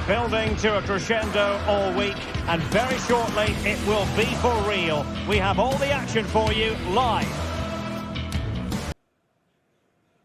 Building to a crescendo all week, and very shortly it will be for real. We have all the action for you live.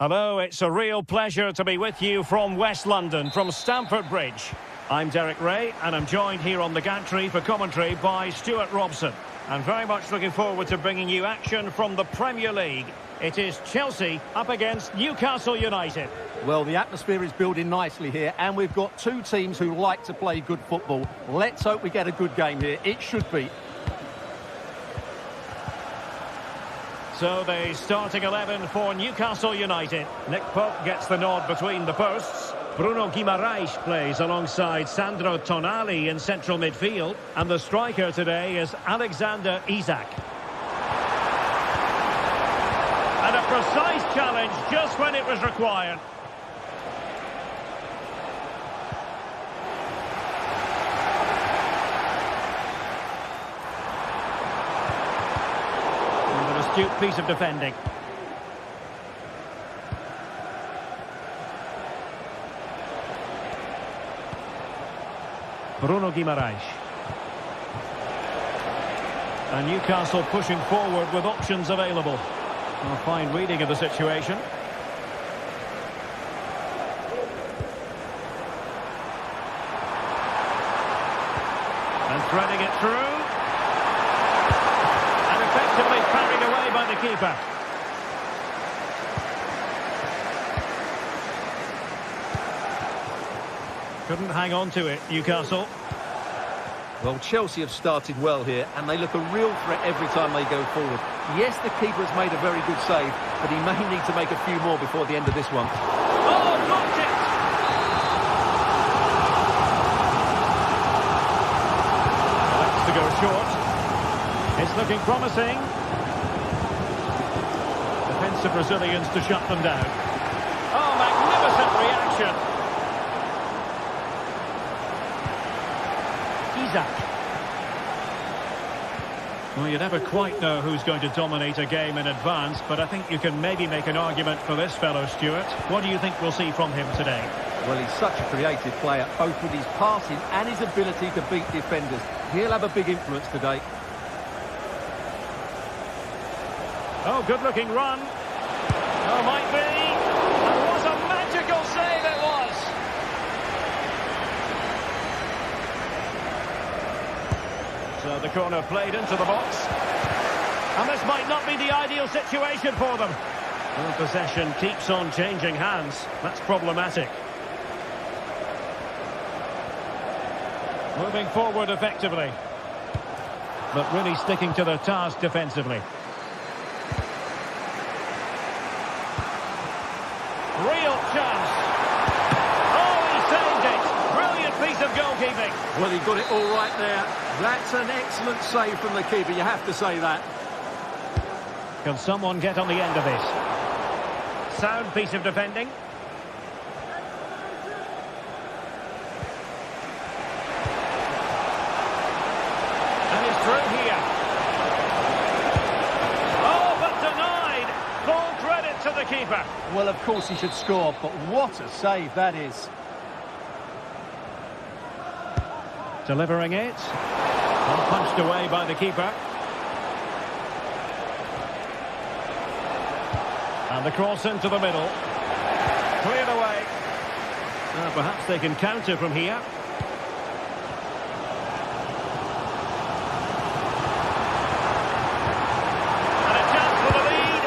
Hello, it's a real pleasure to be with you from West London, from Stamford Bridge. I'm Derek Ray, and I'm joined here on the gantry for commentary by Stuart Robson. And very much looking forward to bringing you action from the Premier League. It is Chelsea up against Newcastle United. Well, the atmosphere is building nicely here, and we've got two teams who like to play good football. Let's hope we get a good game here. It should be. So the starting 11 for Newcastle United. Nick Pope gets the nod between the posts. Bruno Guimaraes plays alongside Sandro Tonali in central midfield. And the striker today is Alexander Isak. And a precise challenge just when it was required. And an astute piece of defending. Bruno Guimaraes. And Newcastle pushing forward with options available. A fine reading of the situation. And threading it through. And effectively carried away by the keeper. Couldn't hang on to it, Newcastle. Well, Chelsea have started well here, and they look a real threat every time they go forward. Yes, the keeper has made a very good save, but he may need to make a few more before the end of this one. Oh, blocked it! That's to go short. It's looking promising. Defensive Brazilians to shut them down. Oh, magnificent reaction. Well, you never quite know who's going to dominate a game in advance, but I think you can maybe make an argument for this fellow, Stuart. What do you think we'll see from him today? Well, he's such a creative player, both with his passing and his ability to beat defenders. He'll have a big influence today. Oh, good-looking run. Oh, might be. And what a magical save it was. So the corner played into the box. And this might not be the ideal situation for them. Well, possession keeps on changing hands. That's problematic. Moving forward effectively. But really sticking to their task defensively. Real chance. Oh, he saved it. Brilliant piece of goalkeeping. Well, he got it all right there. That's an excellent save from the keeper, you have to say that. Can someone get on the end of this? Sound piece of defending. And he's through here. Oh, but denied. Full credit to the keeper. Well, of course he should score, but what a save that is. Delivering it. And punched away by the keeper. And the cross into the middle. Cleared away. Perhaps they can counter from here. And a chance for the lead.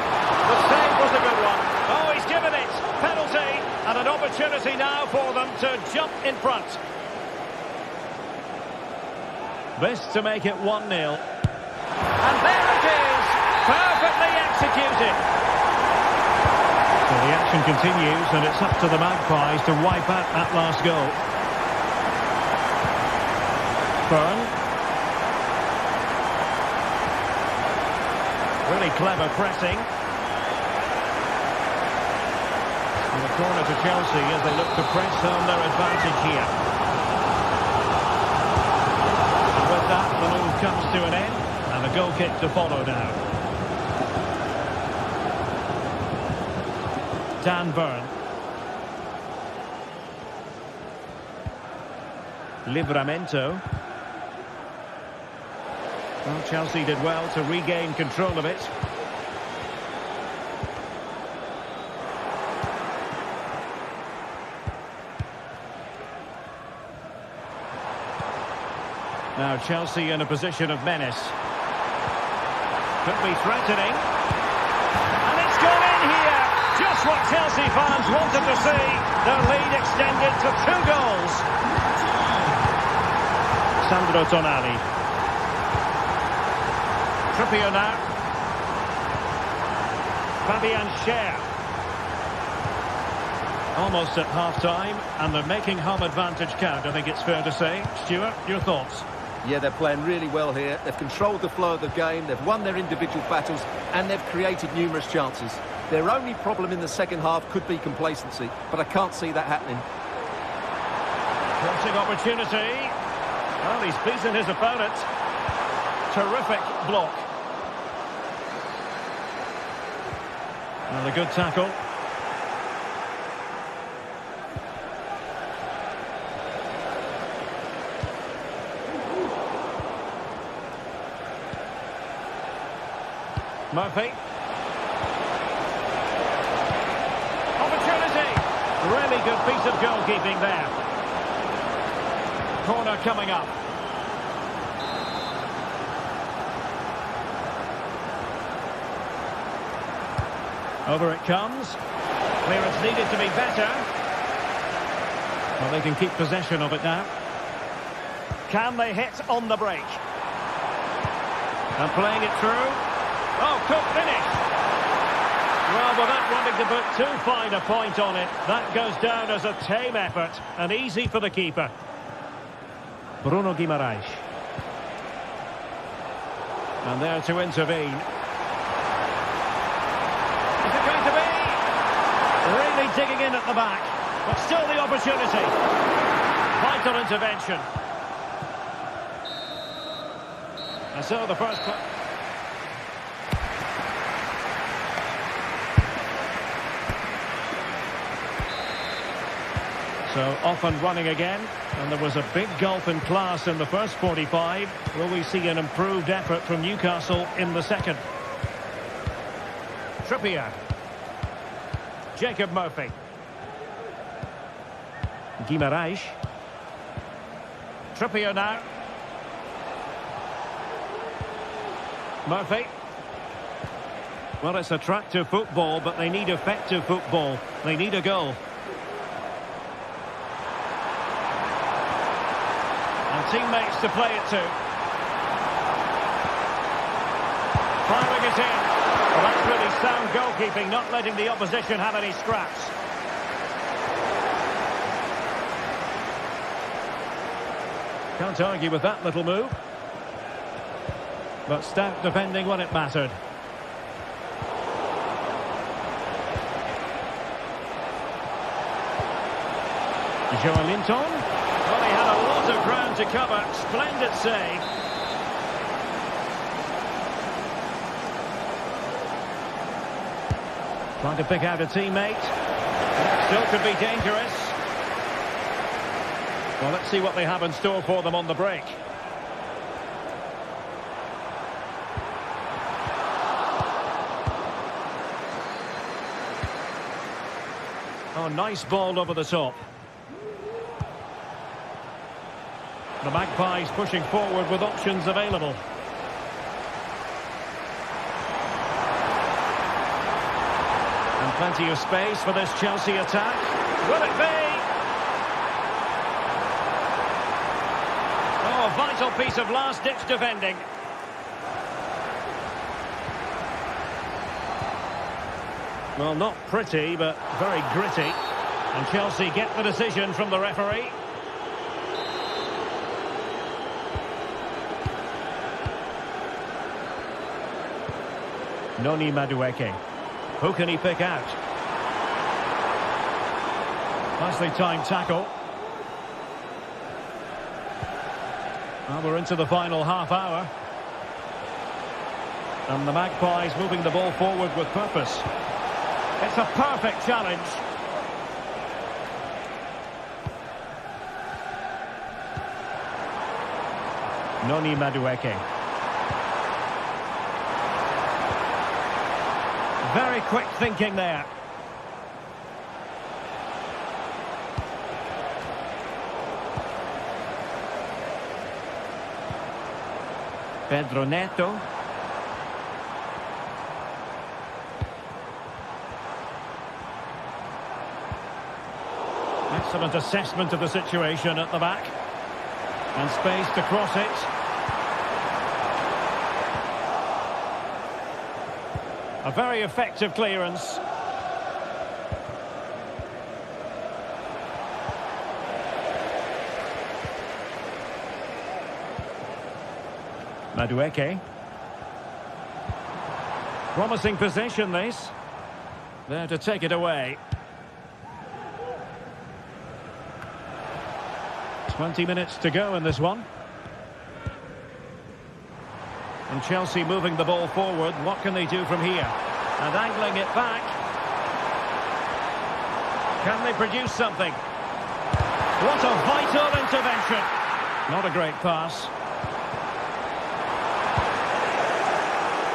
The save was a good one. Oh, he's given it. Penalty. And an opportunity now for them to jump in front. This to make it 1-0. And there it is! Perfectly executed! So the action continues, and it's up to the Magpies to wipe out that last goal. Byrne. Really clever pressing. And the corner to Chelsea as they look to press home their advantage here. That the move comes to an end, and a goal kick to follow now. Dan Byrne. Livramento. Well, Chelsea did well to regain control of it. Now Chelsea in a position of menace. Could be threatening. And it's gone in here! Just what Chelsea fans wanted to see. Their lead extended to 2 goals. Sandro Tonali. Trippier now. Fabian Schär. Almost at half-time, and they're making home advantage count, I think it's fair to say. Stuart, your thoughts? Yeah, they're playing really well here. They've controlled the flow of the game, they've won their individual battles, and they've created numerous chances. Their only problem in the second half could be complacency, but I can't see that happening. Crossing opportunity. Well, he's beaten his opponent. Terrific block. And a good tackle. Murphy. Opportunity. Really good piece of goalkeeping there. Corner coming up. Over it comes. Clearance needed to be better. Well, they can keep possession of it now. Can they hit on the break? And playing it through. Oh, good finish. Well, without wanting to put too fine a point on it, that goes down as a tame effort and easy for the keeper. Bruno Guimaraes. And there to intervene. Is it going to be? Really digging in at the back, but still the opportunity. Vital intervention. And so the first... So off and running again, and there was a big gulf in class in the first 45. Will we see an improved effort from Newcastle in the second? Trippier. Jacob Murphy. Guimaraes. Trippier now. Murphy. Well, it's attractive football, but they need effective football. They need a goal. Teammates to play it to. Firing it in. Well, that's really sound goalkeeping, not letting the opposition have any scraps. Can't argue with that little move. But stout defending when it mattered. Joelinton. Well, he had a lot of ground to cover. Splendid save. Trying to pick out a teammate. Still could be dangerous. Well, let's see what they have in store for them on the break. Oh, nice ball over the top. The Magpies pushing forward with options available. And plenty of space for this Chelsea attack. Will it be? Oh, a vital piece of last-ditch defending. Well, not pretty, but very gritty. And Chelsea get the decision from the referee. Noni Madueke. Who can he pick out? Nicely timed tackle. Well, we're into the final half hour. And the Magpies moving the ball forward with purpose. It's a perfect challenge. Noni Madueke. Very quick thinking there. Pedro Neto. Excellent assessment of the situation at the back. And space to cross it. A very effective clearance. Madueke. Promising position, this. There to take it away. 20 minutes to go in this one. And Chelsea moving the ball forward. What can they do from here? And angling it back. Can they produce something? What a vital intervention. Not a great pass.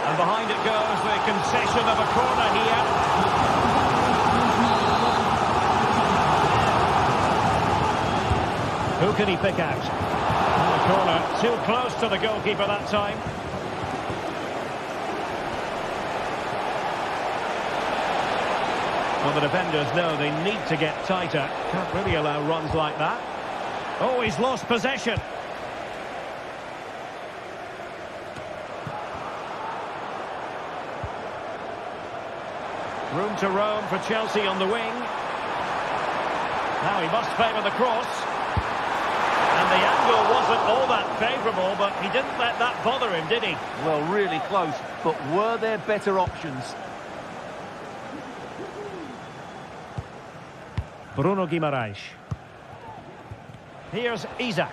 And behind it goes the concession of a corner here. Who can he pick out? The corner too close to the goalkeeper that time. Well, the defenders know they need to get tighter. Can't really allow runs like that. Oh, he's lost possession. Room to roam for Chelsea on the wing. Now he must favour the cross. And the angle wasn't all that favourable, but he didn't let that bother him, did he? Well, really close, but were there better options? Bruno Guimaraes. Here's Isak.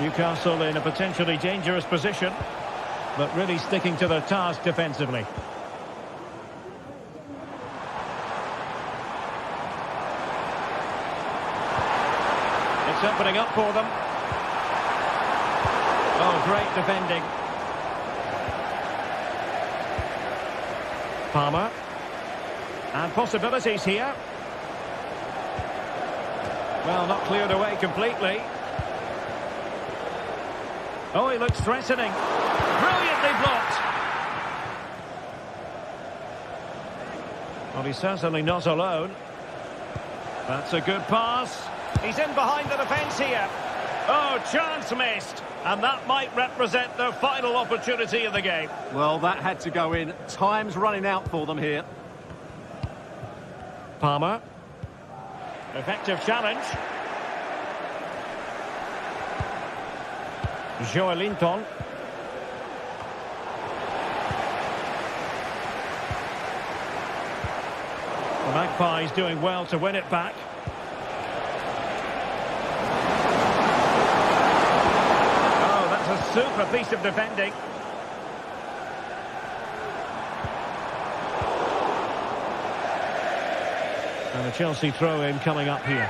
Newcastle in a potentially dangerous position, but really sticking to their task defensively. It's opening up for them. Oh, great defending. Palmer. And possibilities here. Well, not cleared away completely. Oh, he looks threatening. Brilliantly blocked. Well, he's certainly not alone. That's a good pass. He's in behind the defence here. Oh, chance missed. And that might represent their final opportunity in the game. Well, that had to go in. Time's running out for them here. Palmer. Effective challenge. Joelinton. The Magpies doing well to win it back. Oh, that's a super piece of defending. And the Chelsea throw-in coming up here.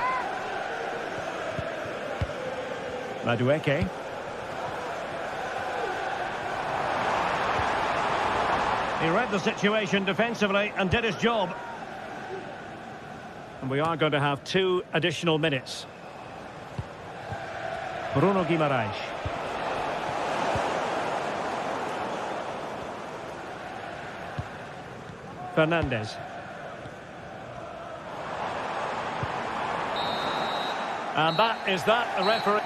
Madueke. He read the situation defensively and did his job. And we are going to have 2 additional minutes. Bruno Guimaraes. Fernandes. And that is that, the referee.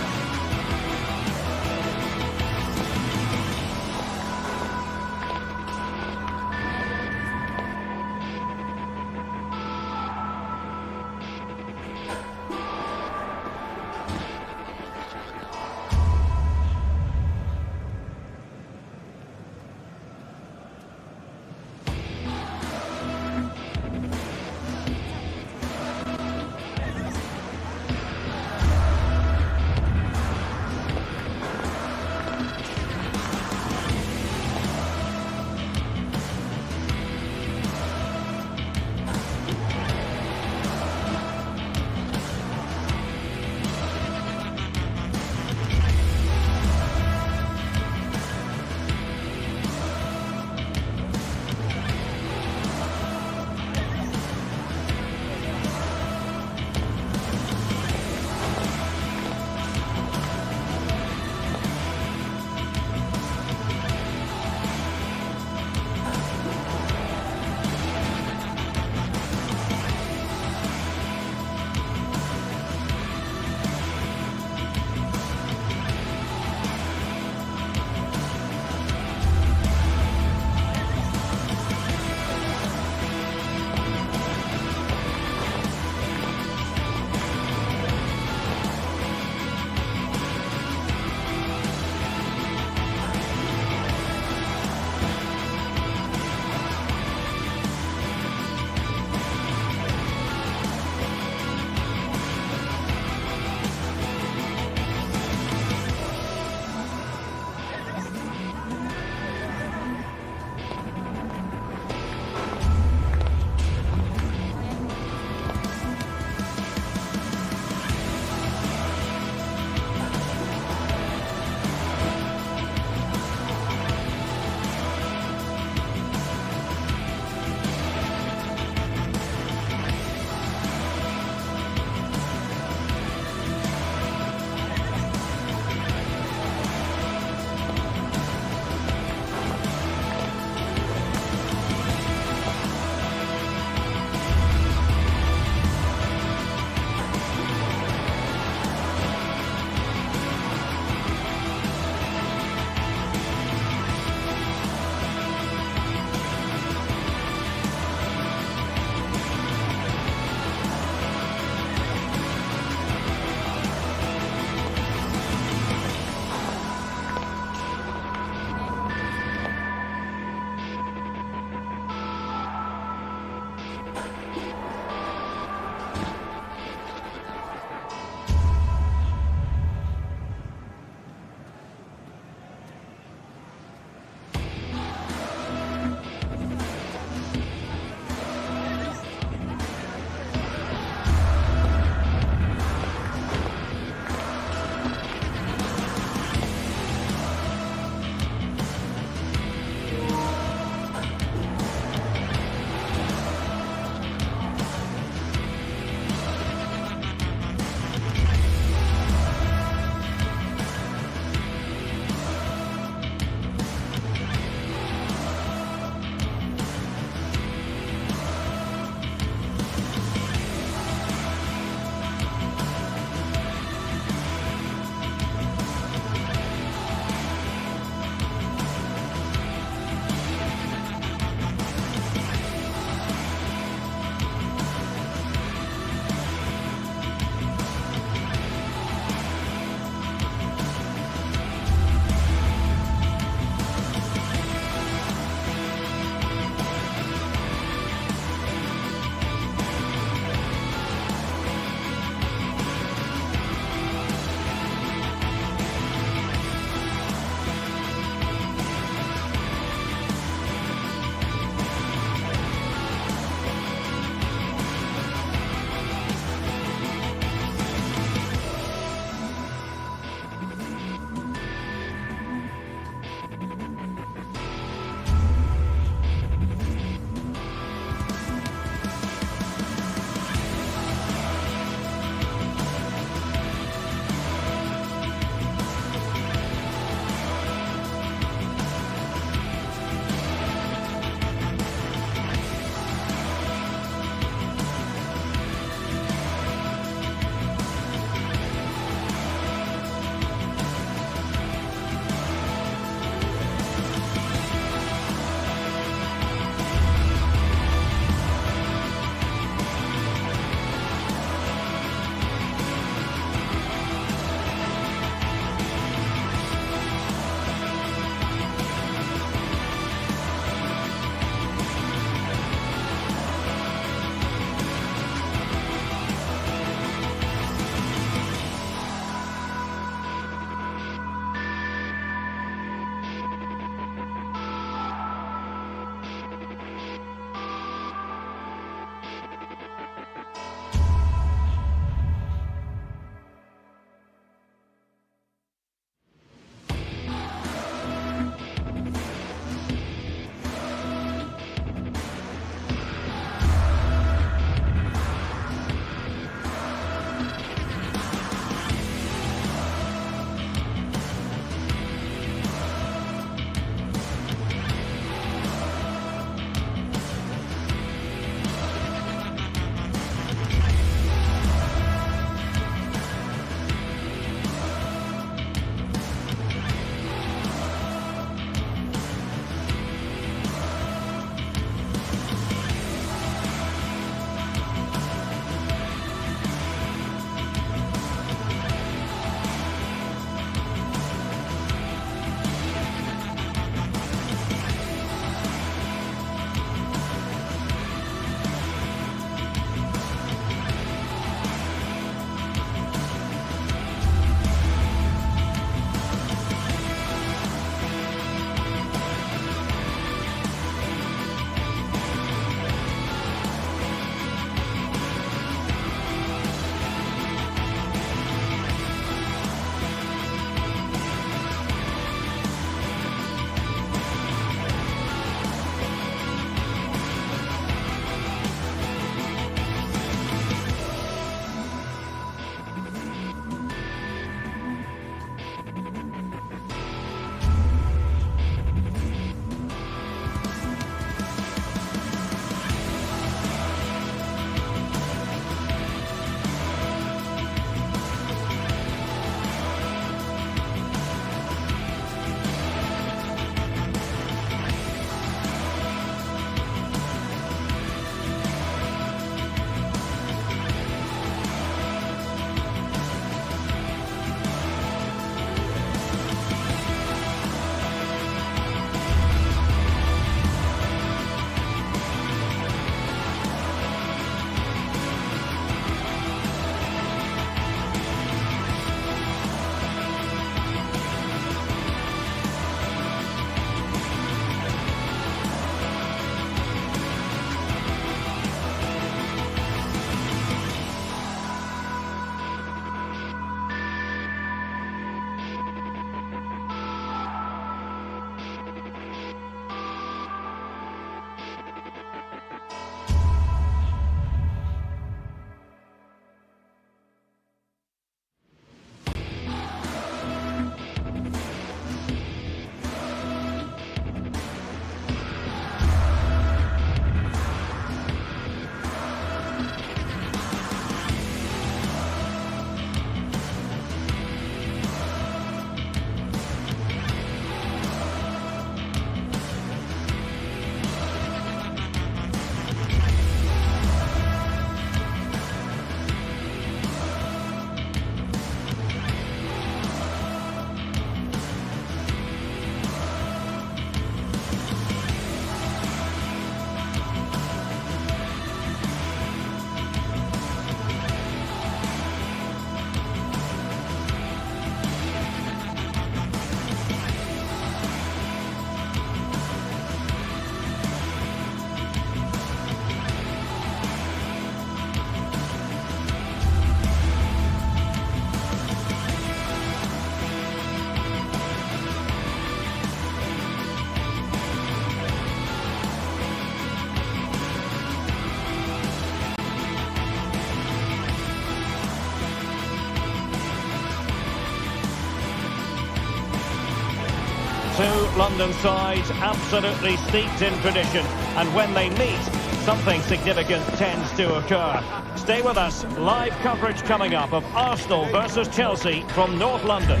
Two London sides absolutely steeped in tradition, and when they meet, something significant tends to occur. Stay with us. Live coverage coming up of Arsenal versus Chelsea from North London.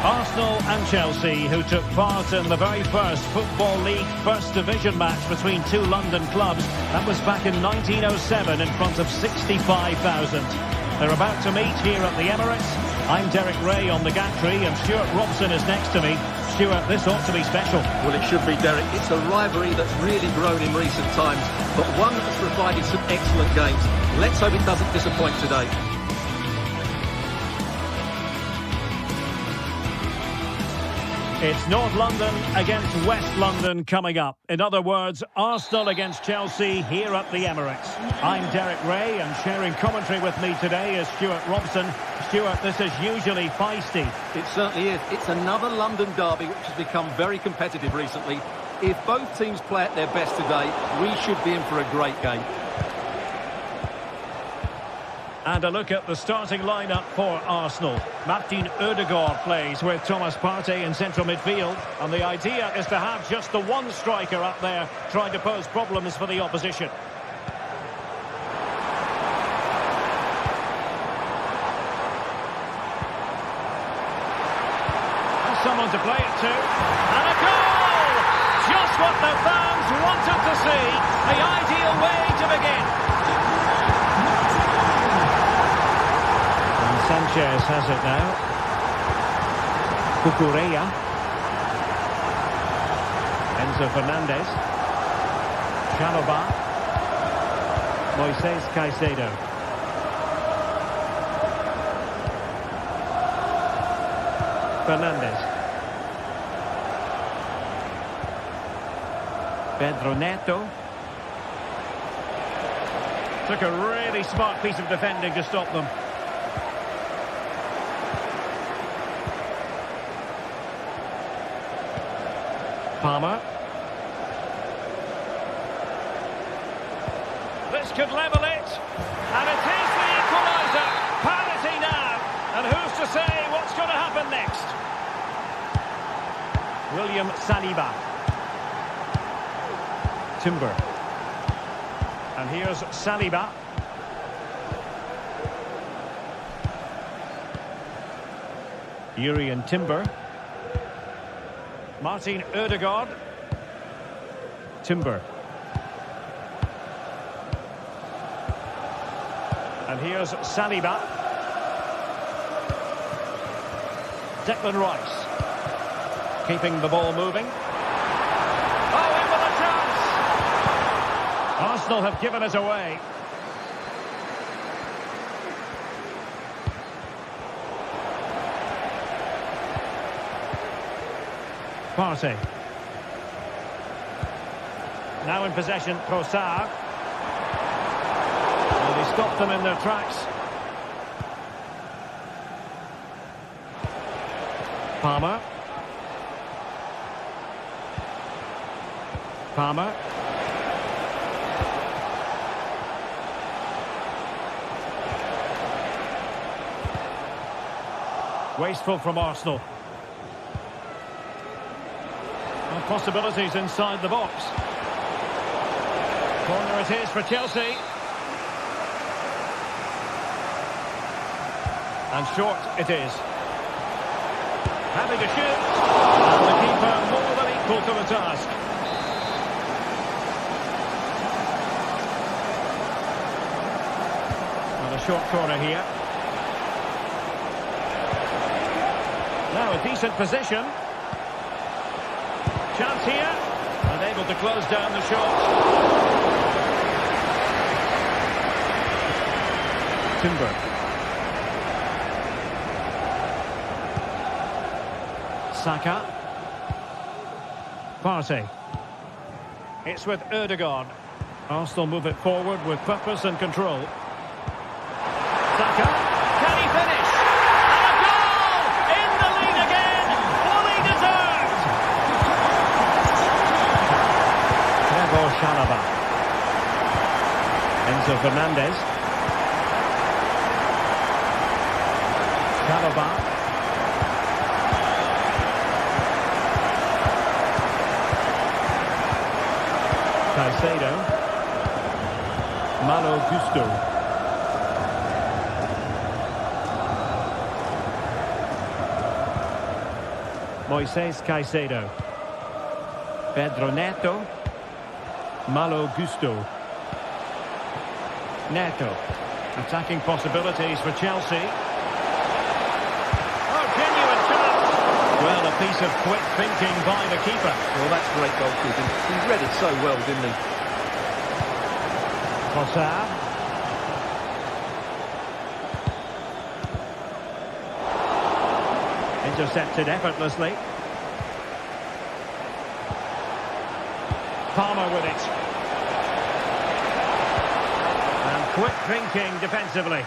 Arsenal and Chelsea, who took part in the very first Football League First Division match between two London clubs. That was back in 1907 in front of 65,000. They're about to meet here at the Emirates. I'm Derek Ray on the gantry, and Stuart Robson is next to me. Stuart, this ought to be special. Well, it should be, Derek. It's a rivalry that's really grown in recent times, but one that's provided some excellent games. Let's hope it doesn't disappoint today. It's North London against West London coming up. In other words, Arsenal against Chelsea here at the Emirates. I'm Derek Ray, and sharing commentary with me today is Stuart Robson. Stuart, this is usually feisty. It certainly is. It's another London derby which has become very competitive recently. If both teams play at their best today, we should be in for a great game. And a look at the starting lineup for Arsenal. Martin Ødegaard plays with Thomas Partey in central midfield. And the idea is to have just the one striker up there trying to pose problems for the opposition. And someone to play it to. And a goal! Just what the fans wanted to see. The ideal way to begin. Sanchez has it now. Cucurella. Enzo Fernandez. Chalobah. Moises Caicedo. Fernandez. Pedro Neto. Took a really smart piece of defending to stop them. Palmer. This could level it. And it is the equaliser. Parity now. And who's to say what's going to happen next? William Saliba. Timber. And here's Saliba. Urian Timber. Martin Ødegaard. Timber. And here's Saliba. Declan Rice. Keeping the ball moving. Oh, in with a chance! Arsenal have given it away. Partey. Now in possession, Trossard. And he stopped them in their tracks. Palmer. Palmer. Wasteful from Arsenal. Possibilities inside the box. Corner it is for Chelsea. And short it is. Having to shoot. And the keeper more than equal to the task. And a short corner here. Now a decent position. Chance here, and able to close down the shot. Timber. Saka. Partey. It's with Ødegaard. Arsenal move it forward with purpose and control. Saka. Can he finish? And a goal! In the lead again! Fully deserved! Chalobah. Enzo Fernandez. Chalobah. Caicedo. Malo Gusto. Moises Caicedo. Pedro Neto. Malo Gusto. Neto. Attacking possibilities for Chelsea. Oh, genuine chance. Well, a piece of quick thinking by the keeper. Well, that's great goalkeeping. He read it so well, didn't he? Sociedad. Intercepted effortlessly. Palmer with it. And quick thinking defensively.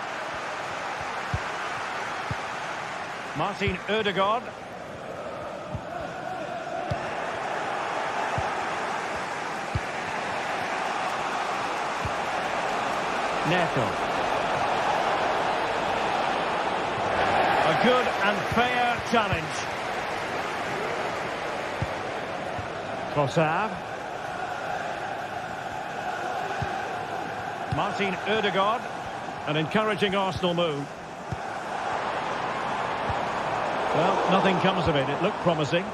Martin Ødegaard. Neto. A good and fair challenge. Sociedad. Martin Ødegaard. An encouraging Arsenal move. Well, nothing comes of it. It looked promising.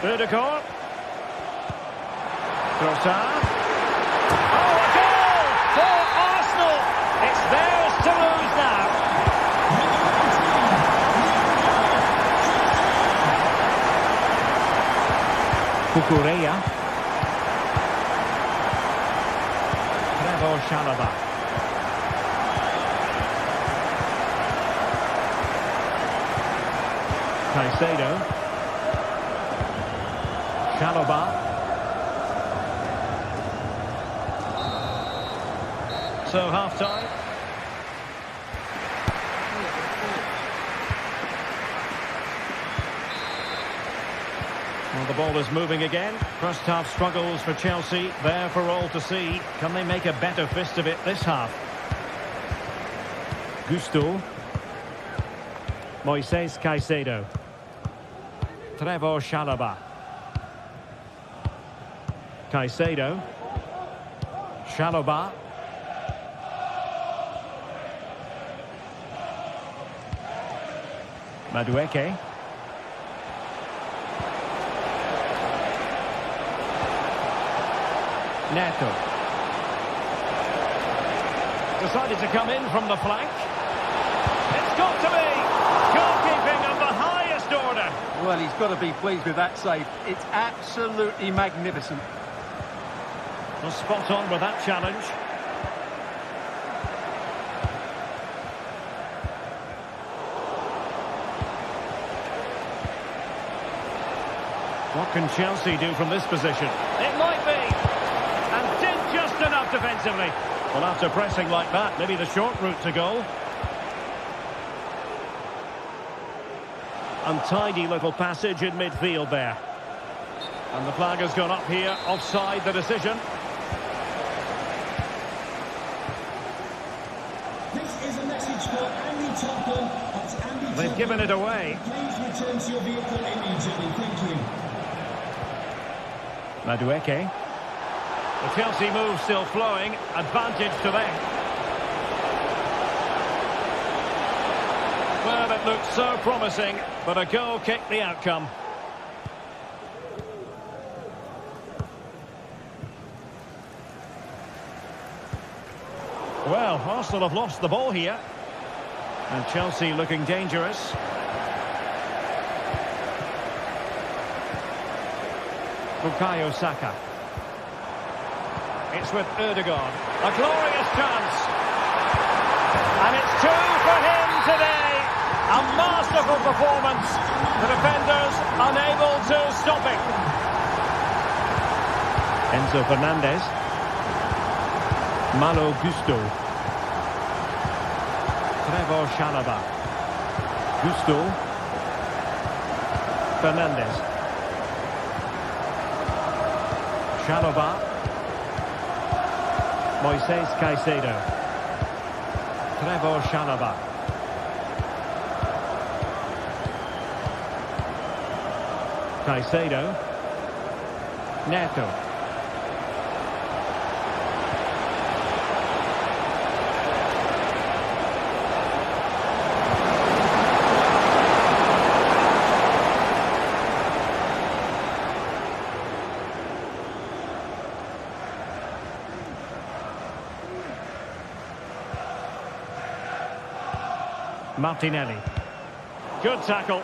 Ødegaard. Trossard. Oh, a goal for Arsenal! It's theirs to lose now. Cucurella. Chalobah. Caicedo. Chalobah. So half-time. Well, the ball is moving again. First half struggles for Chelsea, there for all to see. Can they make a better fist of it this half? Gusto. Moises Caicedo. Chalobah. Caicedo. Chalobah. Madueke. Neto. Decided to come in from the flank. It's got to be goalkeeping of the highest order. Well, he's got to be pleased with that save. It's absolutely magnificent. Well, spot on with that challenge. What can Chelsea do from this position? It might be. And did just enough defensively. Well, after pressing like that, maybe the short route to goal. Untidy little passage in midfield there. And the flag has gone up here, offside the decision. This is a message for Andy Tottenham. That's Andy Tottenham. They've given it away. Please return to your vehicle immediately. Thank you. Madueke. The Chelsea move still flowing. Advantage to them. Well, it looked so promising, but a goal kicked the outcome. Well, Arsenal have lost the ball here. And Chelsea looking dangerous. Bukayo Saka. It's with Ødegaard. A glorious chance. And it's two for him today. A masterful performance. The defenders unable to stop it. Enzo Fernandez. Malo Gusto. Chalobah. Gusto. Fernandez. Chalobah. Moises Caicedo. Trevor Chalobah. Caicedo. Neto. Martinelli. Good tackle.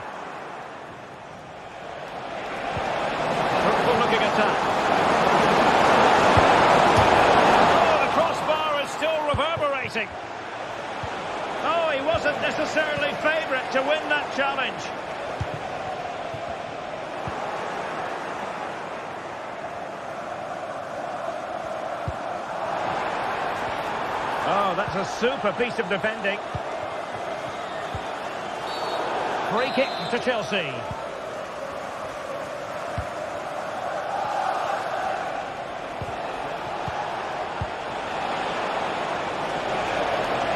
Fruitful looking attack. Oh, the crossbar is still reverberating. Oh, he wasn't necessarily favourite to win that challenge. Oh, that's a super piece of defending. Free kick to Chelsea.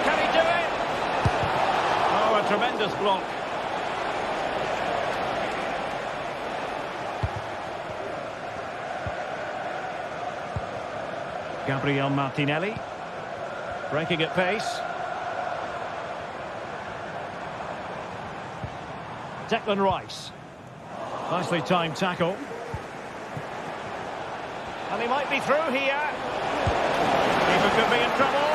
Can he do it? Oh, a tremendous block. Gabriel Martinelli. Breaking at pace. Declan Rice. Nicely timed tackle. And he might be through here. Keeper could be in trouble.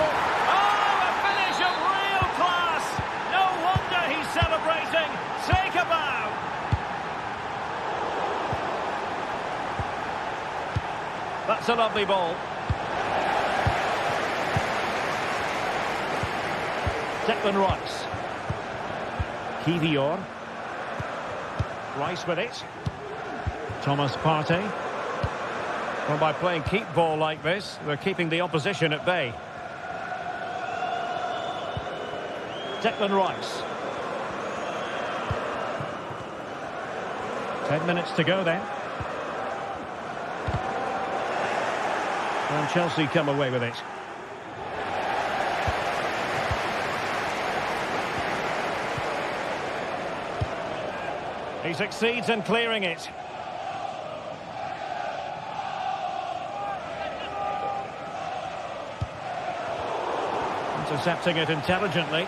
Oh, a finish of real class. No wonder he's celebrating. Take a bow. That's a lovely ball. Declan Rice. Kivior. Rice with it. Thomas Partey. Well, by playing keep ball like this, they're keeping the opposition at bay. Declan Rice. 10 minutes to go then. And Chelsea come away with it. He succeeds in clearing it. Intercepting it intelligently.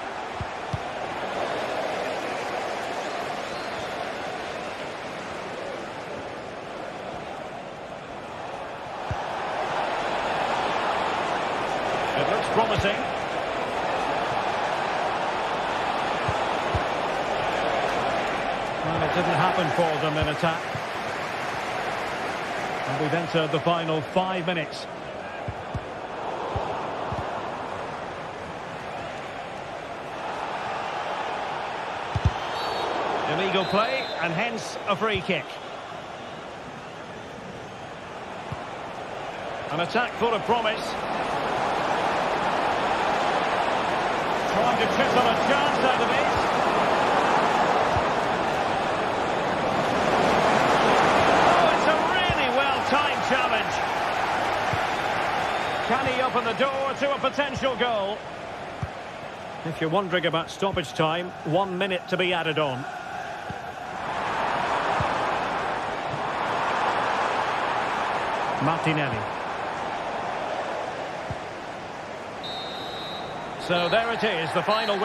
It looks promising. Well, it didn't happen for them in attack. And we've entered the final 5 minutes. Illegal play, and hence a free kick. An attack full of promise. Trying to chisel a chance out of it. Oh, it's a really well-timed challenge. Can he open the door to a potential goal? If you're wondering about stoppage time, 1 minute to be added on. Martinelli. So there it is, the final.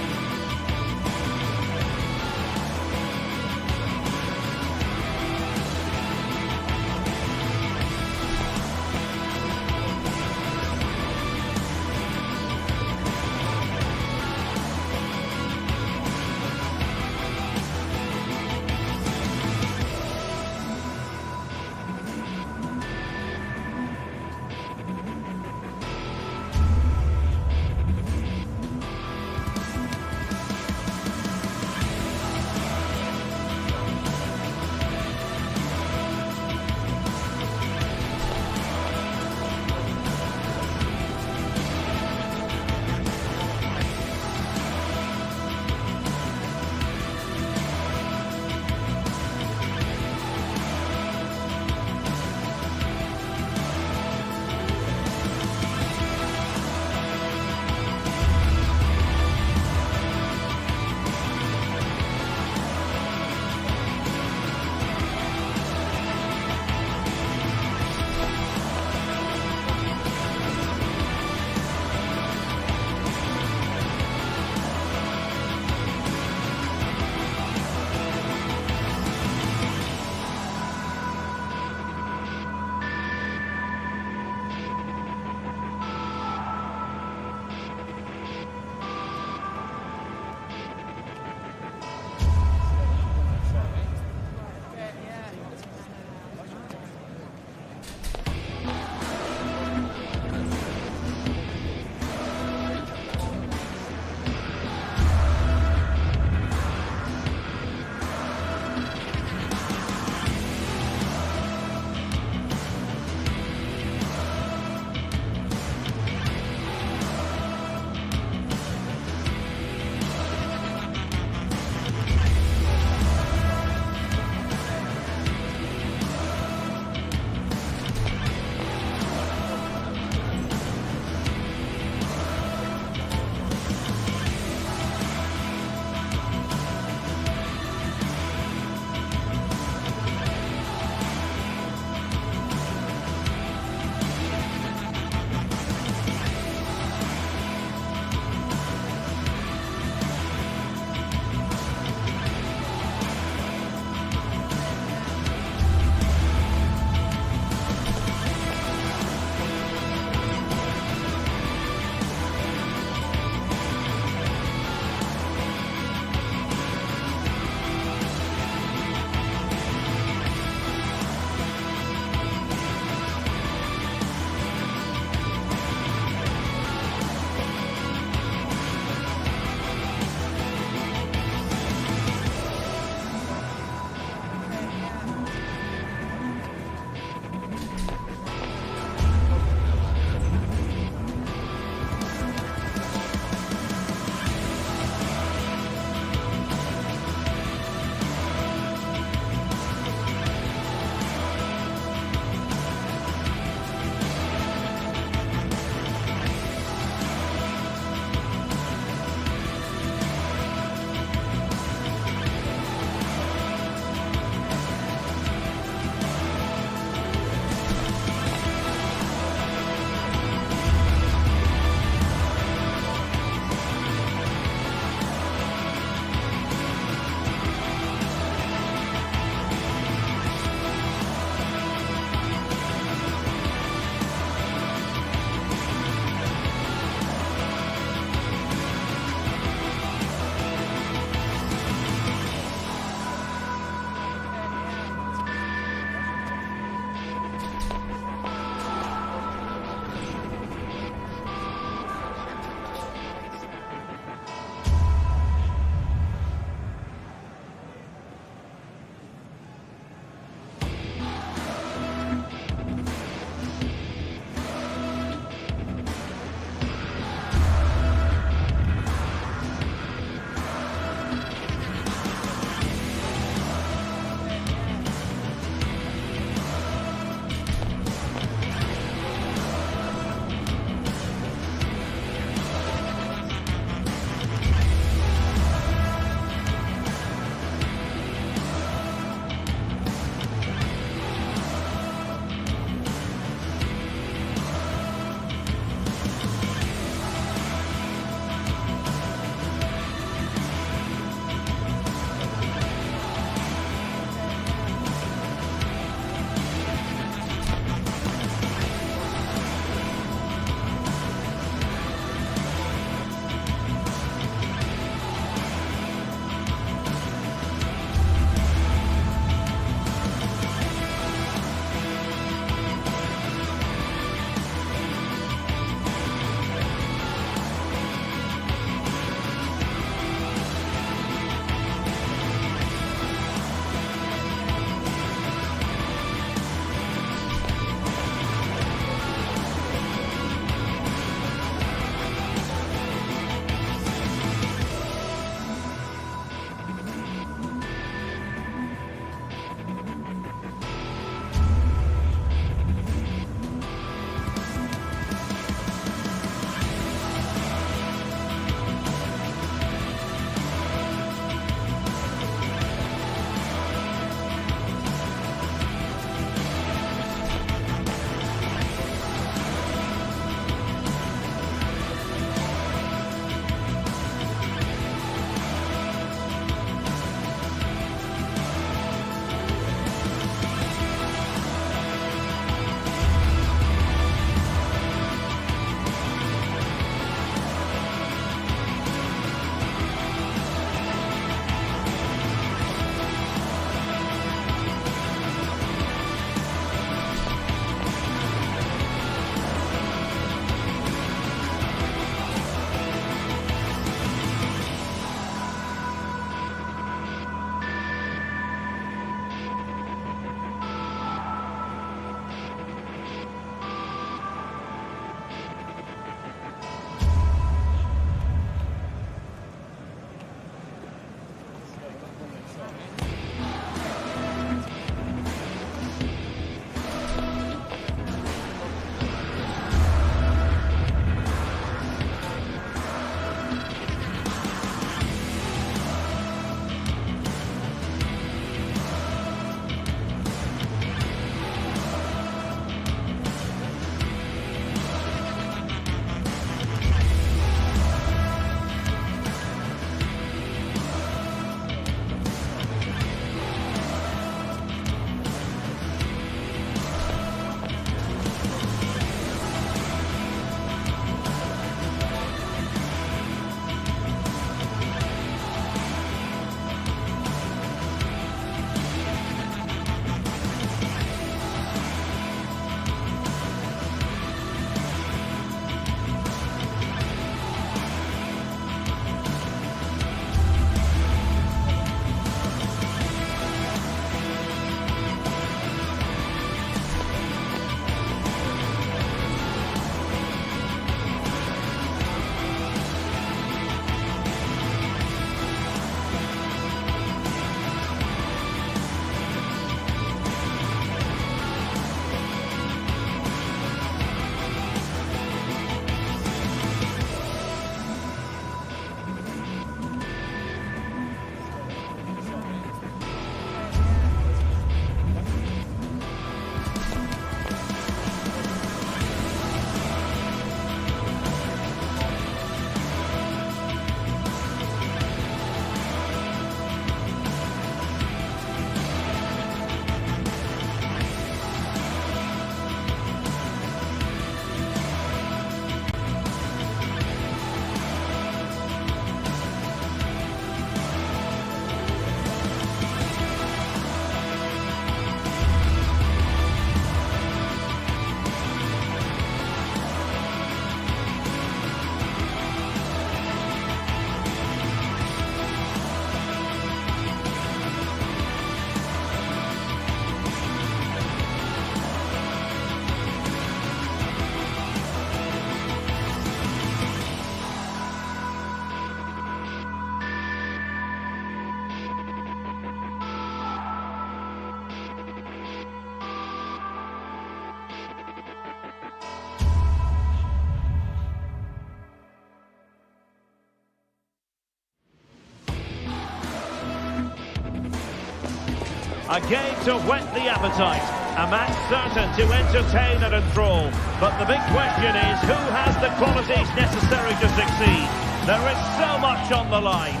A game to whet the appetite. A match certain to entertain and enthrall. But the big question is, who has the qualities necessary to succeed? There is so much on the line.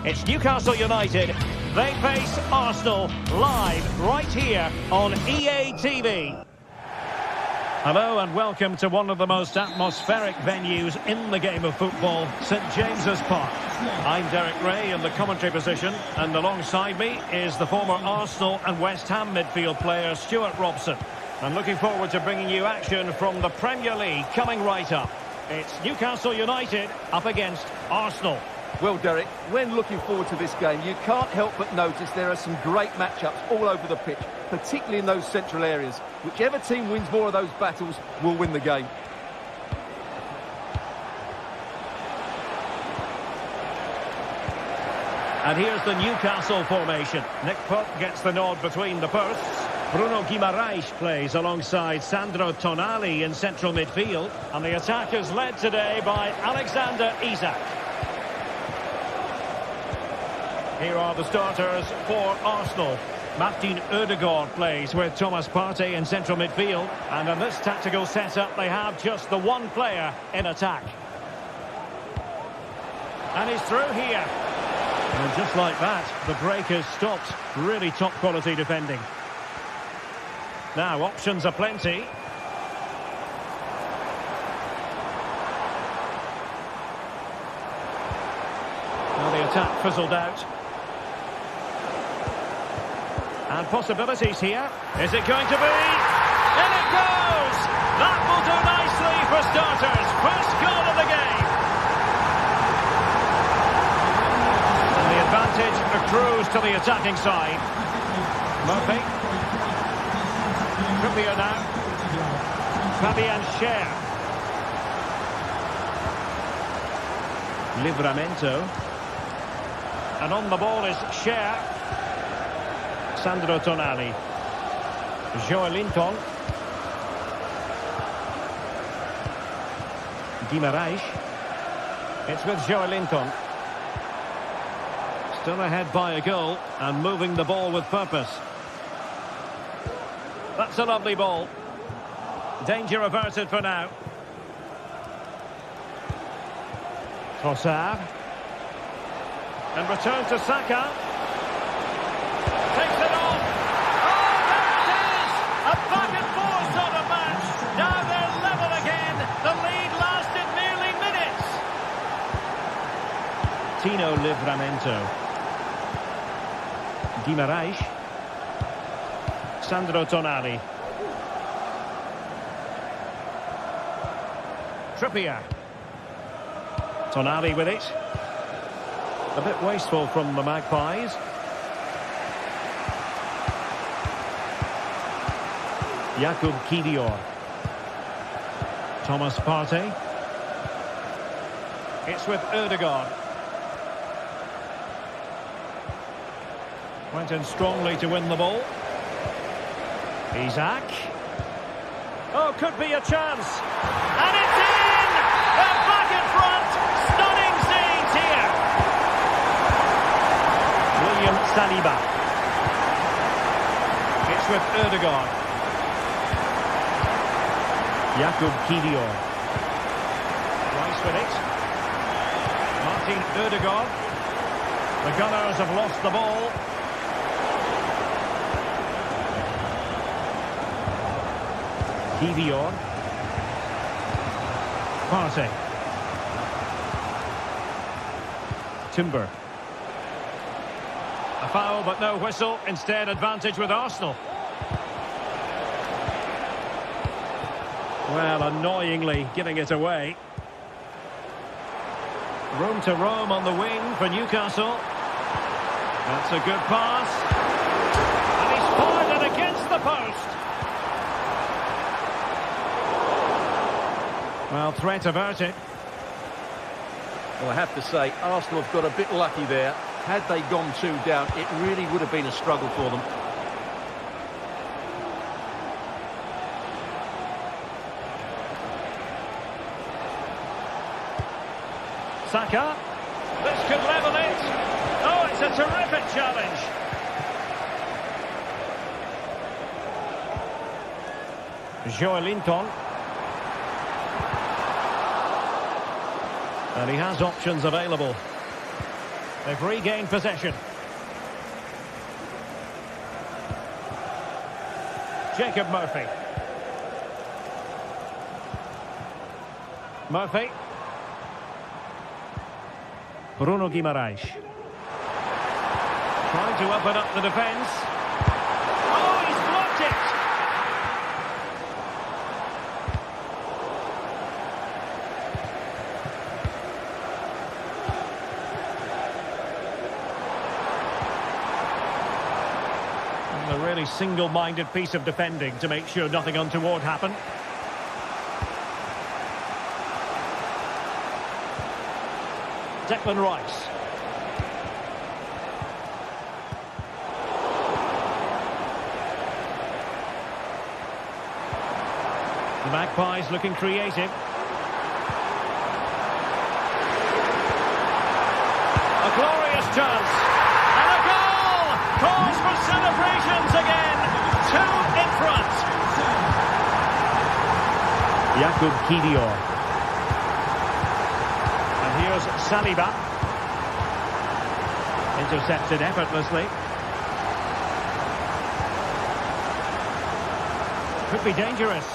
It's Newcastle United. They face Arsenal live right here on EA TV. Hello and welcome to one of the most atmospheric venues in the game of football, St James's Park. I'm Derek Ray in the commentary position, and alongside me is the former Arsenal and West Ham midfield player Stuart Robson. I'm looking forward to bringing you action from the Premier League coming right up. It's Newcastle United up against Arsenal. Well, Derek, when looking forward to this game, you can't help but notice there are some great matchups all over the pitch, particularly in those central areas. Whichever team wins more of those battles will win the game. And here's the Newcastle formation. Nick Pope gets the nod between the posts. Bruno Guimaraes plays alongside Sandro Tonali in central midfield. And the attack is led today by Alexander Isak. Here are the starters for Arsenal. Martin Ødegaard plays with Thomas Partey in central midfield. And in this tactical setup, they have just the one player in attack. And he's through here. And just like that, the break is stopped. Really top quality defending. Now, options are plenty. Now the attack fizzled out. And possibilities here. Is it going to be? In it goes! That will do nicely for starters. First goal of the game. And the advantage accrues to the attacking side. Murphy. Trippier now. Fabian Schär. Livramento. And on the ball is Schär. Sandro Tonali. Joelinton. Guimaraes. It's with Joelinton. Still ahead by a goal and moving the ball with purpose. That's a lovely ball. Danger averted for now. Trossard. And return to Saka. Takes it on. Oh, there it is! A back and forth sort of match. Now they're level again. The lead lasted nearly minutes. Tino Livramento. Guimaraes. Sandro Tonali. Trippier. Tonali with it. A bit wasteful from the Magpies. Jakub Kiwior. Thomas Partey. It's with Ødegaard. Went in strongly to win the ball. Isak. Oh, could be a chance. And it's in! They're back in front. Stunning scenes here. William Saliba. It's with Ødegaard. Jakub Kiwior. Rice with it. Martin Ødegaard. The Gunners have lost the ball. Kiwior. Partey. Timber. A foul but no whistle. Instead advantage with Arsenal. Well, annoyingly giving it away. Room to roam on the wing for Newcastle. That's a good pass. And he's fired it against the post. Well, threat averted. Well, I have to say, Arsenal have got a bit lucky there. Had they gone 2 down, it really would have been a struggle for them. Saka. This could level it. Oh, it's a terrific challenge. Joelinton. And he has options available. They've regained possession. Jacob Murphy. Murphy. Bruno Guimaraes. Trying to open up the defence. Oh, he's blocked it! And a really single-minded piece of defending to make sure nothing untoward happened. Declan Rice. The Magpies looking creative. A glorious chance. And a goal! Calls for celebrations again. 2 in front. Jakub Kiwior. And here's Saliba. Intercepted effortlessly. Could be dangerous.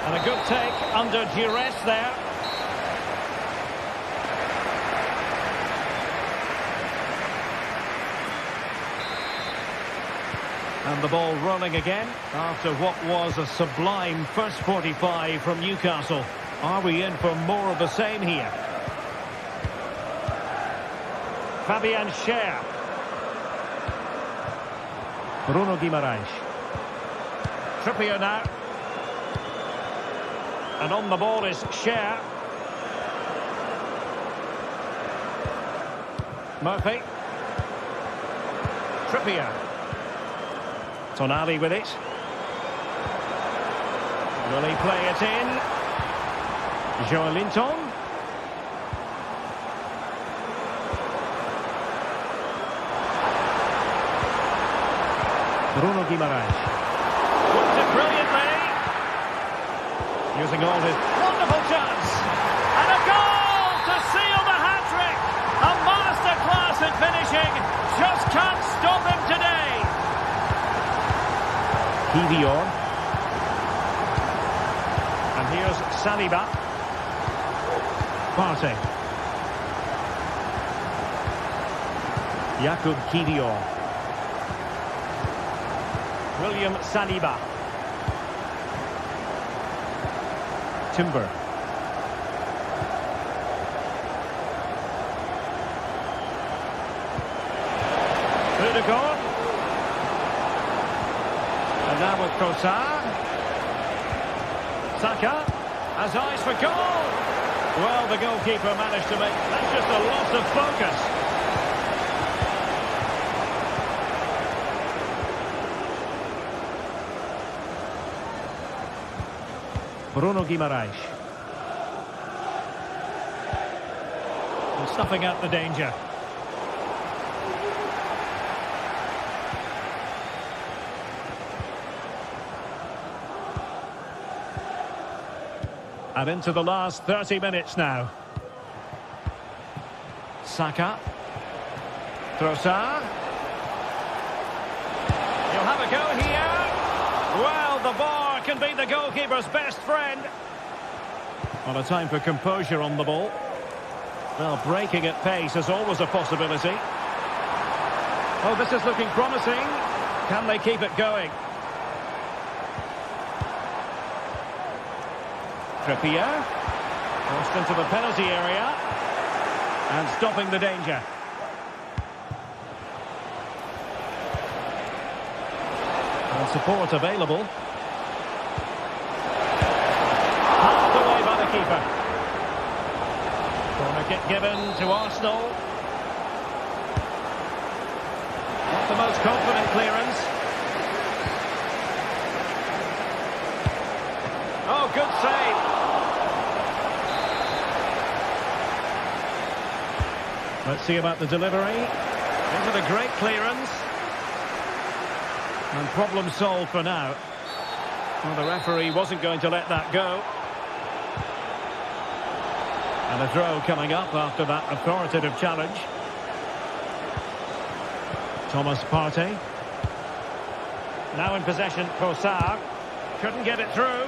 And a good take under duress there. And the ball rolling again after what was a sublime first 45 from Newcastle. Are we in for more of the same here? Fabian Schär. Bruno Guimaraes. Trippier now. And on the ball is Schär. Murphy. Trippier. Tonali with it. Will he play it in? Joelinton. Bruno Guimaraes. Puts it brilliantly. Using all his wonderful chance. And a goal to seal the hat-trick. A masterclass in finishing. Just can't stop him today. Kiwior. And here's Saliba. Partey. Jakub Kiwior. William Saliba. Timber. Rudiger. And now with Trossard. Saka has eyes for goal. Well, the goalkeeper managed to make... That's just a loss of focus. Bruno Guimaraes. And stuffing out the danger. And into the last 30 minutes now. Saka. Trossard. He'll have a go here. Well, the bar can be the goalkeeper's best friend. Well, a time for composure on the ball. Well, breaking at pace is always a possibility. Oh, this is looking promising. Can they keep it going? Trippier. Forced into the penalty area. And stopping the danger. And support available. Half away by the keeper. Corner kick given to Arsenal. Not the most confident clearance. Oh, good save. Let's see about the delivery. Into the great clearance. And problem solved for now. Well, the referee wasn't going to let that go. And a throw coming up after that authoritative challenge. Thomas Partey. Now in possession, Trossard. Couldn't get it through.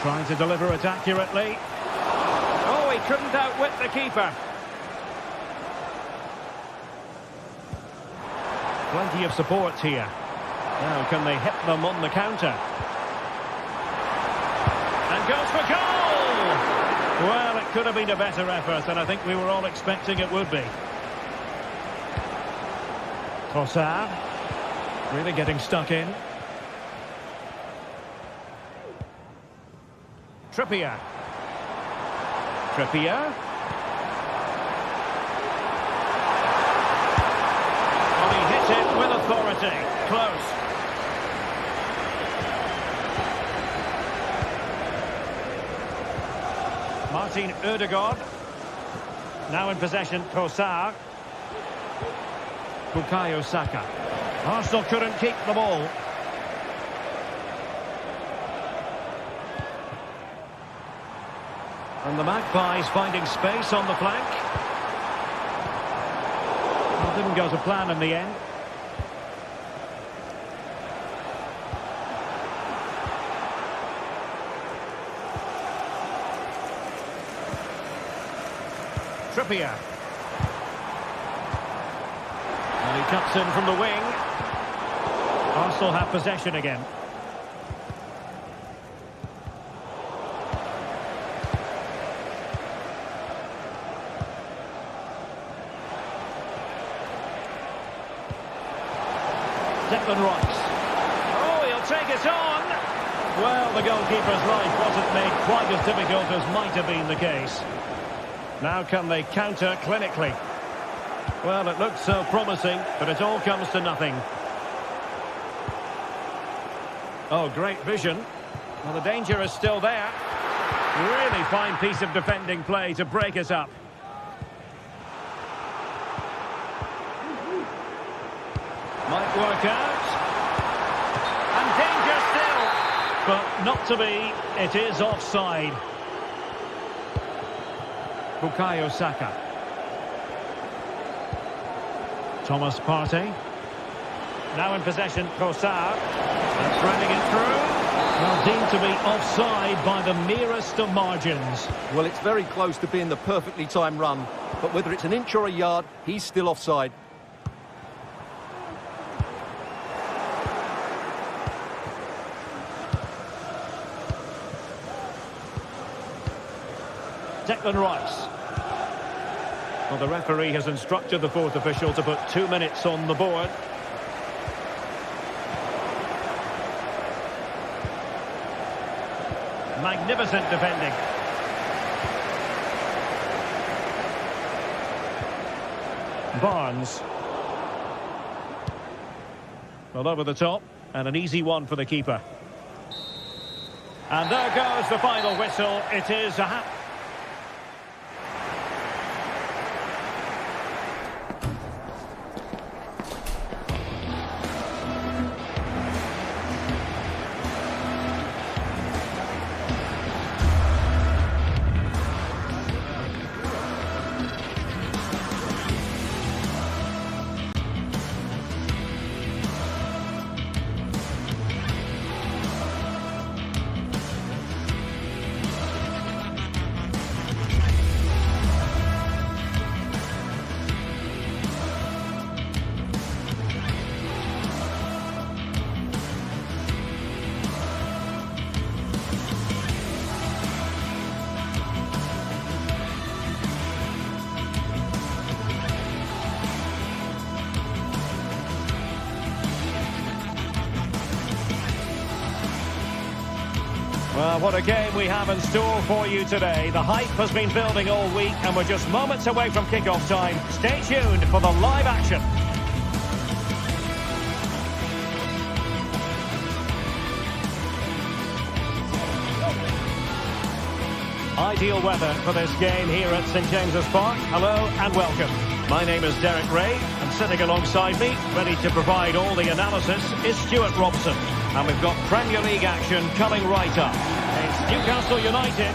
Trying to deliver it accurately. Oh, he couldn't outwit the keeper. Plenty of support here. Now can they hit them on the counter? And goes for goal! Well, it could have been a better effort, and I think we were all expecting it would be. Trossard. Really getting stuck in. Trippier. Trippier. Well, he hit it with authority. Close. Martin Ødegaard. Now in possession, Trossard. Bukayo Saka. Arsenal couldn't keep the ball. And the Magpies finding space on the flank. Well, didn't go to plan in the end. Trippier. And he cuts in from the wing. Arsenal have possession again. Declan Rice. Oh, he'll take it on. Well, the goalkeeper's life wasn't made quite as difficult as might have been the case. Now can they counter clinically? Well, it looks so promising, but it all comes to nothing. Oh, great vision. Well, the danger is still there. Really fine piece of defending play to break us up. Might work out. And danger still. But not to be. It is offside. Bukayo Saka. Thomas Partey. Now in possession, Trossard. And threading it through. Well, deemed to be offside by the merest of margins. Well, it's very close to being the perfectly timed run. But whether it's an inch or a yard, he's still offside. Declan Rice. Well, the referee has instructed the fourth official to put 2 minutes on the board. Magnificent defending. Barnes. Well, over the top, and an easy one for the keeper. And there goes the final whistle. It is a Well, what a game we have in store for you today. The hype has been building all week and we're just moments away from kickoff time. Stay tuned for the live action. Ideal weather for this game here at St James's Park. Hello and welcome. My name is Derek Ray, and sitting alongside me, ready to provide all the analysis, is Stuart Robson. And we've got Premier League action coming right up. It's Newcastle United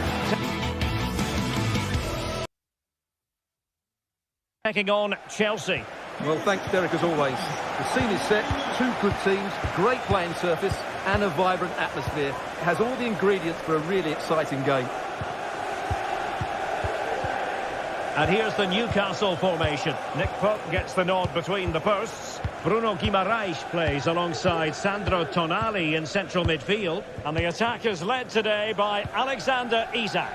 taking on Chelsea. Well, thanks, Derek, as always. The scene is set, two good teams, great playing surface, and a vibrant atmosphere. It has all the ingredients for a really exciting game. And here's the Newcastle formation. Nick Pope gets the nod between the posts. Bruno Guimaraes plays alongside Sandro Tonali in central midfield. And the attack is led today by Alexander Isak.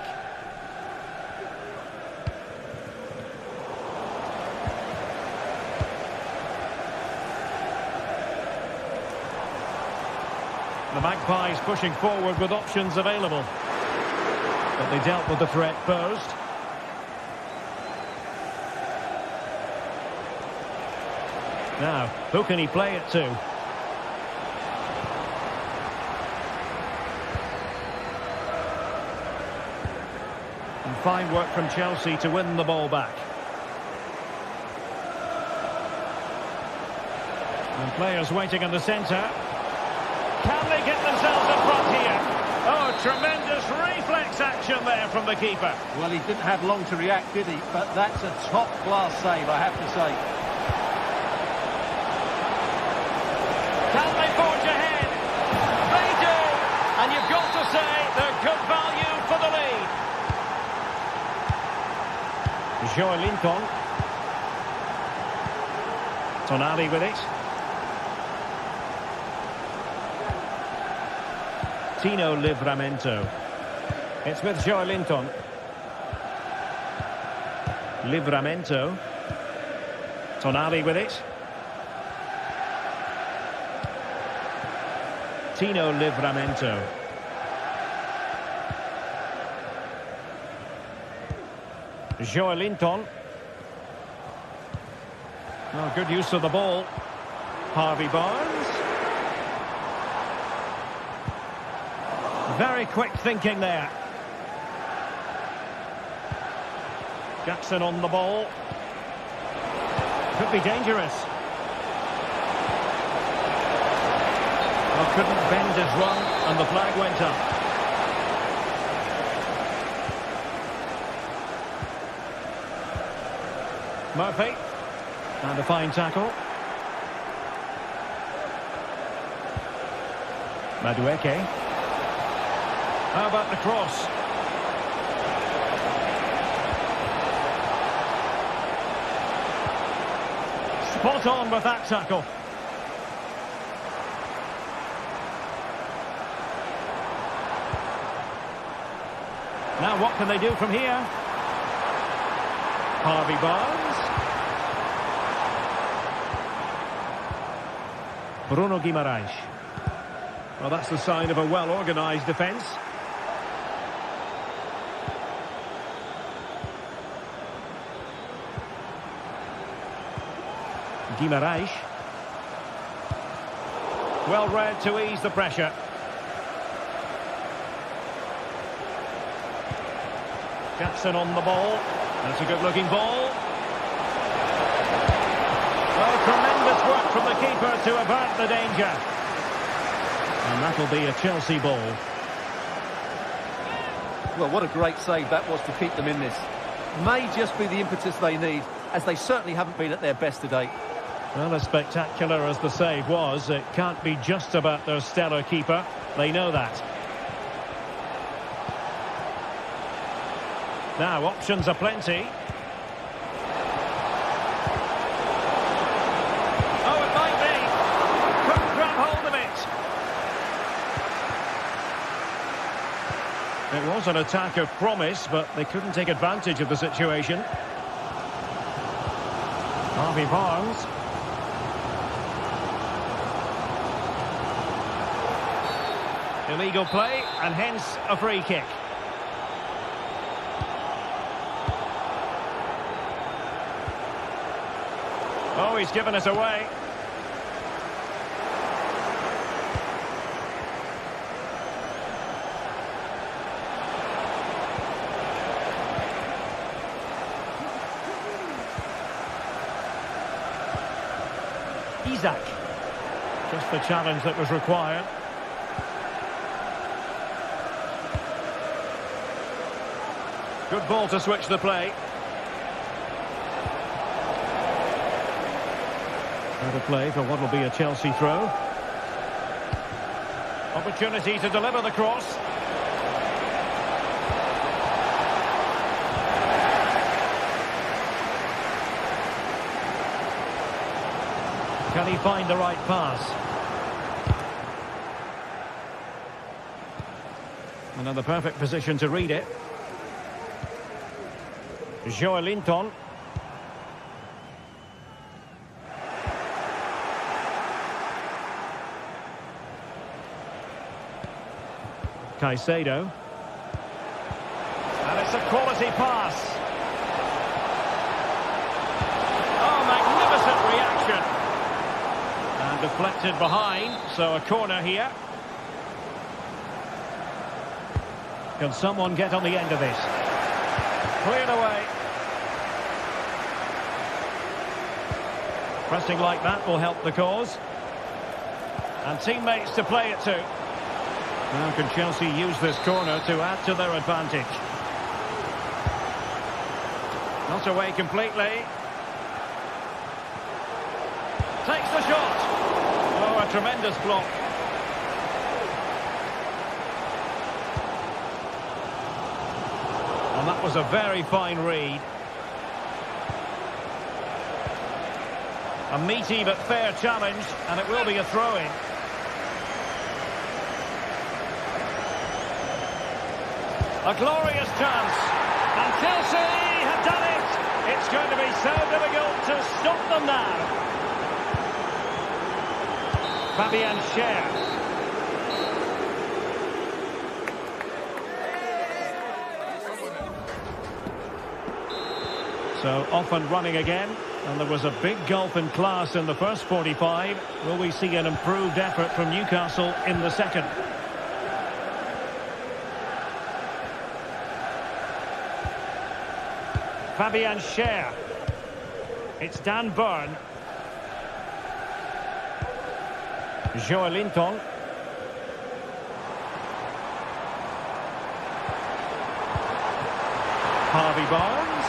The Magpies pushing forward with options available. But they dealt with the threat posed. Now, who can he play it to? And fine work from Chelsea to win the ball back. And players waiting in the centre. Can they get themselves in front here? Oh, tremendous reflex action there from the keeper. Well, he didn't have long to react, did he? But that's a top-class save, I have to say. Can they forge ahead? They do! And you've got to say they're good value for the lead. Joe Linton. Tonali with it. Tino Livramento. It's with Joe Linton. Livramento. Tonali with it. Tino Livramento. Joe Linton. Oh, good use of the ball. Harvey Barnes. Very quick thinking there. Jackson on the ball. Could be dangerous. Well, couldn't bend his run, and the flag went up. Murphy. And a fine tackle. Madueke. How about the cross? Spot on with that tackle. Now what can they do from here? Harvey Barnes. Bruno Guimaraes. Well, that's the sign of a well-organised defence. Guimaraes. Well read to ease the pressure. Jackson on the ball. That's a good-looking ball. Well, tremendous work from the keeper to avert the danger. And that'll be a Chelsea ball. Well, what a great save that was to keep them in this. May just be the impetus they need, as they certainly haven't been at their best today. Well, as spectacular as the save was, it can't be just about their stellar keeper. They know that. Now, options are plenty. Oh, it might be. Couldn't grab hold of it. It was an attack of promise, but they couldn't take advantage of the situation. Harvey Barnes. Illegal play, and hence a free kick. Oh, he's given us away. Isaac. Just the challenge that was required. Good ball to switch the play. Out of play for what will be a Chelsea throw. Opportunity to deliver the cross. Can he find the right pass? Another perfect position to read it. Joelinton. Caicedo. And it's a quality pass. Oh, magnificent reaction. And deflected behind, so a corner here. Can someone get on the end of this? Cleared away. Pressing like that will help the cause. And teammates to play it to. Now can Chelsea use this corner to add to their advantage? Not away completely. Takes the shot. Oh, a tremendous block. And that was a very fine read. A meaty but fair challenge, and it will be a throw-in. A glorious chance. And Chelsea have done it. It's going to be so difficult to stop them now. Fabian Schär. So off and running again, and there was a big gulf in class in the first 45. Will we see an improved effort from Newcastle in the second? Fabian Schär. It's Dan Burn. Joelinton. Harvey Barnes.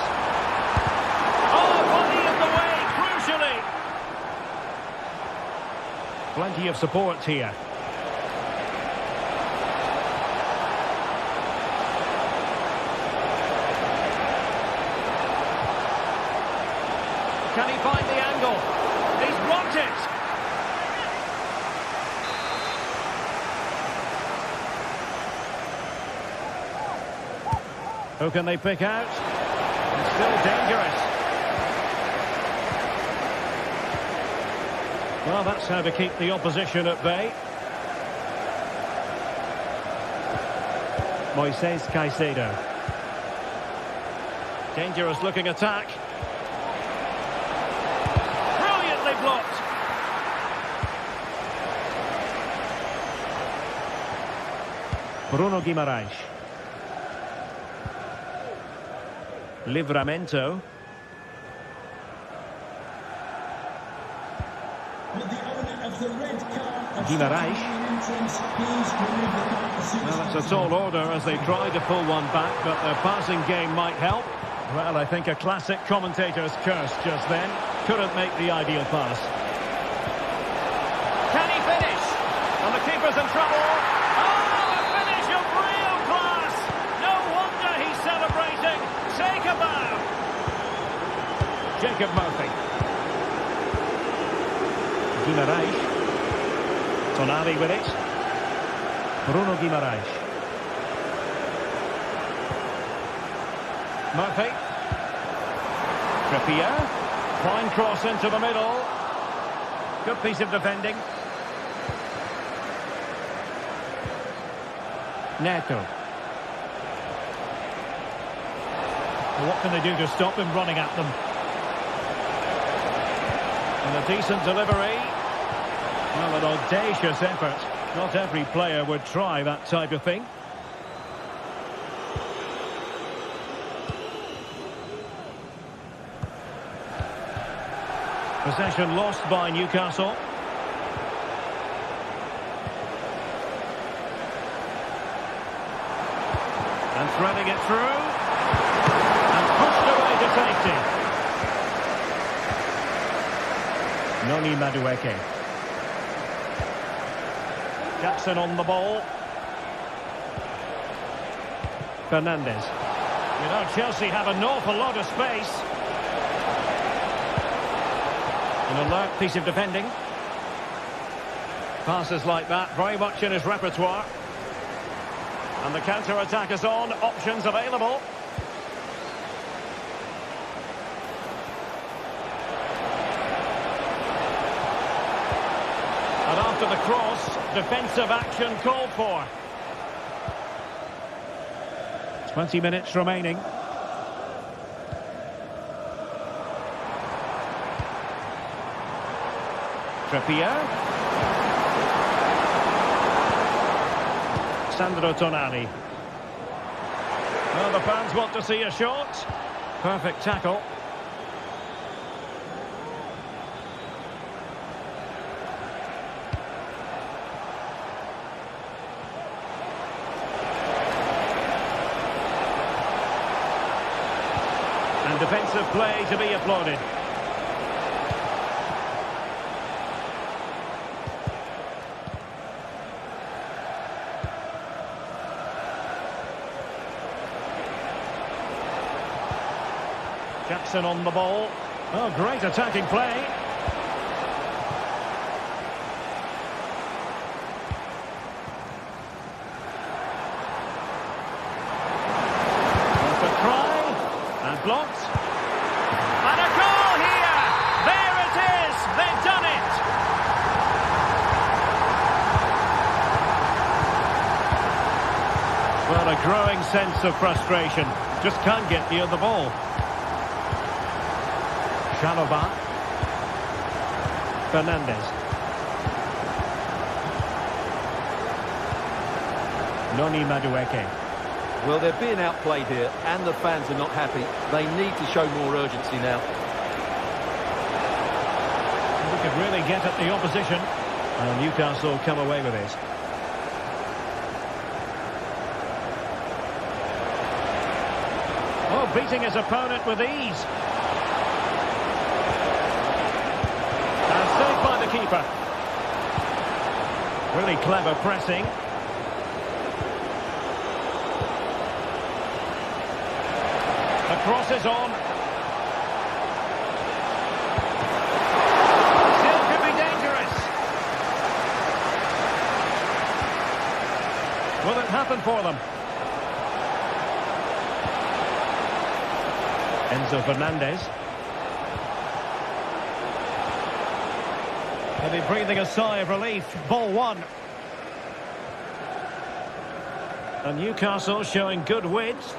Oh, body in the way, crucially. Plenty of support here. Can he find the angle? He's blocked it. Who can they pick out? It's still dangerous. Well, that's how to keep the opposition at bay. Moises Caicedo. Dangerous looking attack. Blocked. Bruno Guimaraes. Livramento. Guimaraes. Well, it's a tall order as they try to pull one back, but their passing game might help. Well, I think a classic commentator's curse just then. Couldn't make the ideal pass. Can he finish? And the keeper's in trouble. Oh, a finish of real class. No wonder he's celebrating. Take a bow. Jacob Murphy. Guimaraes. Tonali with it. Bruno Guimaraes. Murphy. Trippier. Fine cross into the middle. Good piece of defending. Neto. Well, what can they do to stop him running at them? And a decent delivery. Well, an audacious effort. Not every player would try that type of thing. Possession lost by Newcastle. And threading it through. And pushed away to safety. Noni Madueke. Jackson on the ball. Fernandes. You know, Chelsea have an awful lot of space. An alert piece of defending. Passes like that, very much in his repertoire. And the counter-attack is on, options available. And after the cross, defensive action called for. 20 minutes remaining. Trippier. Sandro Tonali. Well, the fans want to see a shot. Perfect tackle. And defensive play to be applauded. Jackson on the ball. Oh, great attacking play. Perfect try. And blocked. And a goal here! There it is! They've done it! Well, a growing sense of frustration. Just can't get near the ball. Chalobah. Fernandes. Noni Madueke. Well, they're being outplayed here, and the fans are not happy. They need to show more urgency now. We could really get at the opposition. And Newcastle come away with it. Oh, beating his opponent with ease. Saved by the keeper. Really clever pressing. The cross is on. Still could be dangerous. Will it happen for them? Enzo Fernandez. Maybe breathing a sigh of relief. Ball one. And Newcastle showing good width.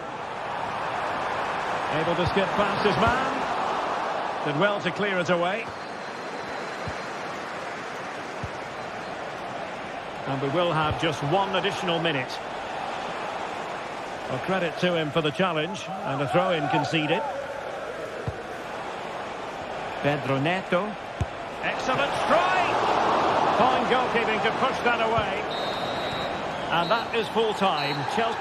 Able to skip past his man. Did well to clear it away. And we will have just one additional minute. Well, credit to him for the challenge. And a throw-in conceded. Pedro Neto. Excellent strike! Fine goalkeeping to push that away. And that is full-time. Chelsea.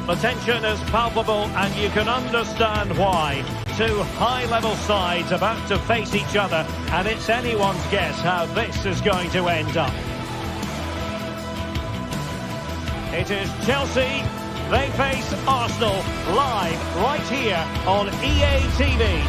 The tension is palpable and you can understand why. Two high-level sides about to face each other, and it's anyone's guess how this is going to end up. It is Chelsea. They face Arsenal live right here on EA TV.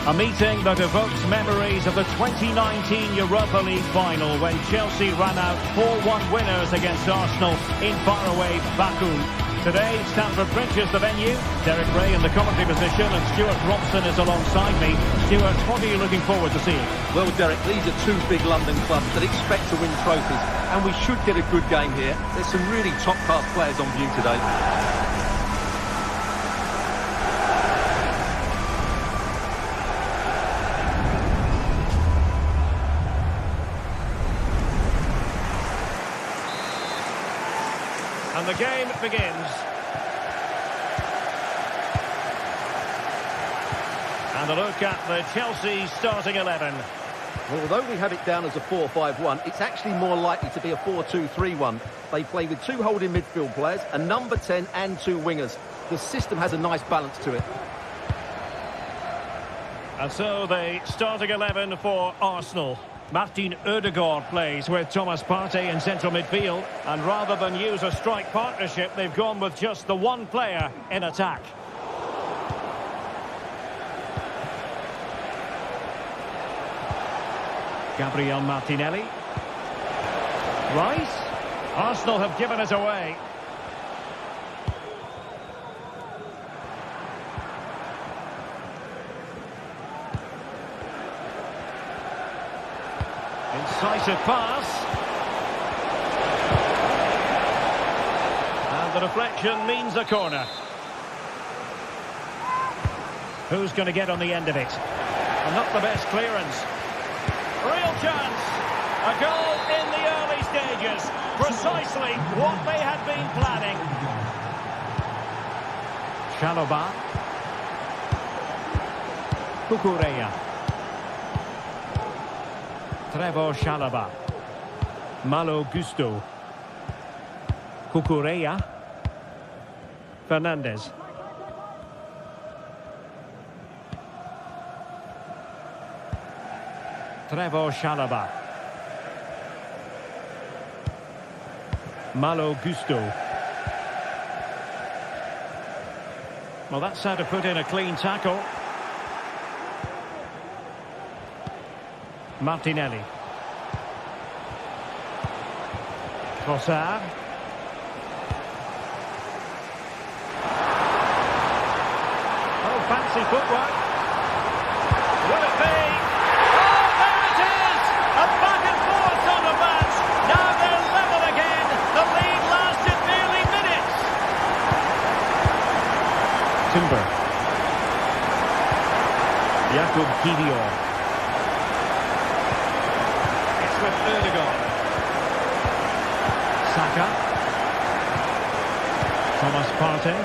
A meeting that evokes memories of the 2019 Europa League final when Chelsea ran out 4-1 winners against Arsenal in faraway Baku. Today, Stamford Bridge is the venue. Derek Ray in the commentary position and Stuart Robson is alongside me. Stuart, what are you looking forward to seeing? Well, Derek, these are two big London clubs that expect to win trophies, and we should get a good game here. There's some really top-class players on view today. And the game begins. And a look at the Chelsea starting 11. Well, although we have it down as a 4-5-1, it's actually more likely to be a 4-2-3-1. They play with two holding midfield players, a number 10 and two wingers. The system has a nice balance to it. And so the starting 11 for Arsenal. Martin Ødegaard plays with Thomas Partey in central midfield, and rather than use a strike partnership, they've gone with just the one player in attack. Gabriel Martinelli. Rice. Arsenal have given it away. Decisive pass. And the deflection means a corner. Who's going to get on the end of it? And not the best clearance. Real chance. A goal in the early stages. Precisely what they had been planning. Chalobah. Cucurella. Trevor Chalobah. Malo Gusto. Cucurella. Fernandez. Trevor Chalobah. Malo Gusto. Well, that's how to put in a clean tackle. Martinelli. Trossard. Oh, fancy footwork. Will it be? Oh, there it is! A back and forth on the match. Now they're level again. The lead lasted nearly minutes. Timber. Jakub Kivior. With Ødegaard. Saka. Thomas Partey.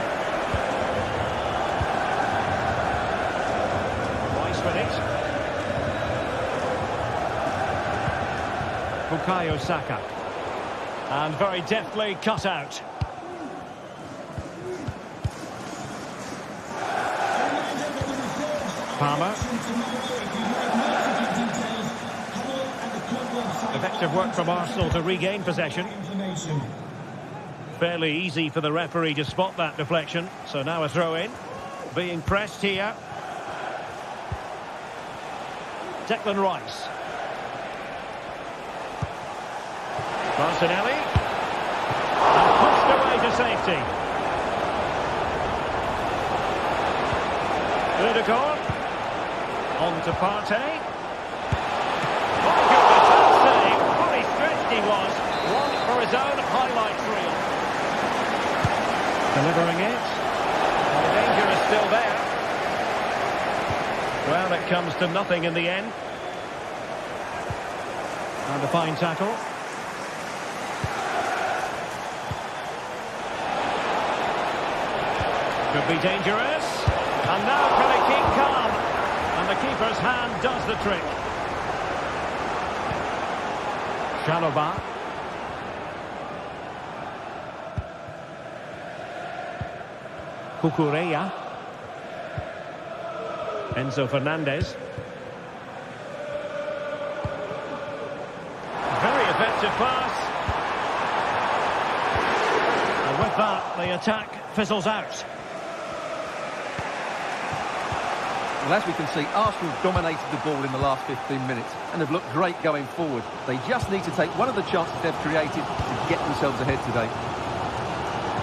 Rice with it. Bukayo Saka. And very deftly cut out. Palmer. Effective work from Arsenal to regain possession. Fairly easy for the referee to spot that deflection. So now a throw-in. Being pressed here. Declan Rice. Martinelli. And pushed away to safety. Ødegaard. On to Partey. He was one for his own highlights reel. Delivering it. The danger is still there. Well, it comes to nothing in the end. And a fine tackle. Could be dangerous. And now can he keep calm? And the keeper's hand does the trick. Chalobah. Cucurella. Enzo Fernandez. Very effective pass. And with that, the attack fizzles out. Well, as we can see, Arsenal dominated the ball in the last 15 minutes and have looked great going forward. They just need to take one of the chances they've created to get themselves ahead today.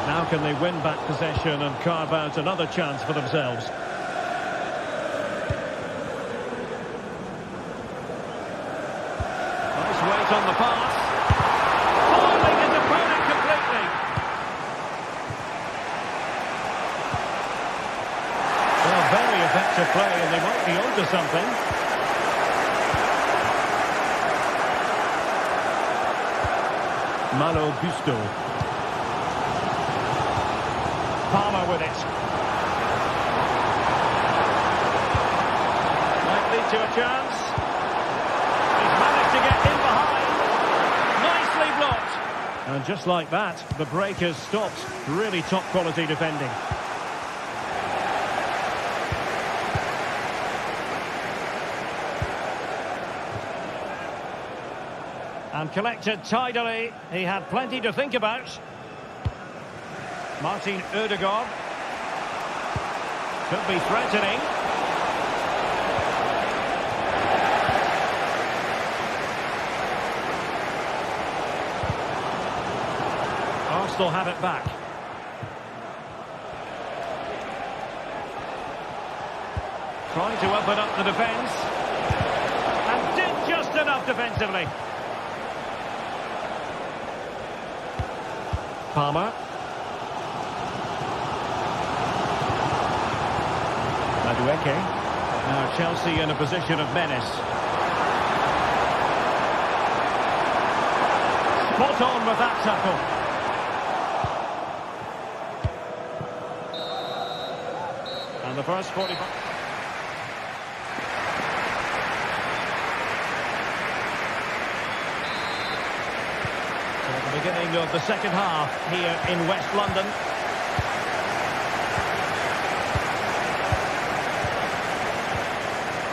Now can they win back possession and carve out another chance for themselves? Nice weight on the pass. Foiling his opponent completely. Well, very effective play, and they might be onto something. Malo Gusto. Palmer with it. Might lead to a chance. He's managed to get in behind. Nicely blocked. And just like that, the break has stopped. Really top quality defending. And collected tidily. He had plenty to think about. Martin Ødegaard. Could be threatening. Arsenal have it back. Trying to open up the defence. And did just enough defensively. Palmer. Now Chelsea in a position of menace. Spot on with that tackle. And the first 45. So at the beginning of the second half here in West London.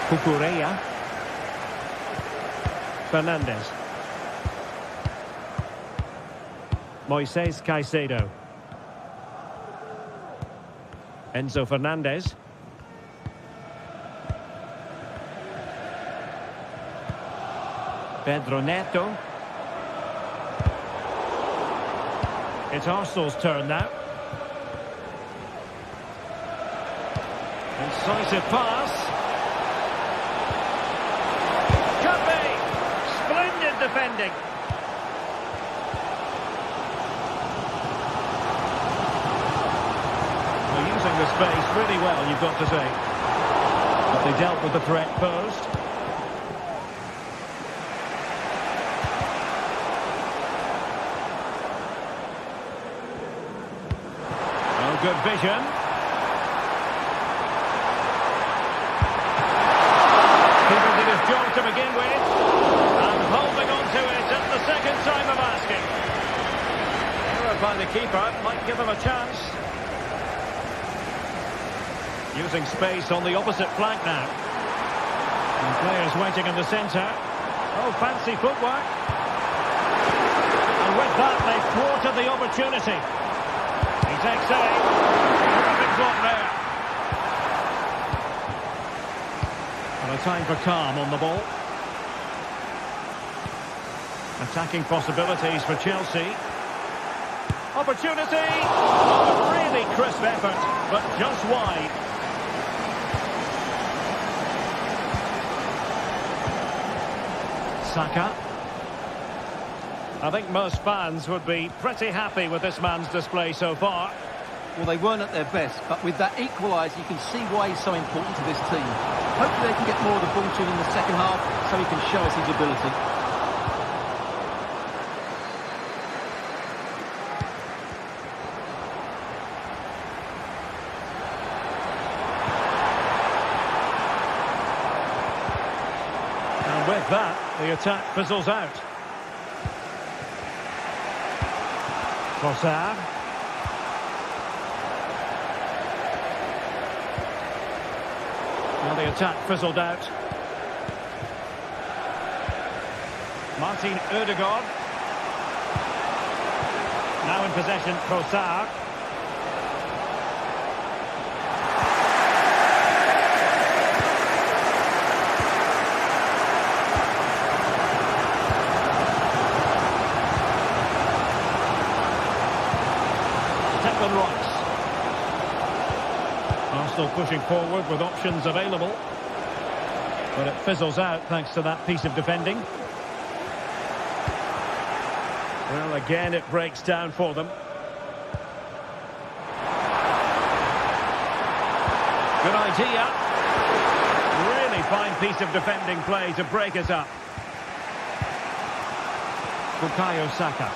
Cucurella. Fernandez. Moises Caicedo. Enzo Fernandez. Pedro Neto. It's Arsenal's turn now. Incisive pass. Defending. They're using the space really well, you've got to say. But they dealt with the threat posed. Oh, good vision. Keeper did his job to begin with. Holding on to it at the second time of asking. Error by the keeper might give him a chance. Using space on the opposite flank now. And players waiting in the centre. Oh, fancy footwork. And with that, they've thwarted the opportunity. He takes aim. Terrific block there. And a time for calm on the ball. Attacking possibilities for Chelsea. Opportunity! Oh, really crisp effort, but just wide. Saka. I think most fans would be pretty happy with this man's display so far. Well, they weren't at their best, but with that equaliser, you can see why he's so important to this team. Hopefully they can get more of the ball to him in the second half so he can show us his ability. With that, the attack fizzles out. Sociedad. the attack fizzled out. Martin Ødegaard. Now in possession, Trossard. Declan Rice. Arsenal pushing forward with options available. But it fizzles out thanks to that piece of defending. Well, again, it breaks down for them. Good idea. Really fine piece of defending play to break us up. Bukayo Saka.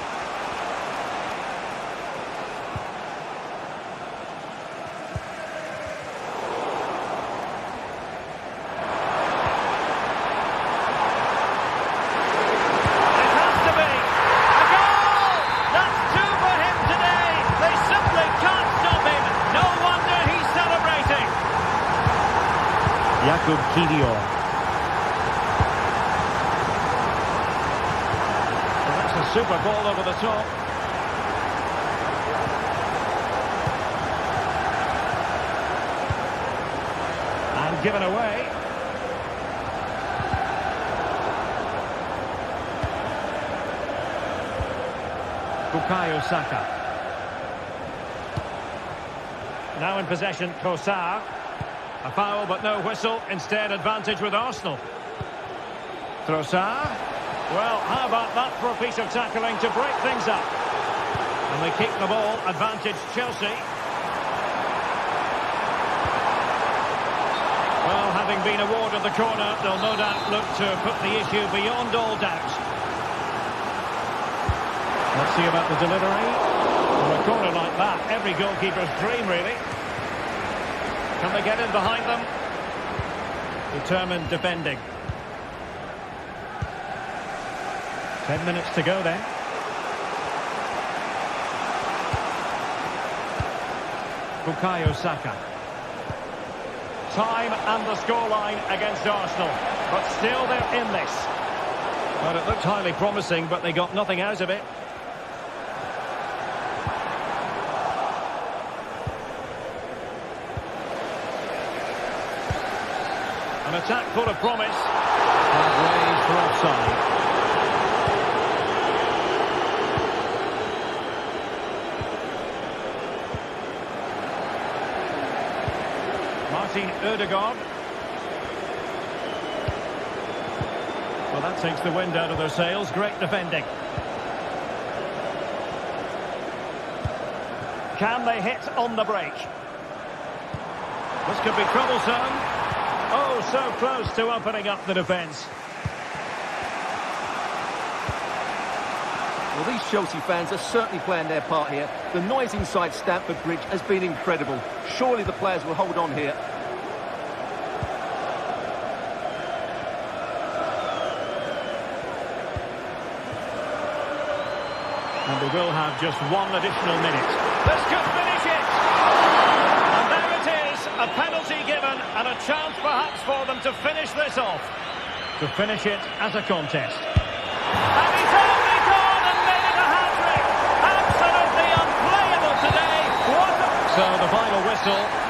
Kidio. Well, that's a super ball over the top. And given away. Bukayo Saka. Now in possession, Trossard. A foul, but no whistle. Instead, advantage with Arsenal. Trossard. Well, how about that for a piece of tackling to break things up? And they keep the ball. Advantage Chelsea. Well, having been awarded the corner, they'll no doubt look to put the issue beyond all doubt. Let's see about the delivery. For a corner like that, every goalkeeper's dream, really. Can they get in behind them? Determined defending. 10 minutes to go then. Bukayo Saka. Time and the scoreline against Arsenal. But still they're in this. But it looked highly promising, but they got nothing out of it. An attack full of promise. And raised for offside. Martin Ødegaard. Well, that takes the wind out of their sails. Great defending. Can they hit on the break? This could be troublesome. Oh, so close to opening up the defence. Well, these Chelsea fans are certainly playing their part here. The noise inside Stamford Bridge has been incredible. Surely the players will hold on here. And they will have just one additional minute. This could finish it! And there it is, a penalty given and a chance perhaps for them to finish this off. To finish it as a contest. And he's only gone and made it a hat-trick! Absolutely unplayable today! So the final whistle.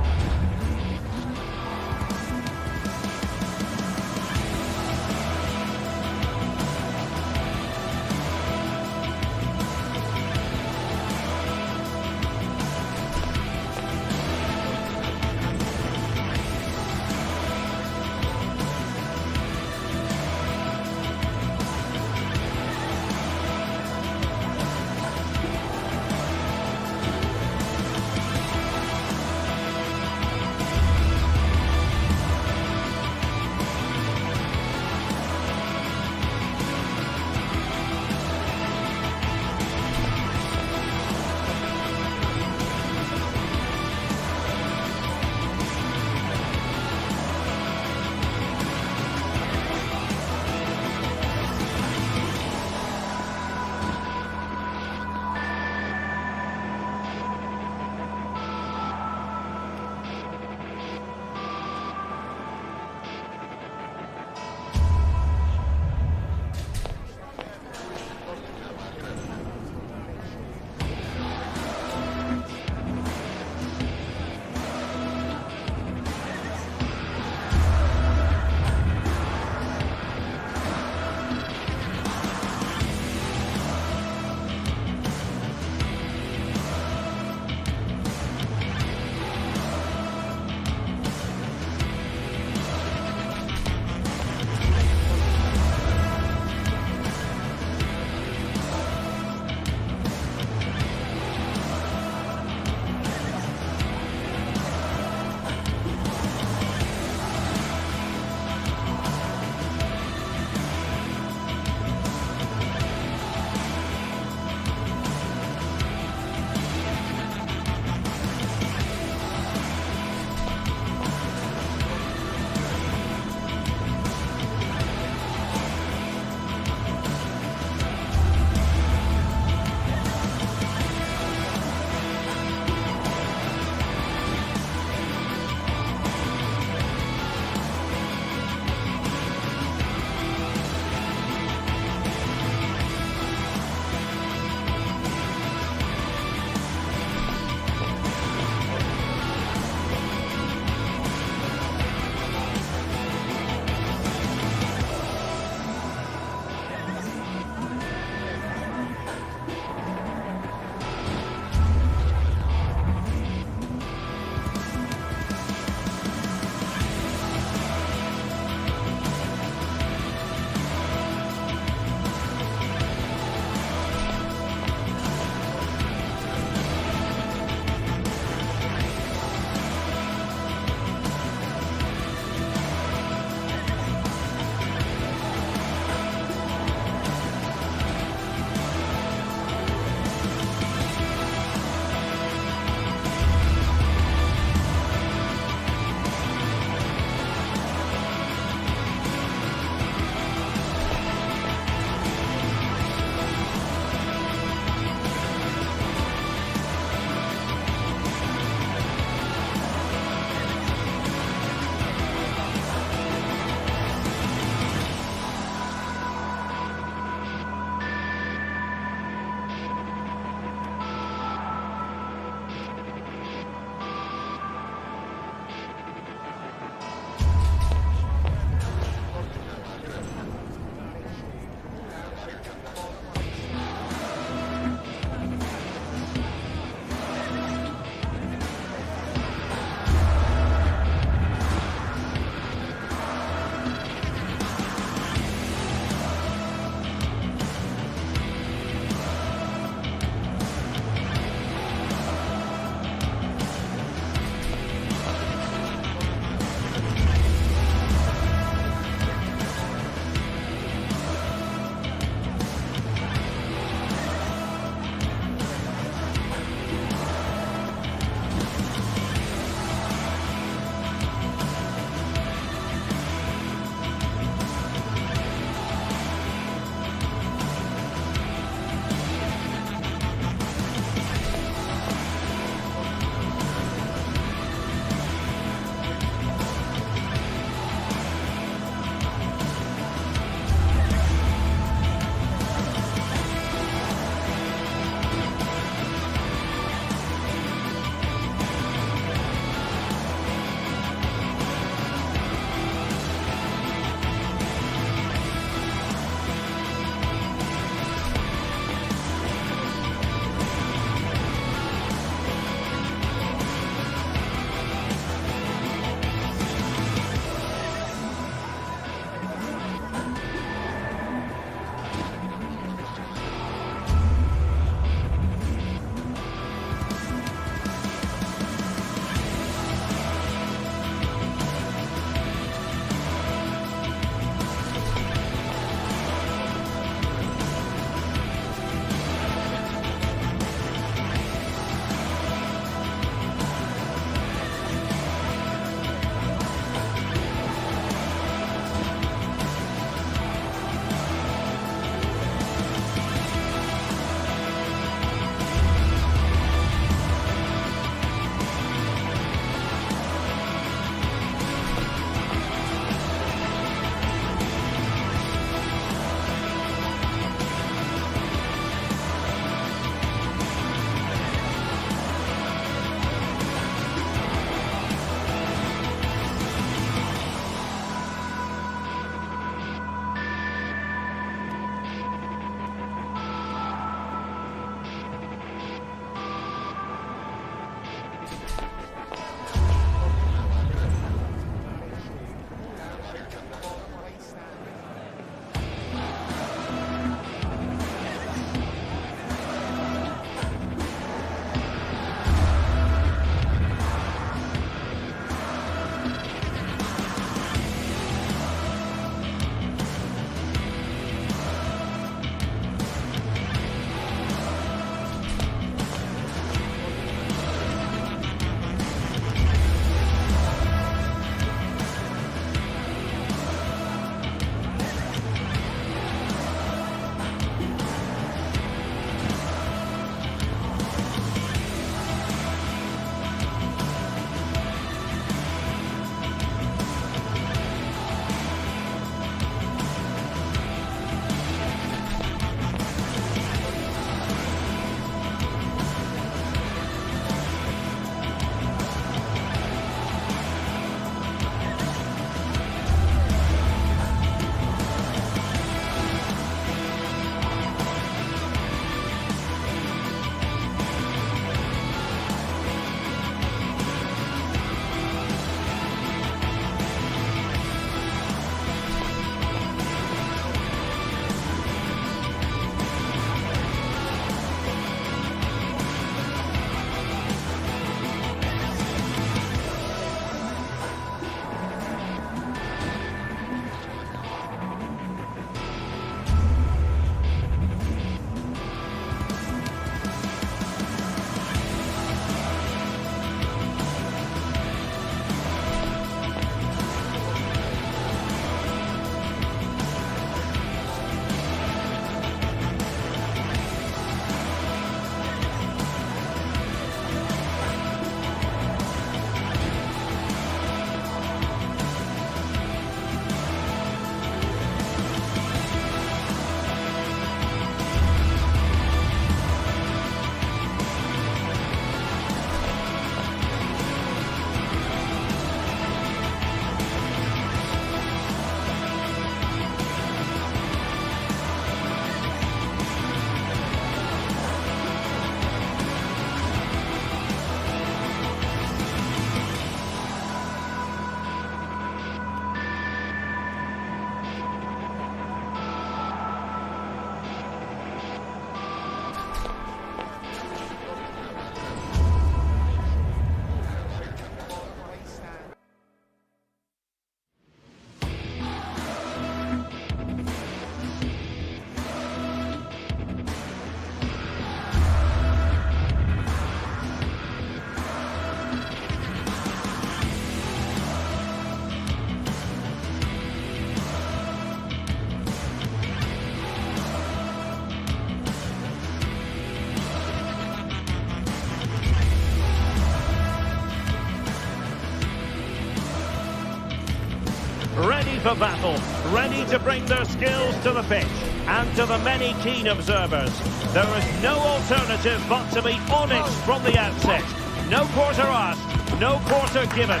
for battle, ready to bring their skills to the pitch. And to the many keen observers, there is no alternative but to be honest from the outset. No quarter asked, no quarter given.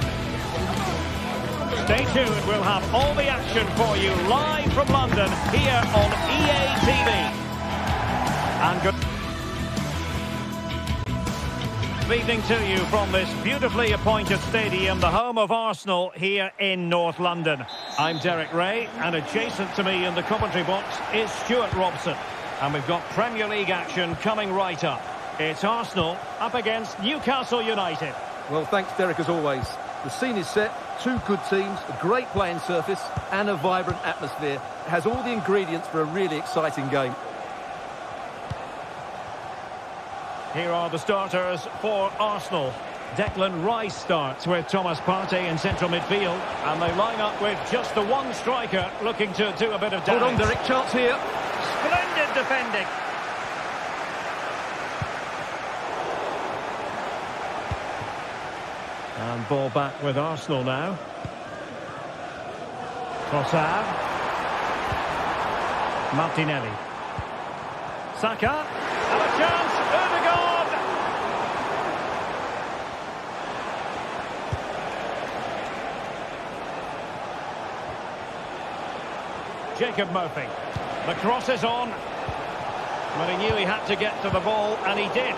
Stay tuned, we'll have all the action for you live from London here on EA TV. And good evening to you from this beautifully appointed stadium, the home of Arsenal here in North London. I'm Derek Ray, and adjacent to me in the commentary box is Stuart Robson. And we've got Premier League action coming right up. It's Arsenal up against Newcastle United. Well, thanks, Derek, as always. The scene is set, two good teams, a great playing surface and a vibrant atmosphere. It has all the ingredients for a really exciting game. Here are the starters for Arsenal. Declan Rice starts with Thomas Partey in central midfield. And they line up with just the one striker looking to do a bit of damage. Hold on, Derek, chance here. Splendid defending. And ball back with Arsenal now. Sociedad. Martinelli. Saka. And a chance. Odegaard. Jacob Murphy. The cross is on. But he knew he had to get to the ball, and he did.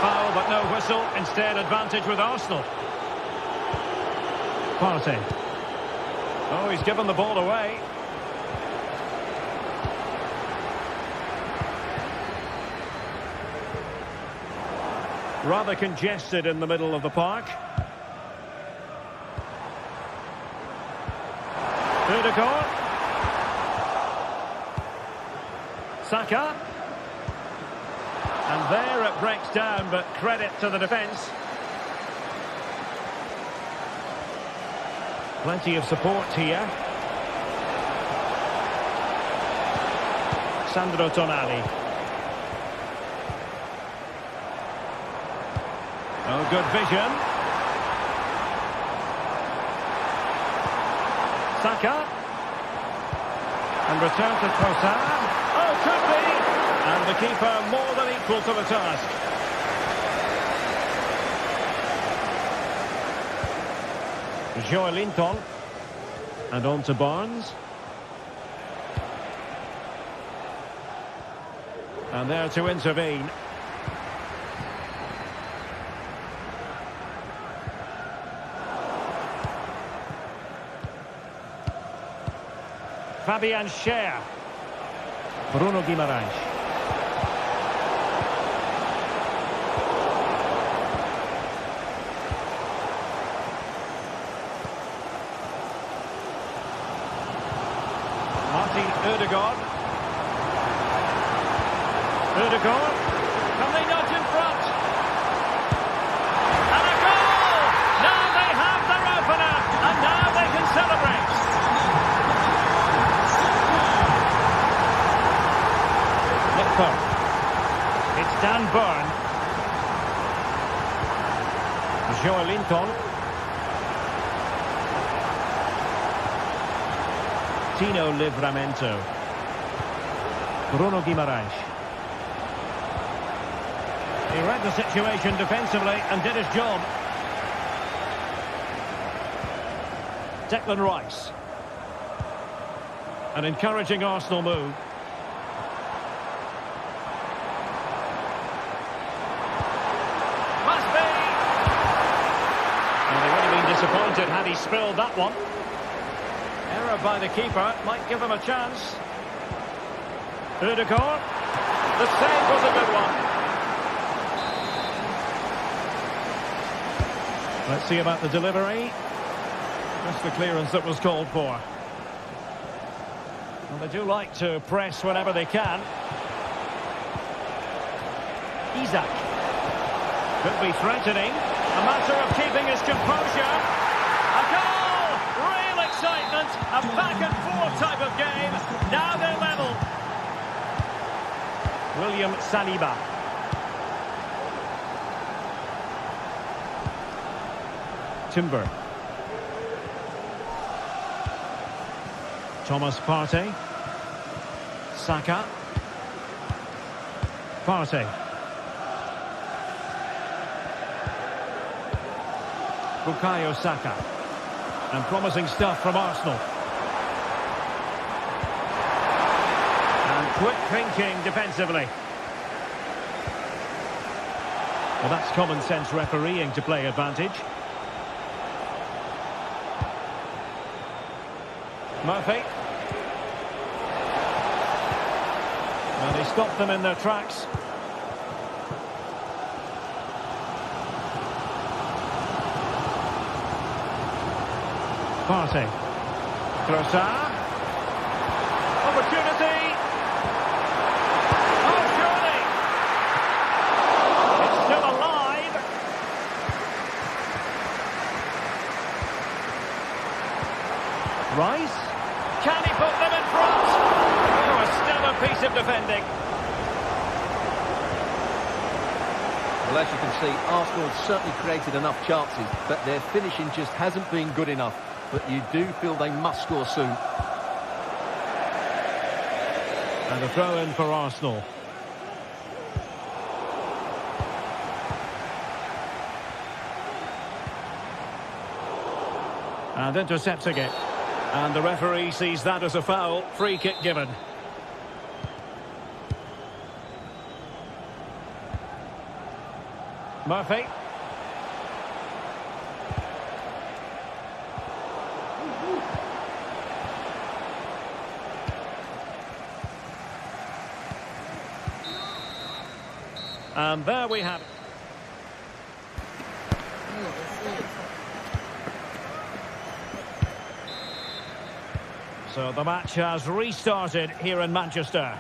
Foul, but no whistle. Instead, advantage with Arsenal. Partey. Oh, he's given the ball away. Rather congested in the middle of the park. Odegaard. Saka. And there it breaks down, but credit to the defence. Plenty of support here. Sandro Tonali. Oh, good vision. Saka. And return to Trossard. Oh, could be. And the keeper more than equal to the task. Joelinton. And on to Barnes. And there to intervene. Fabian Schär. Bruno Guimaraes. Odegaard. Odegaard. Can they nudge in front? And a goal! Now they have their opener, and now they can celebrate. Nick. It's Dan Burn. Joelinton. Tino Livramento. Bruno Guimaraes. He read the situation defensively and did his job. Declan Rice. An encouraging Arsenal move. Must be! And they would have been disappointed had he spilled that one. Error by the keeper might give him a chance. Odegaard. The save was a good one. Let's see about the delivery. Just the clearance that was called for. Well, they do like to press whenever they can. Isak. Could be threatening. A matter of keeping his composure. A goal! Real excitement. A back-and-forth type of game. Now they're level. William Saliba. Timber. Thomas Partey. Saka. Partey. Bukayo Saka. And promising stuff from Arsenal. And quick thinking defensively. Well, that's common sense refereeing to play advantage. Murphy. And he stopped them in their tracks. Partey. Trossard. Opportunity. Oh, surely. It's still alive. Rice. Can he put them in front? Oh, a stellar piece of defending. Well, as you can see, Arsenal have certainly created enough chances, but their finishing just hasn't been good enough. But you do feel they must score soon. And a throw in for Arsenal. And intercepting it. And the referee sees that as a foul. Free kick given. Murphy. And there we have it. So the match has restarted here in Manchester.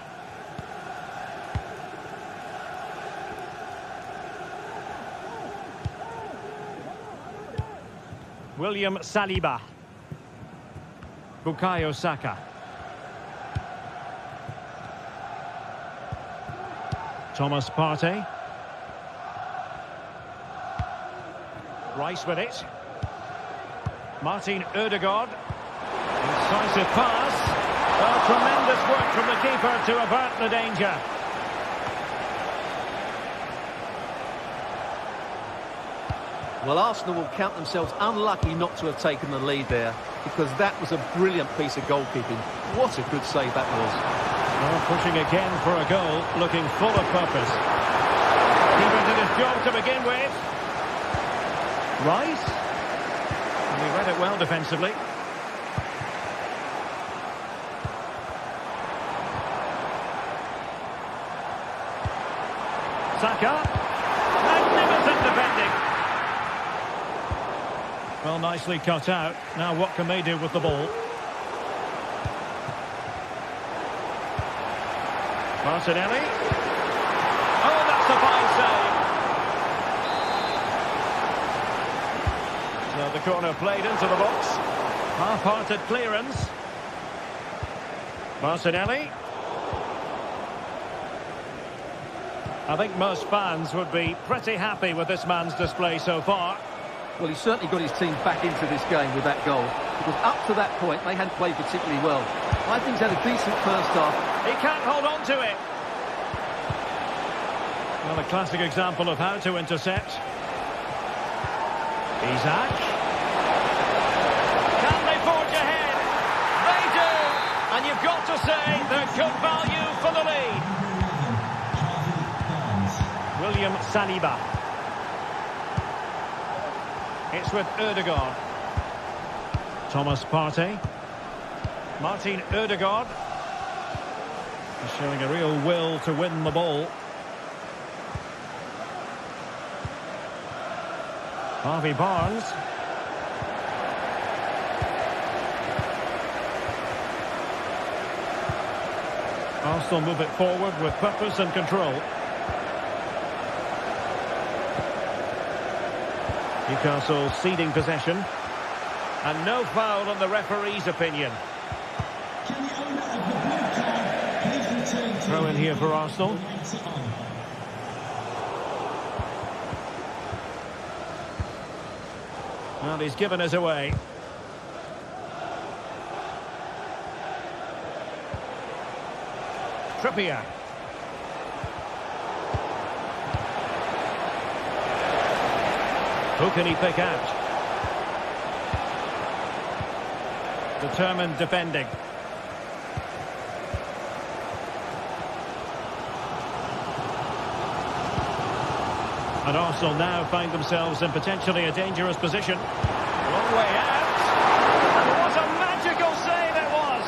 William Saliba. Bukayo Saka. Thomas Partey. Rice with it. Martin Ødegaard. Decisive pass. Oh, tremendous work from the keeper to avert the danger. Well, Arsenal will count themselves unlucky not to have taken the lead there, because that was a brilliant piece of goalkeeping. What a good save that was. Well, pushing again for a goal, looking full of purpose. Keeper did his job to begin with. Rice. And he read it well defensively. Saka. Magnificent defending. Well, nicely cut out. Now what can they do with the ball? Martinelli. Oh, that's a fine save. So the corner played into the box. Half-hearted clearance. Martinelli. I think most fans would be pretty happy with this man's display so far. Well, he's certainly got his team back into this game with that goal, because up to that point they hadn't played particularly well. I think he's had a decent first half. He can't hold on to it. Well, a classic example of how to intercept. Isaac. Can they forge ahead? They do! And you've got to say they're good value for the lead. William Saliba. It's with Ødegaard. Thomas Partey. Martin Ødegaard. He's showing a real will to win the ball. Harvey Barnes. Arsenal move it forward with purpose and control. Newcastle ceding possession. And no foul on the referee's opinion. Throw in here for Arsenal. And he's given us away. Trippier. Who can he pick out? Determined defending. And Arsenal now find themselves in potentially a dangerous position. Long way out. And what a magical save it was!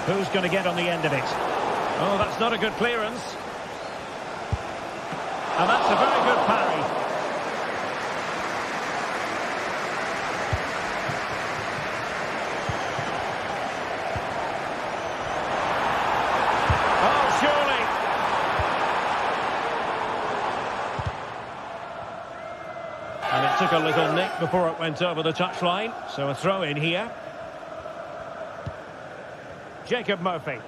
Who's going to get on the end of it? Oh, that's not a good clearance. And that's a very good parry. Oh, surely. And it took a little nick before it went over the touchline. So a throw in here. Jacob Murphy.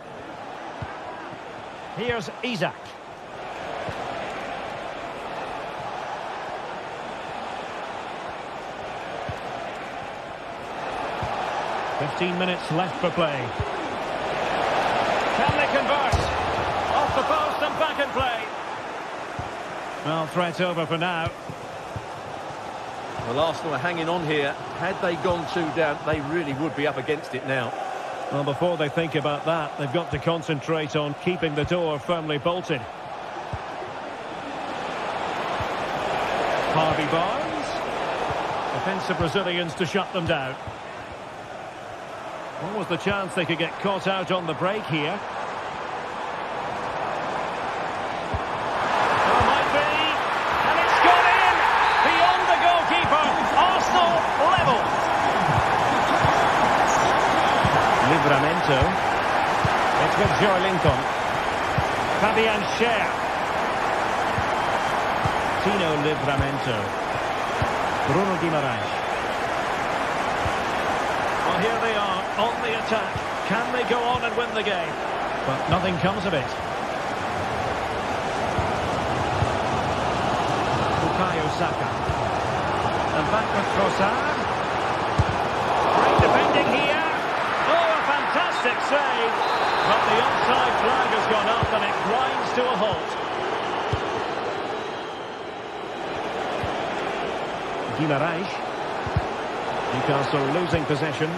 Here's Isak. "15 minutes left for play. Can they convert? Off the post and back in play. Well, threat over for now. Well, Arsenal are hanging on here. Had they gone 2 down, they really would be up against it now. Well, before they think about that, they've got to concentrate on keeping the door firmly bolted. Harvey Barnes. Defensive Brazilians to shut them down. What was the chance they could get caught out on the break here? Oh, might be. And it's gone in! Beyond the goalkeeper. Arsenal level. Livramento. It's with Joe Lincoln. Fabian Schär. Tino Livramento. Bruno Guimaraes. Well, here they are on the attack. Can they go on and win the game? But nothing comes of it. Bukayo Saka. And back with Trossard. Great defending here. Oh, a fantastic save. But the onside flag has gone up and it grinds to a halt. Guimaraes. Newcastle losing possession.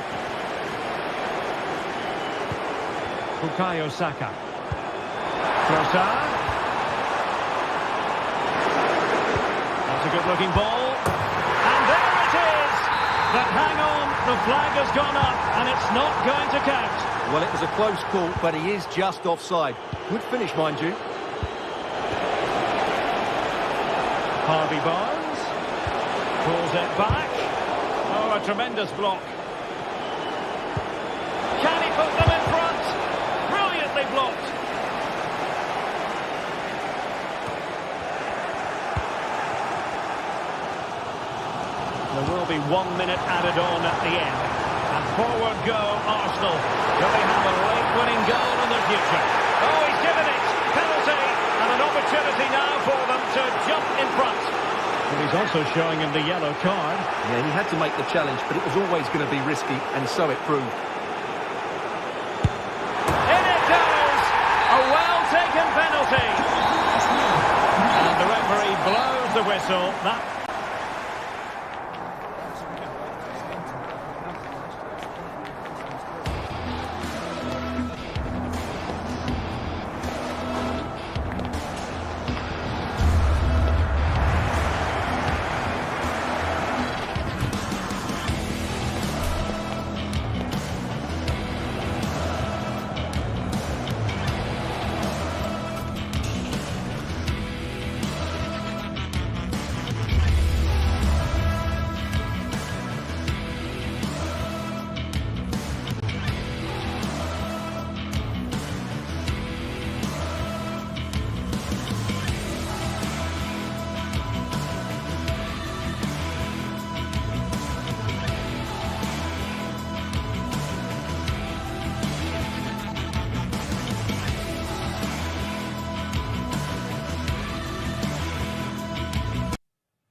Bukayo Saka. Trossard. That's a good-looking ball. And there it is! But hang on, the flag has gone up, and it's not going to count. Well, it was a close call, but he is just offside. Good finish, mind you. Harvey Barnes. Pulls it back. Oh, a tremendous block. Can he put them in front? Brilliantly blocked. There will be 1 minute added on at the end. And forward go Arsenal. Will they have a late-winning goal in the future? Oh, he's given it. Penalty. And an opportunity now for them to jump in front. And he's also showing him the yellow card. Yeah, he had to make the challenge, but it was always going to be risky, and so it proved. In it goes! A well-taken penalty. And the referee blows the whistle. That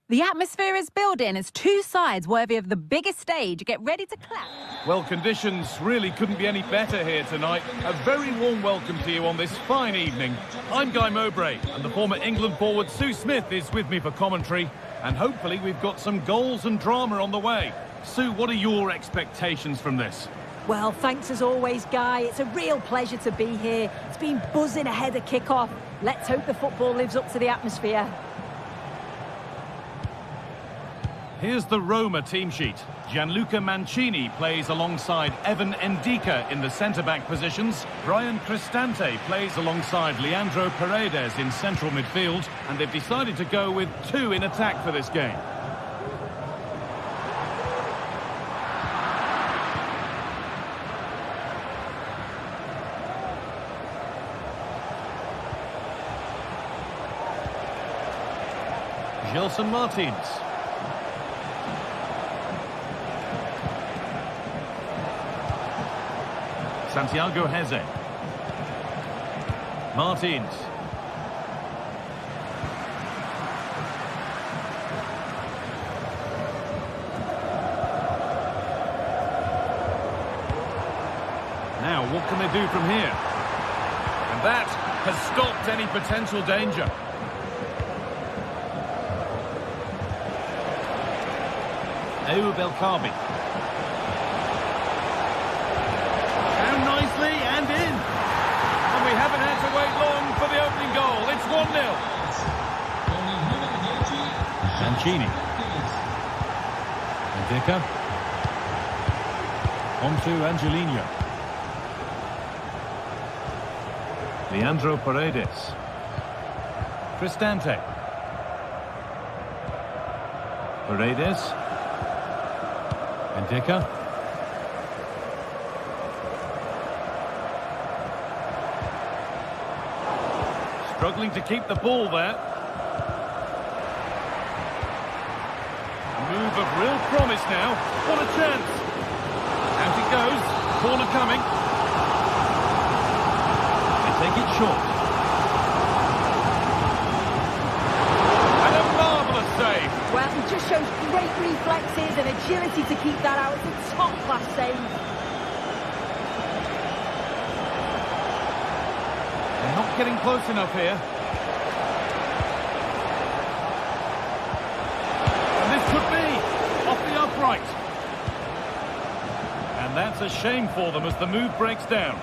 The atmosphere is building as two sides worthy of the biggest stage get ready to clap. Well, conditions really couldn't be any better here tonight. A very warm welcome to you on this fine evening. I'm Guy Mowbray, and the former England forward Sue Smith is with me for commentary. And hopefully we've got some goals and drama on the way. Sue, what are your expectations from this? Well, thanks as always, Guy. It's a real pleasure to be here. It's been buzzing ahead of kickoff. Let's hope the football lives up to the atmosphere. Here's the Roma team sheet. Gianluca Mancini plays alongside Evan Ndika in the centre-back positions. Brian Cristante plays alongside Leandro Paredes in central midfield. And they've decided to go with two in attack for this game. Gelson Martins. Santiago Heze. Martins. Now, what can they do from here? And that has stopped any potential danger. Ayoub El Kaabi. Down nicely and in. And we haven't had to wait long for the opening goal. It's 1-0. Mancini. Ndika. On to Angelino. Leandro Paredes. Cristante. Paredes. Ndika. Struggling to keep the ball there. A move of real promise now. What a chance. Out it goes. Corner coming. They take it short. And a marvellous save. Well, he just shows great reflexes and agility to keep that out. It's a top-class save. They're not getting close enough here. And this could be off the upright. And that's a shame for them as the move breaks down.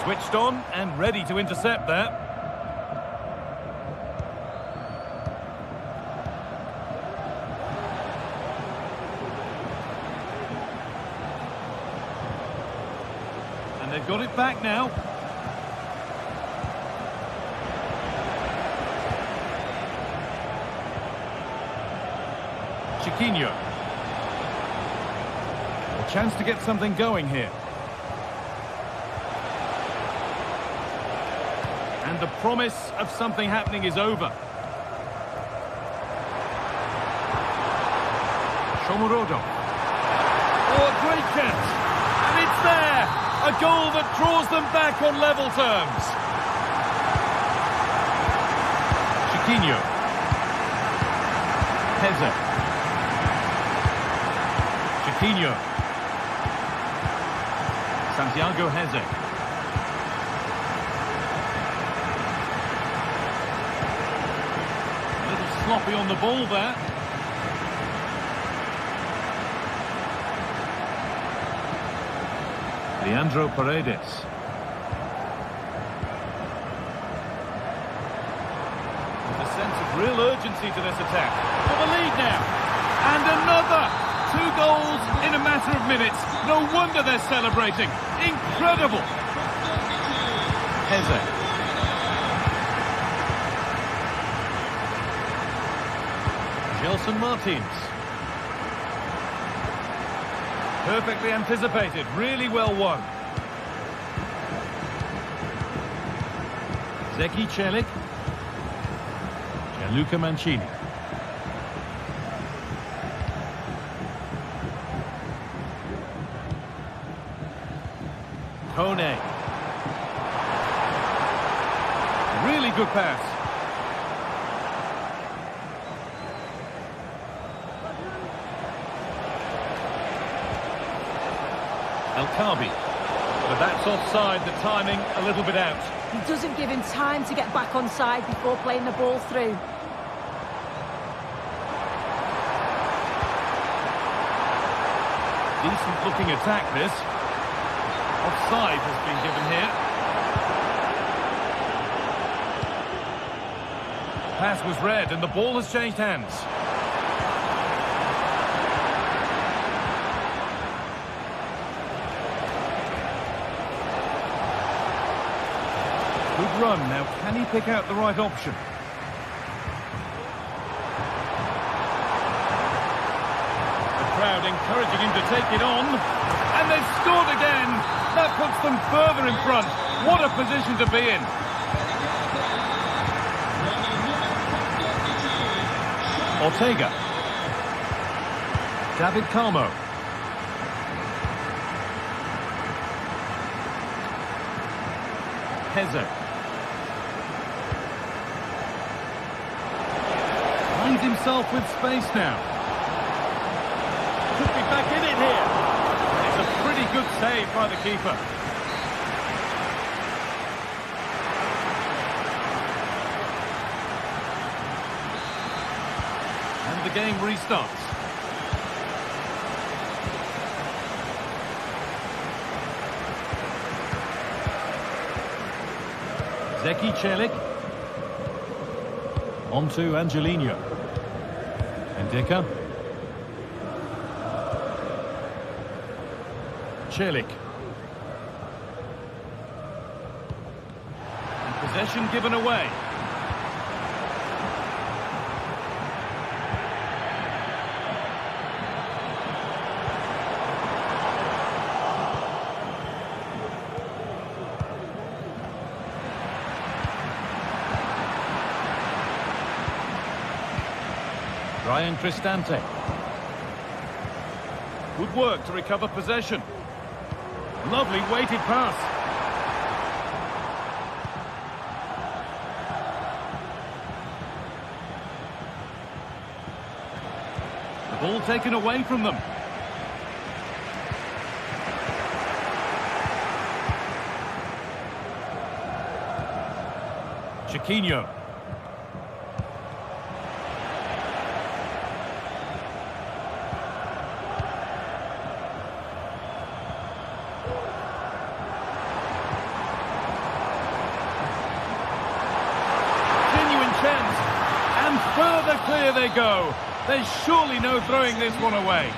Switched on and ready to intercept that. And they've got it back now. Chiquinho. A chance to get something going here. And the promise of something happening is over. Shomurodov. Oh, a great chance. And it's there. A goal that draws them back on level terms. Chiquinho. Heze. Chiquinho. Santiago Heze. Sloppy on the ball there. Leandro Paredes. There's a sense of real urgency to this attack. For the lead now. And another. 2 goals in a matter of minutes. No wonder they're celebrating. Incredible. Heze. Gelson Martins. Perfectly anticipated, really well won. Zeki Celik. Gianluca Mancini. Kone. Really good pass. El-Kabi. But that's offside, the timing a little bit out. He doesn't give him time to get back on side before playing the ball through. Decent looking attack this. Offside has been given here. Pass was read and the ball has changed hands. Good run. Now can he pick out the right option? Crowd encouraging him to take it on, and they've scored again. That puts them further in front. What a position to be in. Ortega. David Carmo. Heze. Finds himself with space now. Could be back in it here. It's a pretty good save by the keeper. And the game restarts. Zeki Celik. On to Angelino. Ndika. Celik. And possession given away. Ryan Cristante. Good work to recover possession. Lovely weighted pass. The ball taken away from them. Chiquinho. Further clear they go. There's surely no throwing this one away.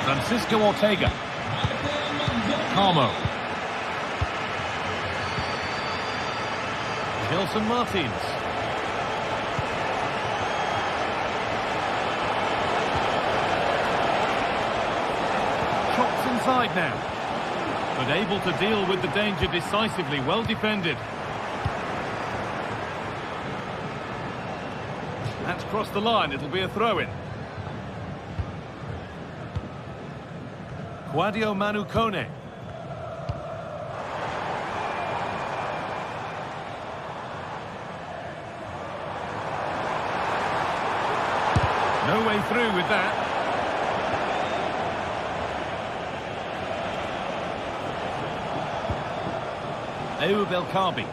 Francisco Ortega. Carmo. Gelson Martins. Chops inside now. But able to deal with the danger decisively. Well defended. That's crossed the line, it'll be a throw-in. Quadio Manu Kone. No way through with that. Ayoub El-Kabi.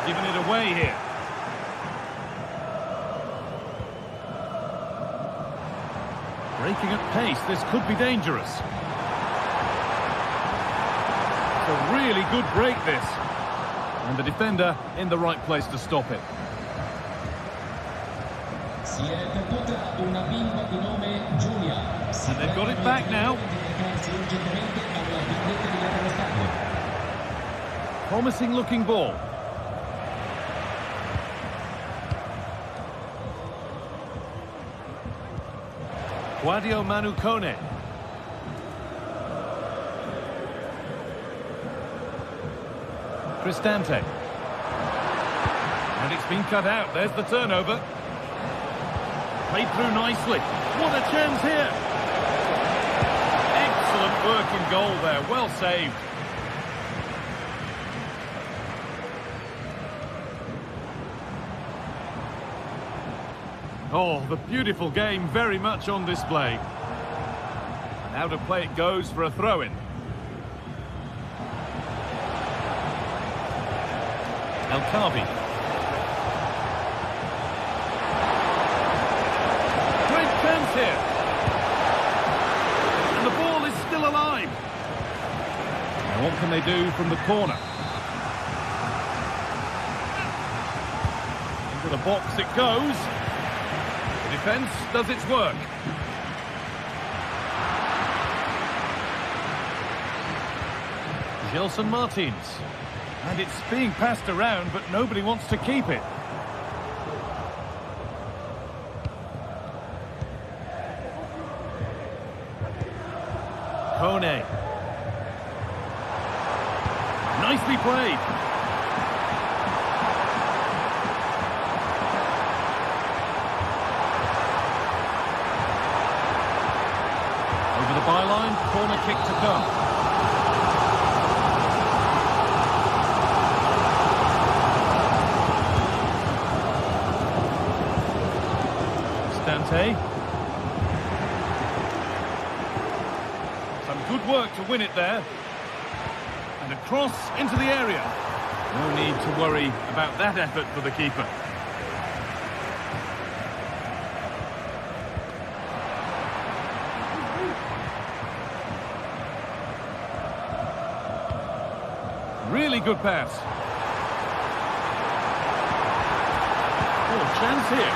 Giving it away here. Breaking at pace, this could be dangerous. It's a really good break, this. And the defender in the right place to stop it. And they've got it back now. Promising looking ball. Quadio Manu Kone. Cristante. And it's been cut out. There's the turnover. Played through nicely. What a chance here. Excellent work in goal there. Well saved. Oh, the beautiful game very much on display. And out of play it goes for a throw-in. El Kavi. Great chance here. And the ball is still alive. Now what can they do from the corner? Into the box it goes. The defence does its work. Gelson Martins. And it's being passed around, but nobody wants to keep it. Kone. Nicely played. Over the byline, corner kick to come. Some good work to win it there. And a cross into the area. No need to worry about that effort for the keeper. Really good pass. Oh, chance here.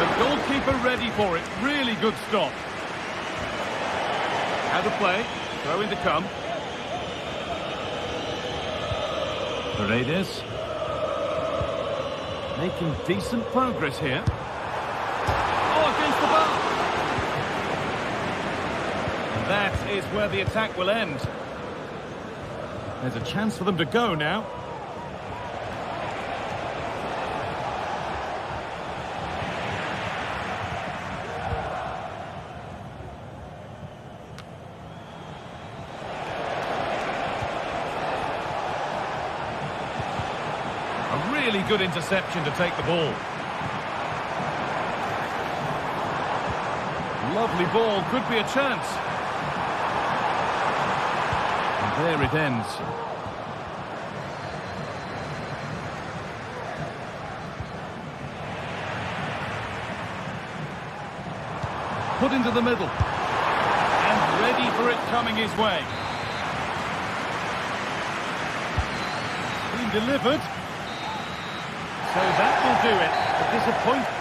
The goalkeeper ready for it. Really good stop. Out of play. Throw in to come. Paredes. Making decent progress here. Oh, against the bar. And that is where the attack will end. There's a chance for them to go now. Really good interception to take the ball. Lovely ball, could be a chance. And there it ends. Put into the middle. And ready for it coming his way. Being delivered. So that will do it. A disappointment.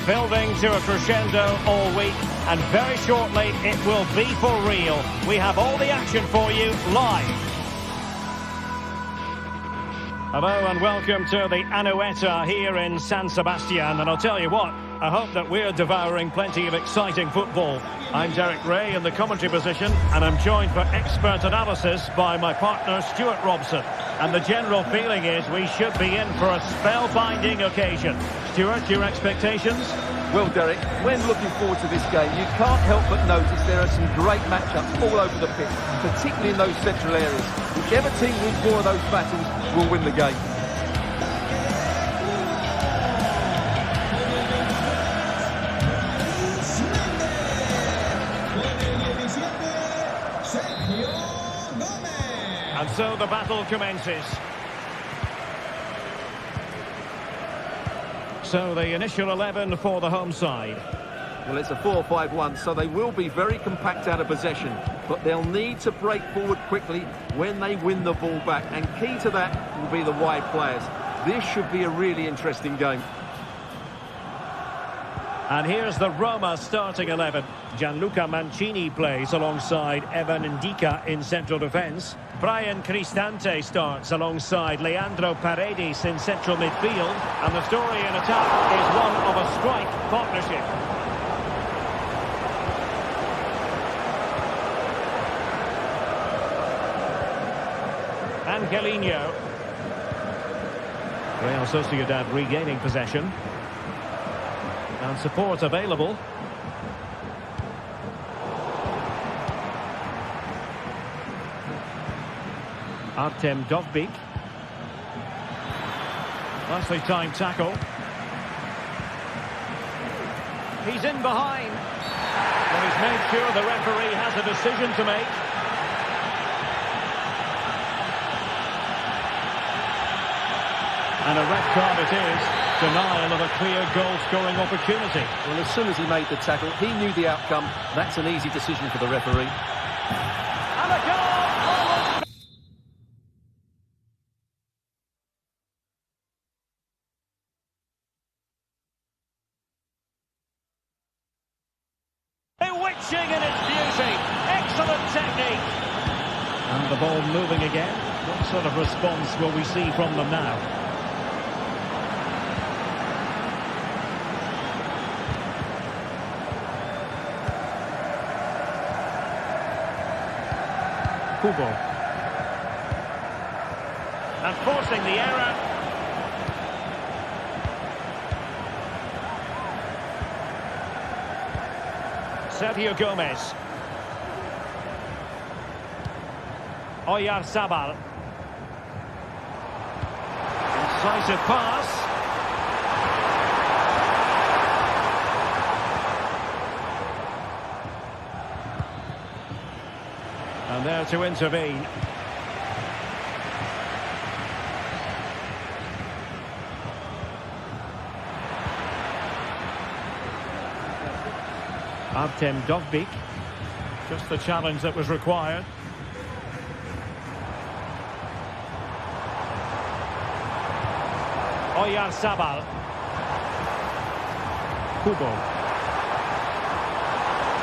building to a crescendo all week, and very shortly it will be for real. We have all the action for you live. Hello and welcome to the Anoeta here in San Sebastian, and I'll tell you what, I hope that we're devouring plenty of exciting football. I'm Derek Ray in the commentary position, and I'm joined for expert analysis by my partner Stuart Robson. And the general feeling is we should be in for a spellbinding occasion. Stuart, your expectations? Well, Derek, when looking forward to this game, you can't help but notice there are some great matchups all over the pitch, particularly in those central areas. Whichever team wins more of those battles will win the game. And so the battle commences. So the initial 11 for the home side. Well, it's a 4-5-1, so they will be very compact out of possession, but they'll need to break forward quickly when they win the ball back, and key to that will be the wide players. This should be a really interesting game. And here's the Roma starting 11. Gianluca Mancini plays alongside Evan Ndika in central defence. Brian Cristante starts alongside Leandro Paredes in central midfield. And the story in attack is one of a strike partnership. Angelino. Real Sociedad regaining possession. And support available. Artem Dovbyk. Nicely timed tackle. He's in behind. Well, he's made sure the referee has a decision to make. And a red card it is. Denial of a clear goal-scoring opportunity. Well, as soon as he made the tackle, he knew the outcome. That's an easy decision for the referee. And a goal! Bewitching in its beauty. Excellent technique. And the ball moving again. What sort of response will we see from them now? And forcing the error. Sergio Gomez. Oyarzabal. Incisive pass. And there to intervene. Artem Dovbyk. Just the challenge that was required. Oyarzabal. Kubo.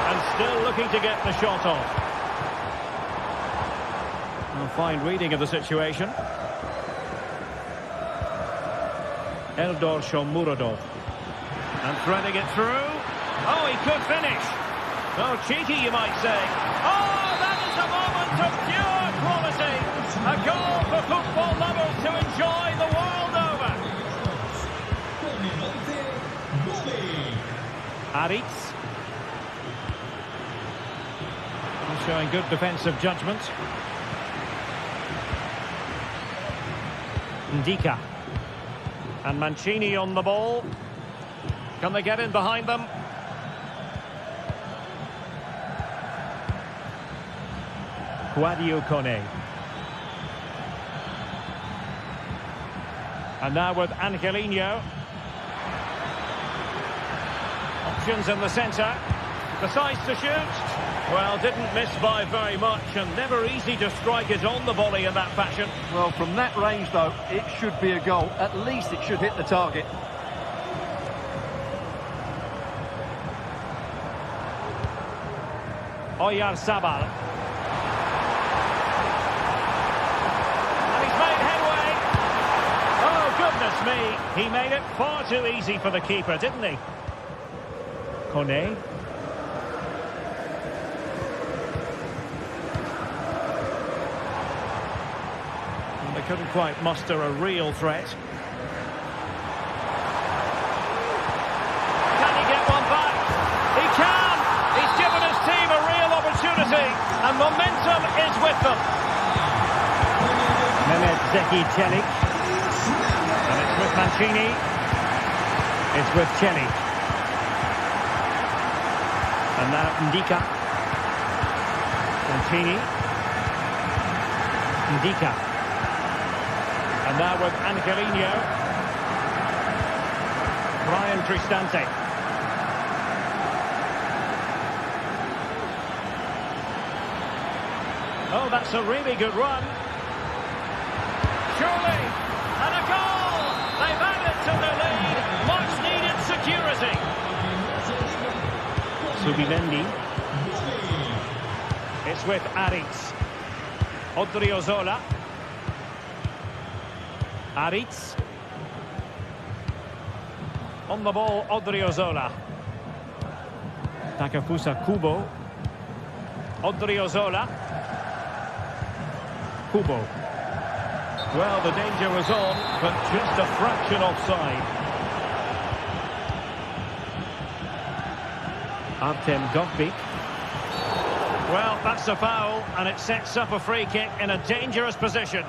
And still looking to get the shot off. Fine reading of the situation. Eldor Shomurodov. And threading it through. Oh, he could finish. Oh, cheeky, you might say. Oh, that is a moment of pure quality. A goal for football lovers to enjoy the world over. Aritz. Showing good defensive judgment. Ndika. And Mancini on the ball. Can they get in behind them? Guadio Kone. And now with Angelino. Options in the centre. Decides to shoot. Well, didn't miss by very much, and never easy to strike it on the volley in that fashion. Well, from that range, though, it should be a goal. At least it should hit the target. Oyarzabal. And he's made headway. Oh, goodness me. He made it far too easy for the keeper, didn't he? Kone. And they couldn't quite muster a real threat. Can he get one back? He can! He's given his team a real opportunity, and momentum is with them. Mehmet Zeki Çelik. And it's with Mancini. It's with Çelik. And now Ndika. Mancini. Ndika. And now with Angelino. Brian Cristante. Oh, that's a really good run. Surely. And a goal! They've added to their lead. Much needed security. Subimendi. It's with Aritz. Odriozola. Aritz. On the ball, Odriozola. Takefusa Kubo. Odriozola. Kubo. Well, the danger was on, but just a fraction offside. Artem Dovbyk. Well, that's a foul, and it sets up a free kick in a dangerous position.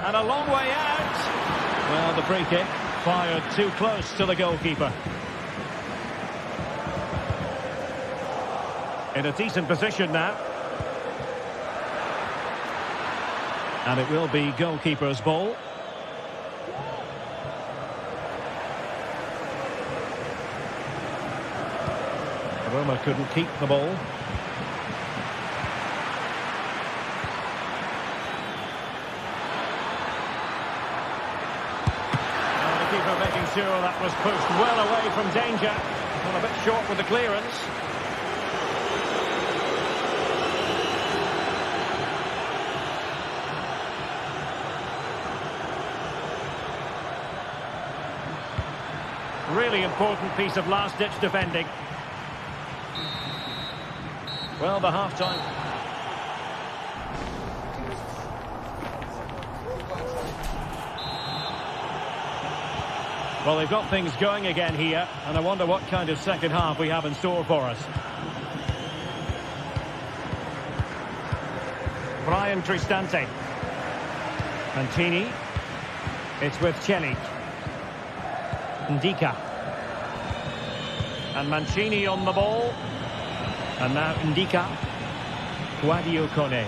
And a long way out. Well, the free kick fired too close to the goalkeeper. In a decent position now. And it will be goalkeeper's ball. Roma couldn't keep the ball. And the keeper making sure that was pushed well away from danger. And a bit short with the clearance. Really important piece of last-ditch defending. Well, the half-time. Well, they've got things going again here, and I wonder what kind of second half we have in store for us. Brian Cristante. Mancini. It's with Çelik. Ndika. And Mancini on the ball. And now Ndika. Guadio Kone.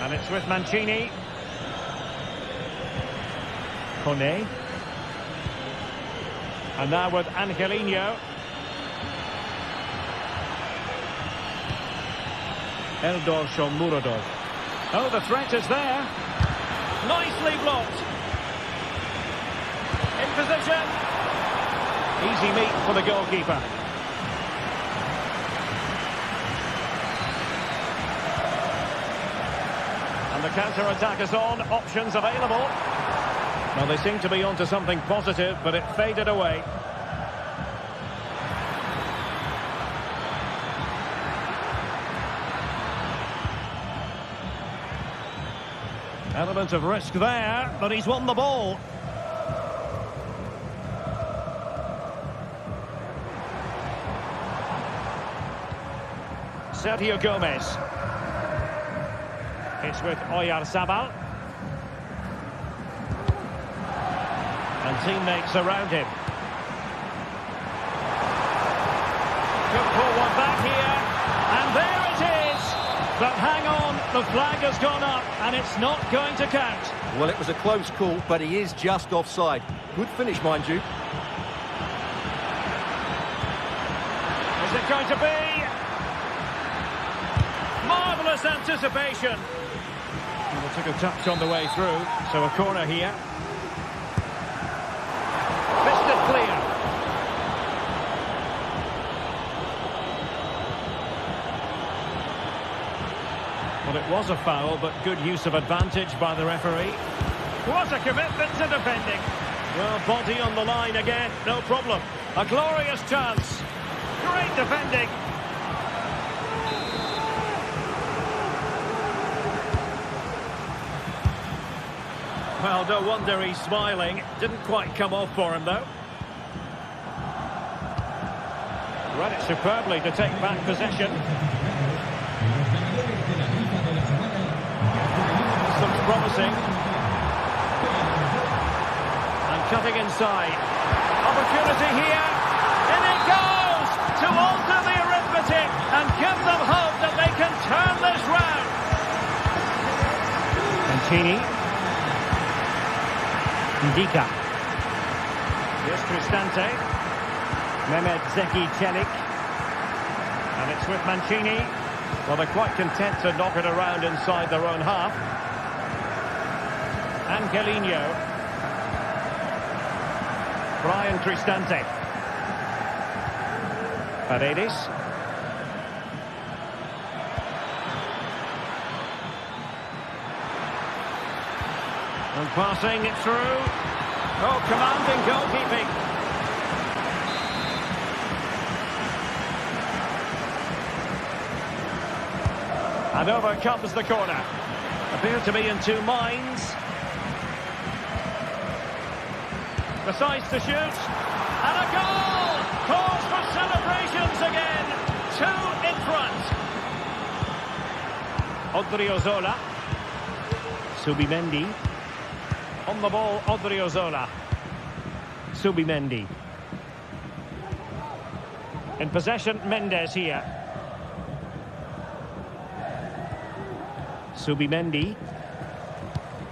And it's with Mancini. Kone. And now with Angelino. Eldor Shomurodov. Oh, the threat is there. Nicely blocked. In position. Easy meet for the goalkeeper. And the counter-attack is on. Options available. Well, they seem to be onto something positive, but it faded away. Element of risk there, but he's won the ball. Sergio Gomez. It's with Oyarzabal. And teammates around him. Could pull one back here. And there it is. But hang on, the flag has gone up and it's not going to count. Well, it was a close call, but he is just offside. Good finish, mind you. Is it going to be? Marvellous anticipation. Well, they took a touch on the way through, so a corner here. Fisted clear. Well, it was a foul, but good use of advantage by the referee. What a commitment to defending. Well, body on the line again, no problem. A glorious chance. Great defending. Well, no wonder he's smiling. Didn't quite come off for him, though. Read it superbly to take back possession. This looks promising. And cutting inside. Opportunity here. In it goes! To alter the arithmetic and give them hope that they can turn this round. Mancini. Ndika. Here's Cristante. Mehmet Zeki Çelik. And it's with Mancini. Well, they're quite content to knock it around inside their own half. Angelino. Brian Cristante. Bettis. And passing it through. Oh, commanding goalkeeping. And over comes the corner. Appear to be in two minds. Decides to shoot. And a goal! Calls for celebrations again. Two in front. Odriozola. Subimendi. On the ball, Odriozola. Subimendi. In possession, Mendes here. Subimendi.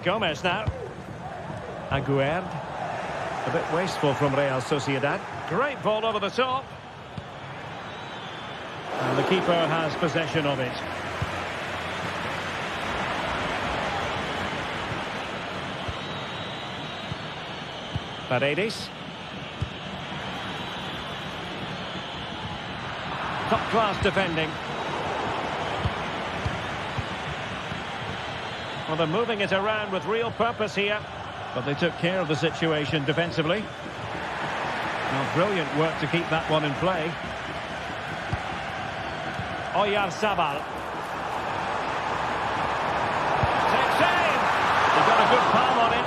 Gomez now. Aguerd. A bit wasteful from Real Sociedad. Great ball over the top. And the keeper has possession of it. Paredes. Top-class defending. Well, they're moving it around with real purpose here. But they took care of the situation defensively. Well, brilliant work to keep that one in play. Oyarzabal. Takes aim. He got a good palm on it.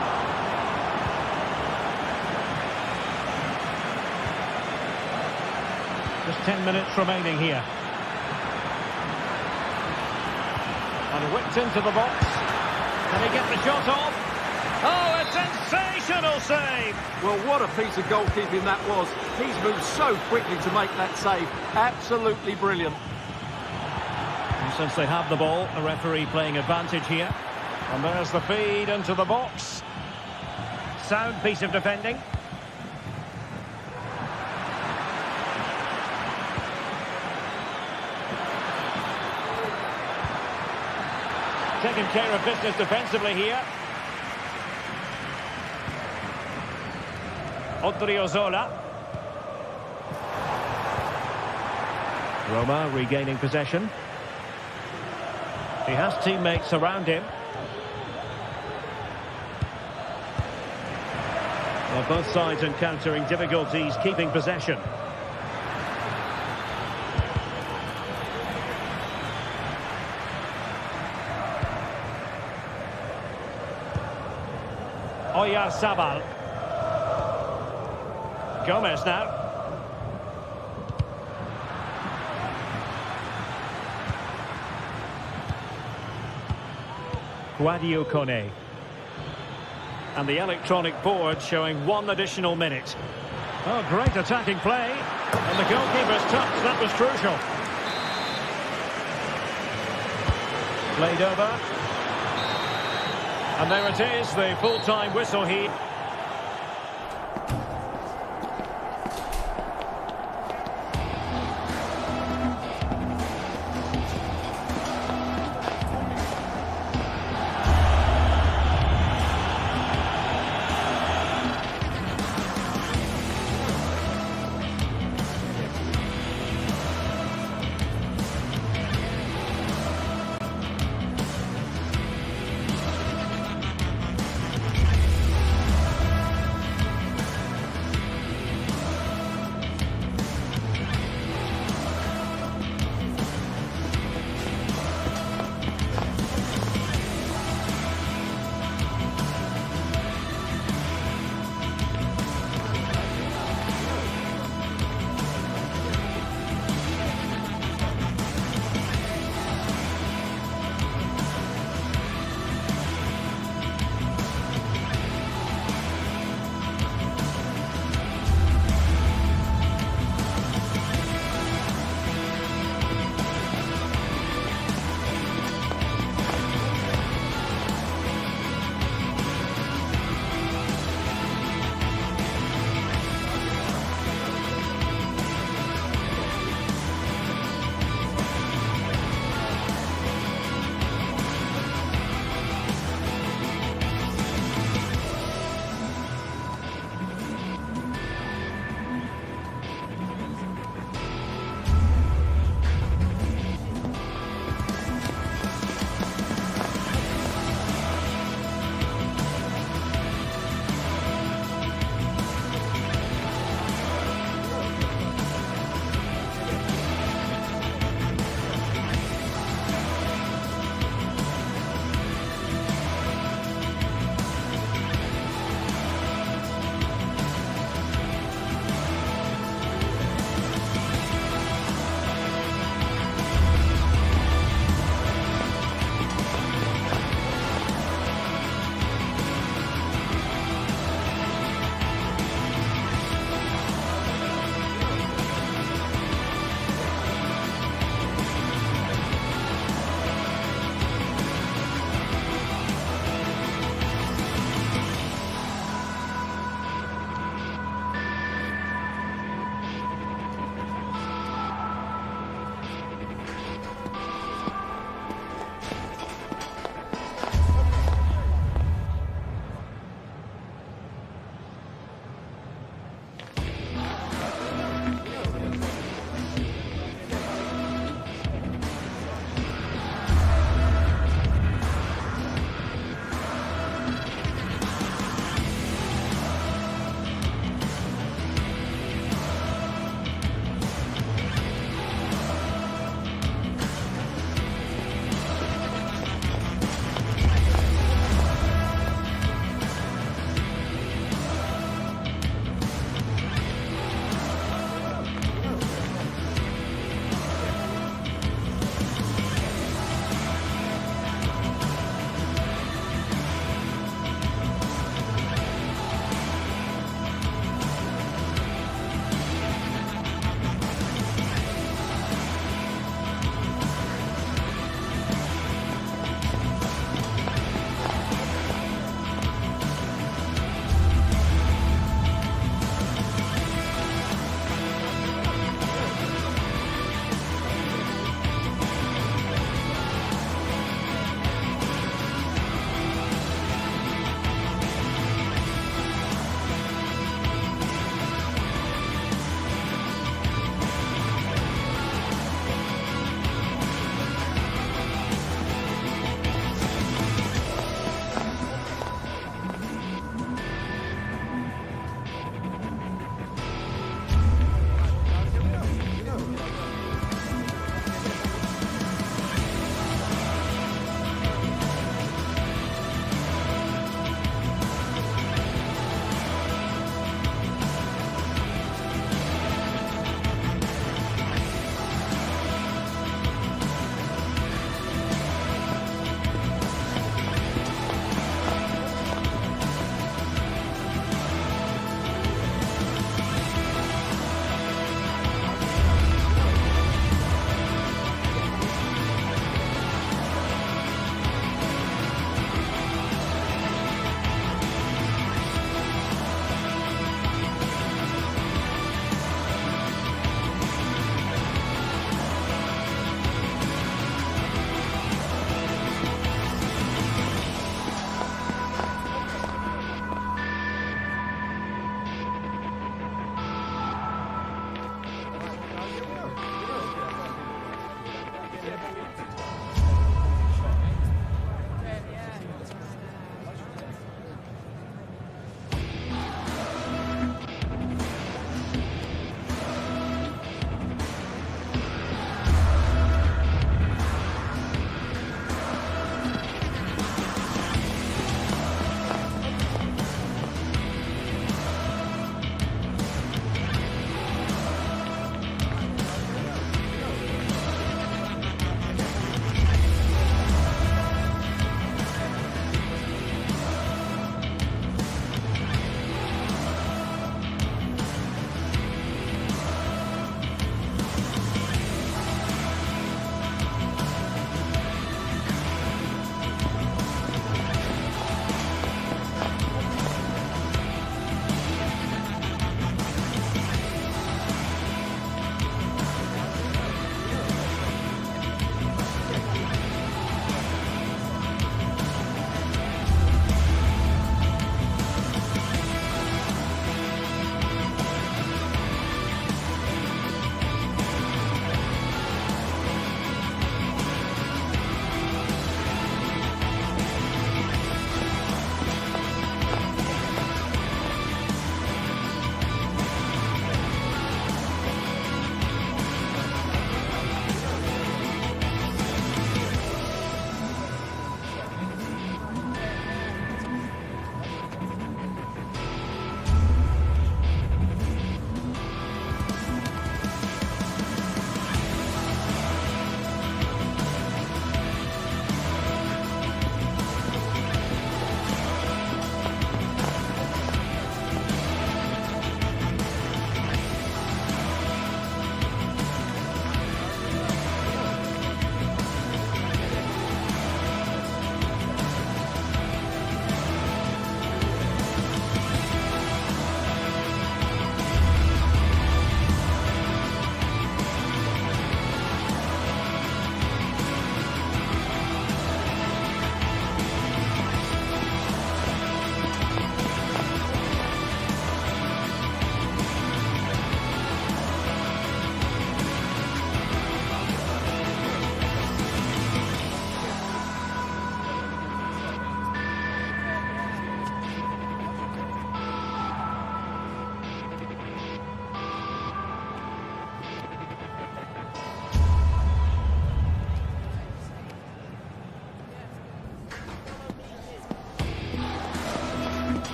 Just 10 minutes remaining here. And whipped into the box. Can he get the shot off? Oh, a sensational save! Well, what a piece of goalkeeping that was. He's moved so quickly to make that save. Absolutely brilliant. And since they have the ball, the referee playing advantage here. And there's the feed into the box. Sound piece of defending. Taking care of business defensively here. Odriozola. Roma regaining possession. He has teammates around him. Well, both sides encountering difficulties keeping possession. Oyarzabal. Gomez now. Guadio Kone. And the electronic board showing 1 additional minute. Oh, great attacking play. And the goalkeeper's touch, that was crucial. Played over. And there it is, the full-time whistle here.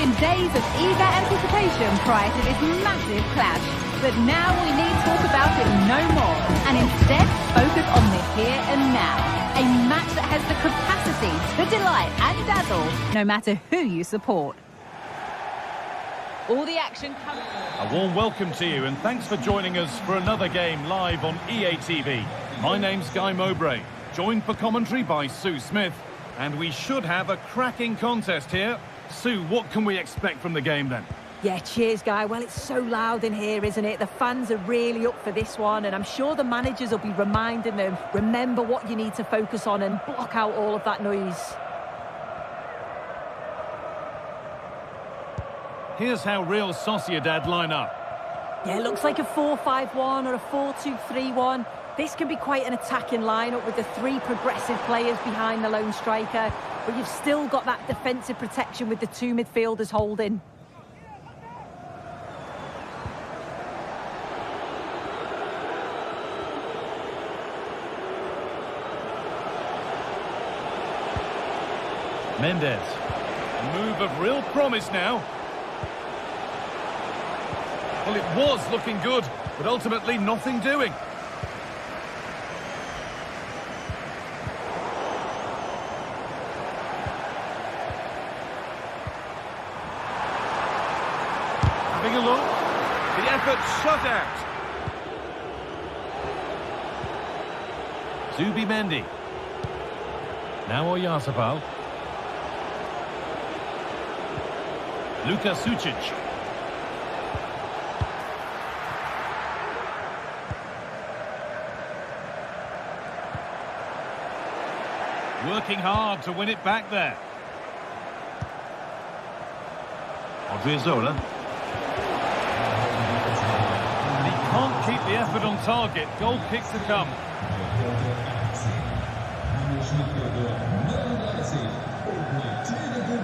been days of eager anticipation prior to this massive clash. But now we need talk about it no more, and instead focus on the here and now. A match that has the capacity to delight and dazzle, no matter who you support. All the action coming. A warm welcome to you, and thanks for joining us for another game live on EA TV. My name's Guy Mowbray, joined for commentary by Sue Smith, and we should have a cracking contest here. Sue, what can we expect from the game then? Yeah, cheers, Guy. Well, it's so loud in here, isn't it? The fans are really up for this one, and I'm sure the managers will be reminding them, remember what you need to focus on and block out all of that noise. Here's how Real Sociedad line up. Yeah, it looks like a 4-5-1 or a 4-2-3-1. This can be quite an attacking lineup with the three progressive players behind the lone striker, but you've still got that defensive protection with the two midfielders holding. Mendes. A move of real promise now. Well, it was looking good, but ultimately nothing doing. Having a look. The effort shut out. Zubimendi. Now Oyarzabal. Luka Sucic. Working hard to win it back there. Odriozola. And he can't keep the effort on target. Goal kick to come.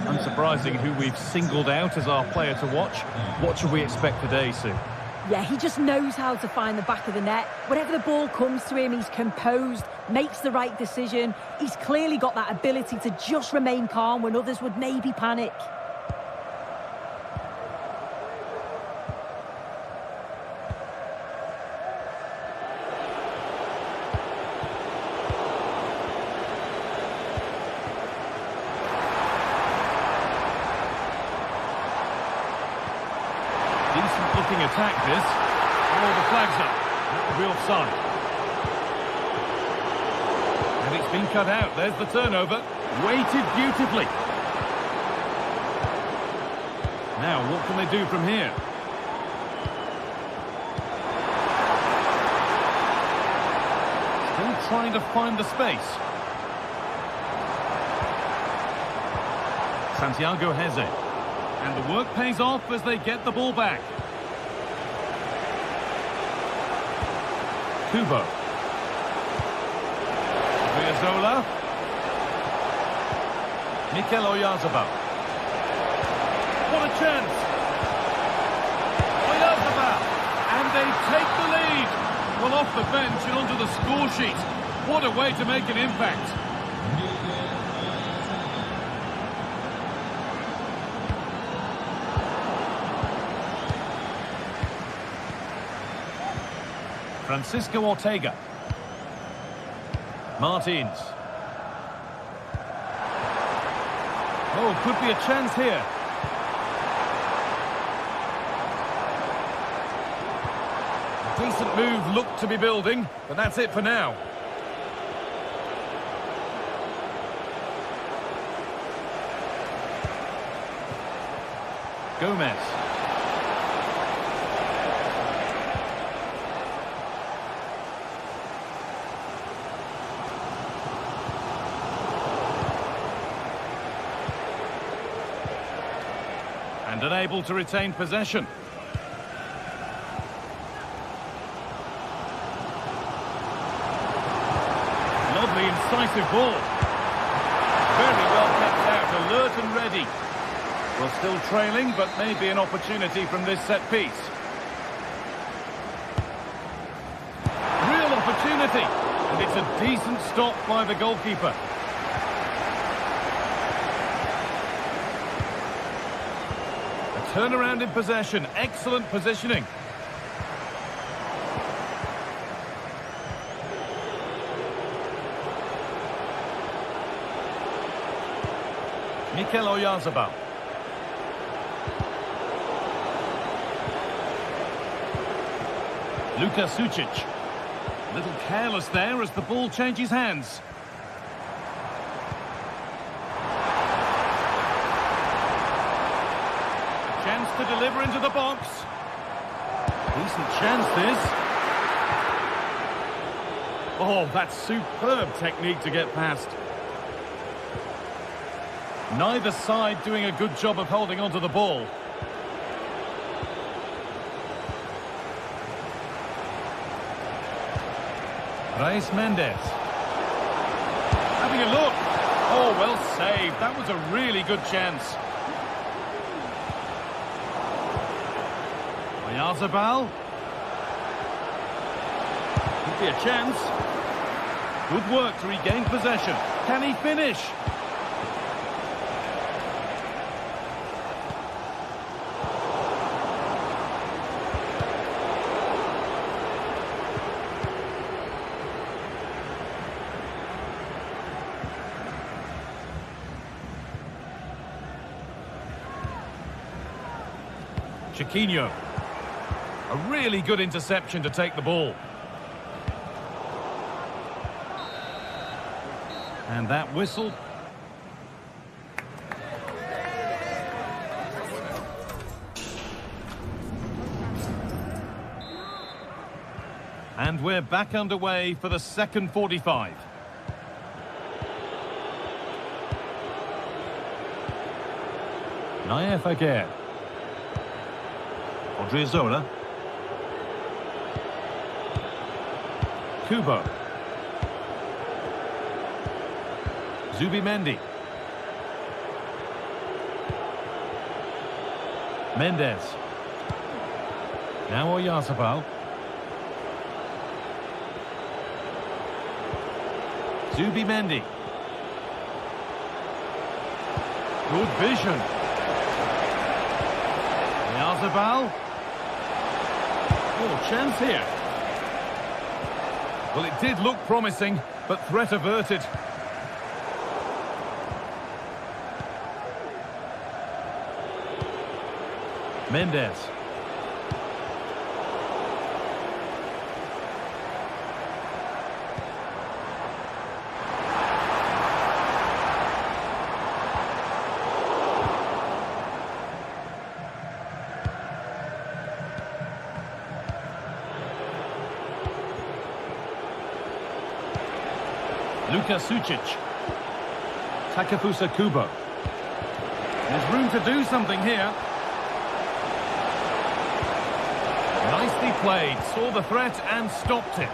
Unsurprising who we've singled out as our player to watch. What should we expect today, Sue? Yeah, he just knows how to find the back of the net. Whenever the ball comes to him, he's composed, makes the right decision. He's clearly got that ability to just remain calm when others would maybe panic. Decent looking attack this. Oh, the flag's up. That will be offside. And it's been cut out. There's the turnover. Weighted beautifully. Now, what can they do from here? Still trying to find the space. Santiago Heze. And the work pays off as they get the ball back. Kubo. Odriozola. Mikel Oyarzabal. What a chance! Oyarzabal! And they take the lead! Well, off the bench and onto the score sheet. What a way to make an impact. Francisco Ortega. Martins. Oh, could be a chance here. A decent move looked to be building, but that's it for now. Gomez. And unable to retain possession. Lovely incisive ball. Very well kept out, alert and ready. Well, still trailing, but maybe an opportunity from this set piece. Real opportunity. And it's a decent stop by the Turnaround in possession. Excellent positioning. Mikel Oyarzabal. Luka Sucic. A little careless there as the ball changes hands. A chance to deliver into the box. Decent chance this. Oh, that's superb technique to get past. Neither side doing a good job of holding onto the ball. Reis Mendes. Having a look. Oh, well saved. That was a really good chance. Oyarzabal. Could be a chance. Good work to regain possession. Can he finish? Chiquinho. A really good interception to take the ball. And that whistle. And we're back underway for the second 45. Naif Aguirre. Odriozola. Kubo. Zubimendi. Mendes. Now Oyarzabal. Zubimendi. Good vision. Oyarzabal. Oh, chance here. Well, it did look promising, but threat averted. Mendes. Luka Sucic. Takefusa Kubo. There's room to do something here. Nicely played. Saw the threat and stopped it.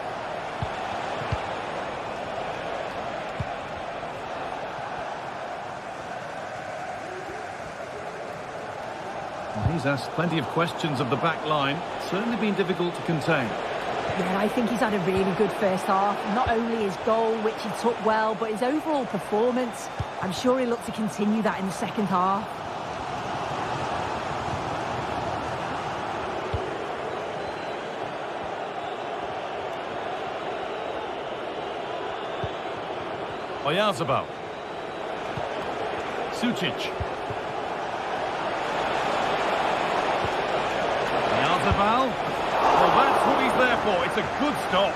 He's asked plenty of questions of the back line. Certainly been difficult to contain. Yeah, I think he's had a really good first half. Not only his goal, which he took well, but his overall performance. I'm sure he'll look to continue that in the second half. Oyarzabal. Sucic. Oyarzabal. Well, that's what he's there for. It's a good stop.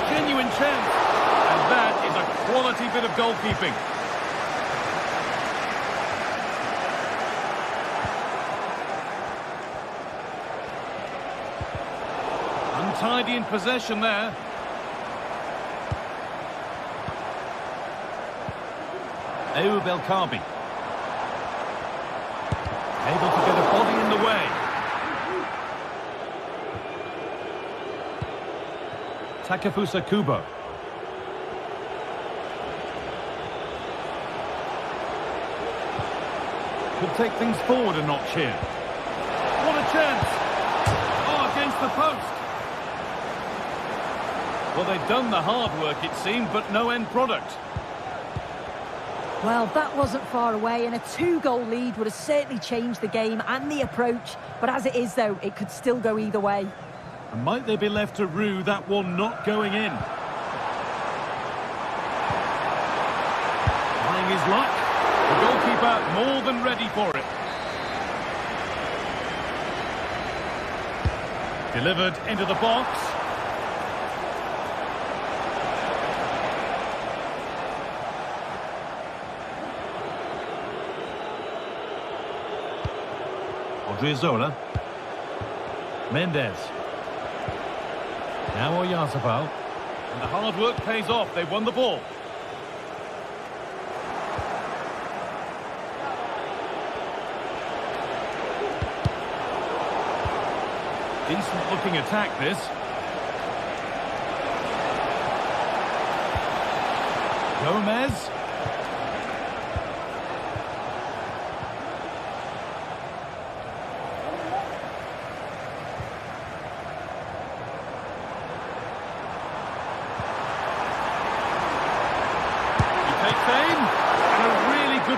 Genuine chance. And that is a quality bit of goalkeeping. Untidy in possession there. Ayoub El Kaabi. Able to get a body in the way. Takefusa Kubo. Could take things forward a notch here. What a chance! Oh, against the post. Well, they've done the hard work, it seemed, but no end product. Well, that wasn't far away, and a 2-goal lead would have certainly changed the game and the approach. But as it is, though, it could still go either way. And might they be left to rue that one not going in? Trying his luck. The goalkeeper more than ready for it. Delivered into the box. Odriozola. Mendes. Now Oyarzabal. And the hard work pays off. They won the ball. Decent looking attack, this. Gomez.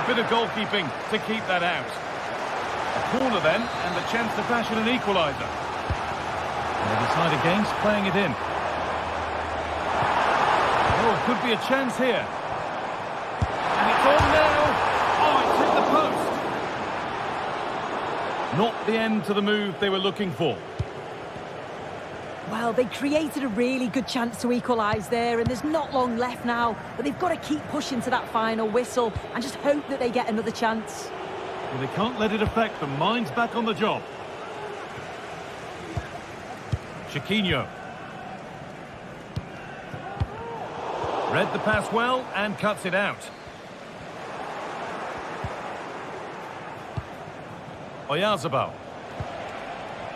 Bit of goalkeeping to keep that out. A corner then, and the chance to fashion an equaliser. They decide against playing it in. Oh, it could be a chance here. And it's on now. Oh, it's hit the post. Not the end to the move they were looking for. Well, they created a really good chance to equalise there, and there's not long left now, but they've got to keep pushing to that final whistle and just hope that they get another chance. Well, they can't let it affect them. Mind's back on the job. Chiquinho. Read the pass well and cuts it out. Oyarzabal.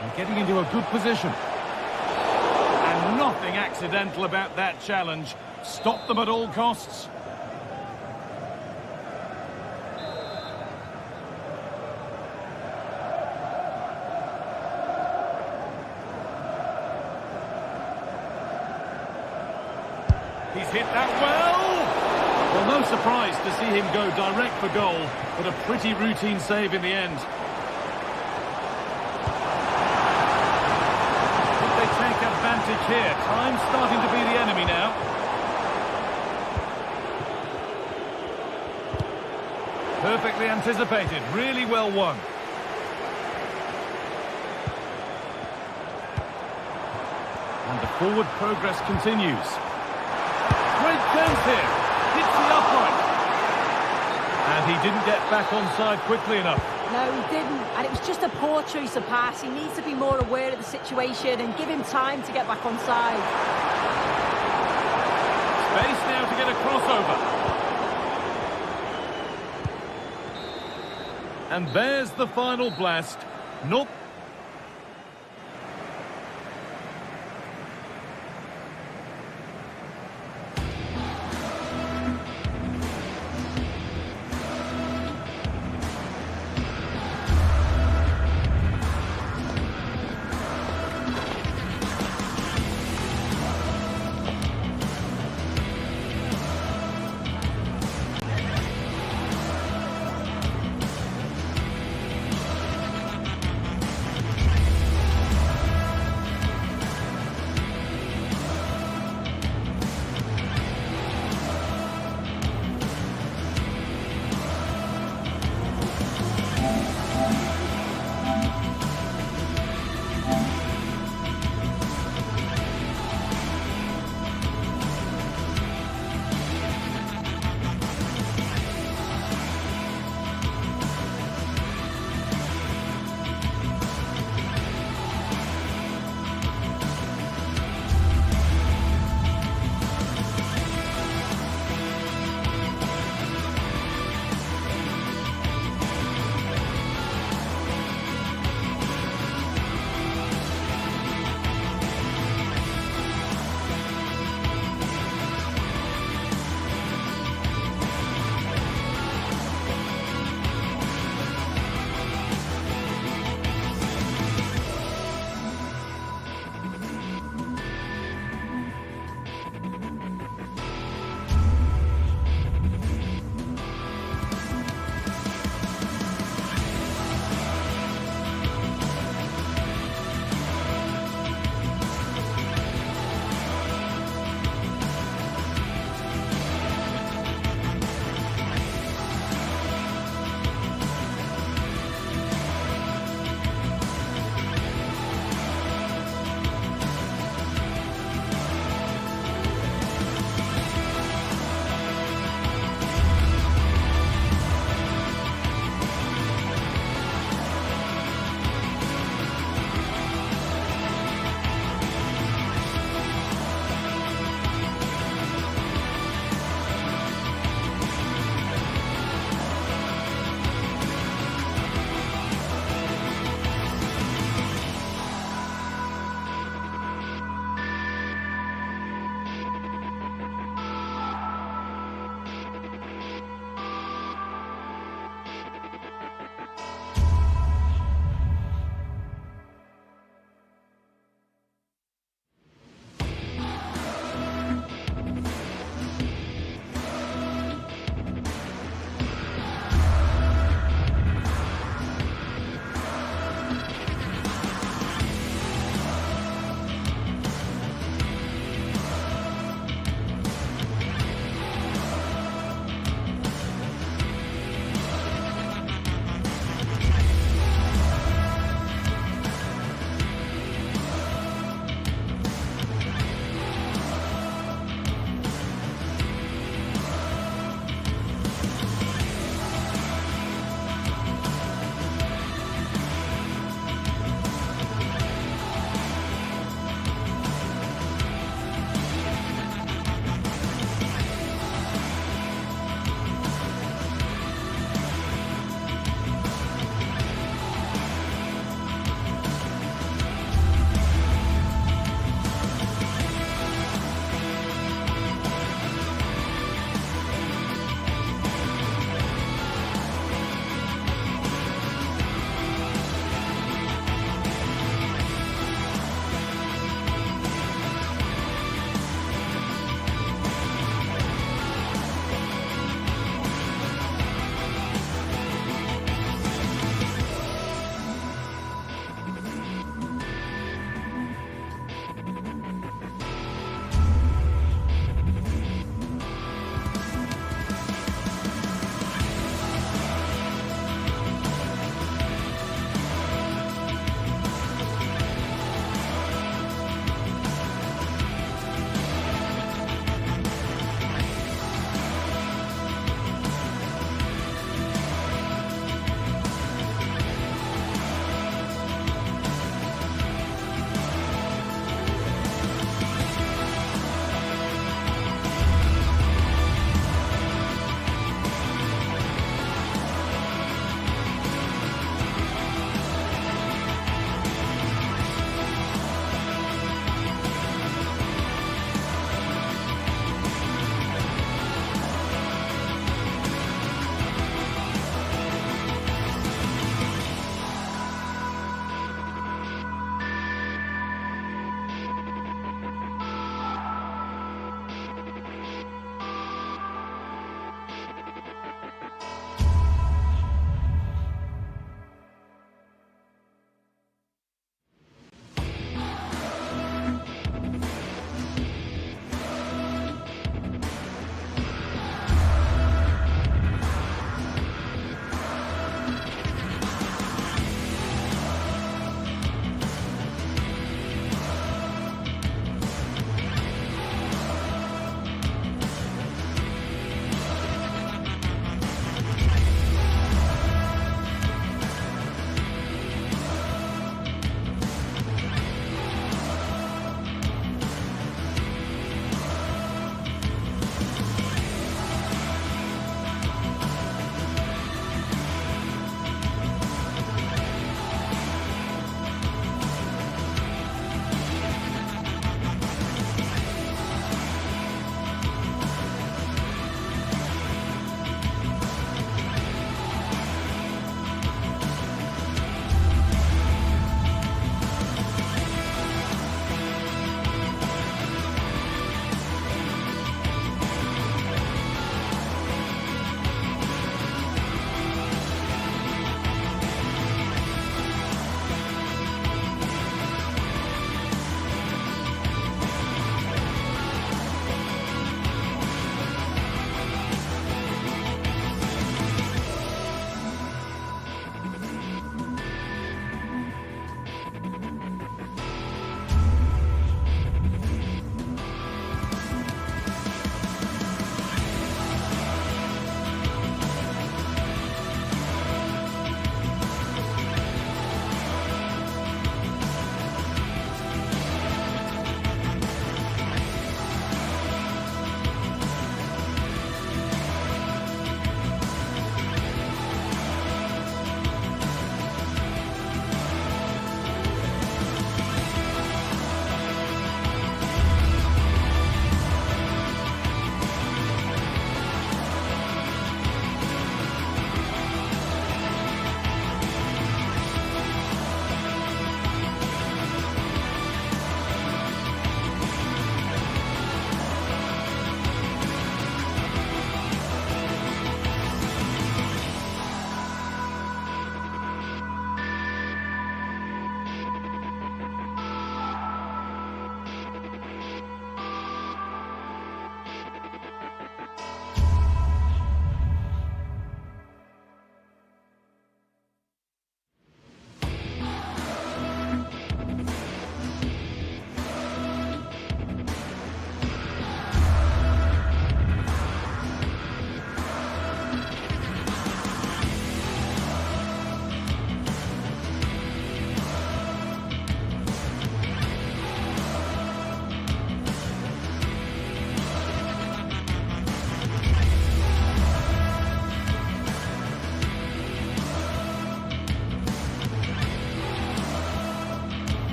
And getting into a good position. Nothing accidental about that challenge. Stop them at all costs. He's hit that well. Well, no surprise to see him go direct for goal, but a pretty routine save in the end. Advantage here. Time's starting to be the enemy now. Perfectly anticipated. Really well won. And the forward progress continues. Great chance here. Hits the upright. And he didn't get back onside quickly enough. No, he didn't, and it was just a poor choice of pass. He needs to be more aware of the situation and give him time to get back on side. Space now to get a crossover. And there's the final blast. Nope.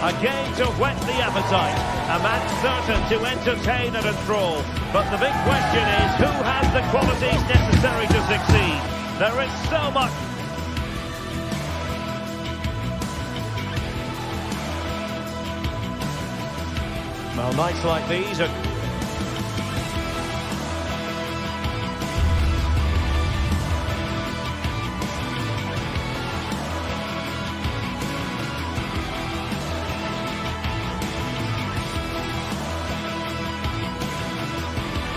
A game to whet the appetite. A match certain to entertain and enthrall. But the big question is, who has the qualities necessary to succeed? There is so much. Well, nights like these are...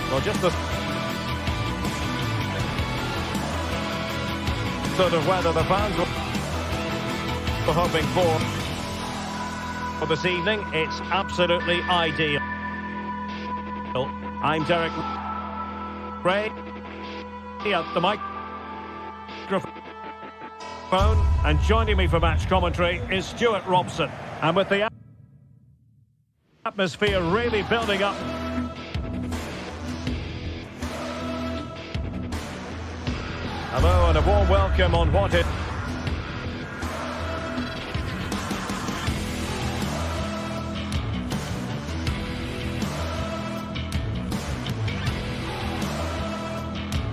Well, just the sort of weather the fans were hoping for this evening. It's absolutely ideal. I'm Derek Ray at the microphone, and joining me for match commentary is Stuart Robson. And with the atmosphere really building up, hello and a warm welcome on what it...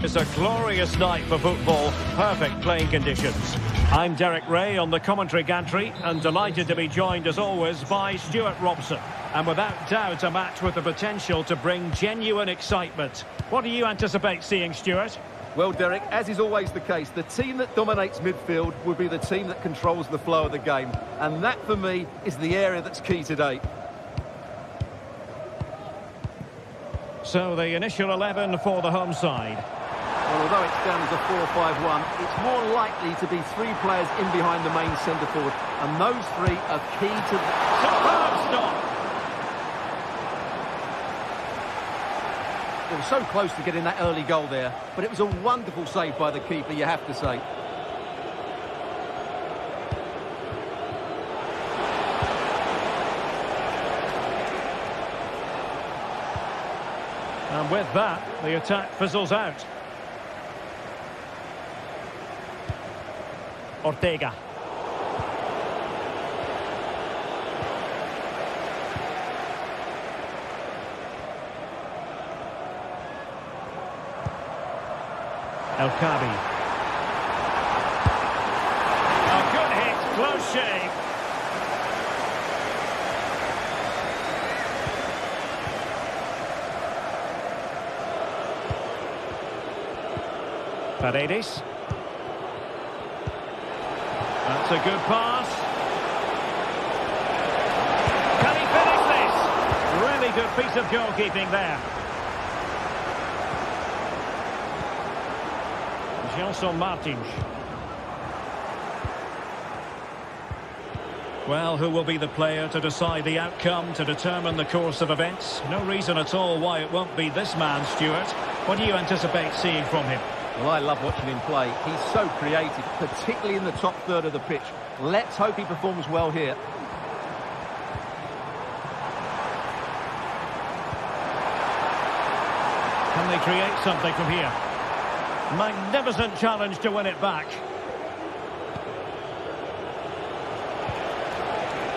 It's a glorious night for football, perfect playing conditions. I'm Derek Ray on the commentary gantry and delighted to be joined as always by Stuart Robson. And without doubt a match with the potential to bring genuine excitement. What do you anticipate seeing, Stuart? Well, Derek, as is always the case, the team that dominates midfield will be the team that controls the flow of the game. And that, for me, is the area that's key today. So the initial 11 for the home side. Well, although it's down as a 4-5-1, it's more likely to be three players in behind the main centre forward. And those three are key to... Superb stop! They were so close to getting that early goal there, but it was a wonderful save by the keeper, you have to say. And with that, the attack fizzles out. Ortega. El Kabi. A good hit, close shave. Bettis. That's a good pass. Can he finish this? Really good piece of goalkeeping there. Gelson Martins. Well, who will be the player to decide the outcome, to determine the course of events? No reason at all why it won't be this man, Stuart. What do you anticipate seeing from him? Well, I love watching him play. He's so creative, particularly in the top third of the pitch. Let's hope he performs well here. Can they create something from here? Magnificent challenge to win it back.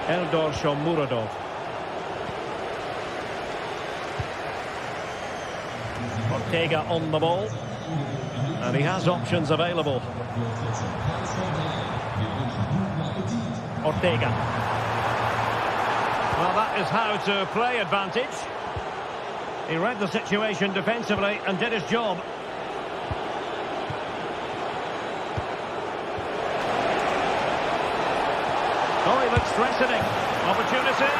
Eldor Shomurodov. Ortega on the ball. And he has options available. Ortega. Well, that is how to play advantage. He read the situation defensively and did his job. Oh, he looks threatening. Opportunity.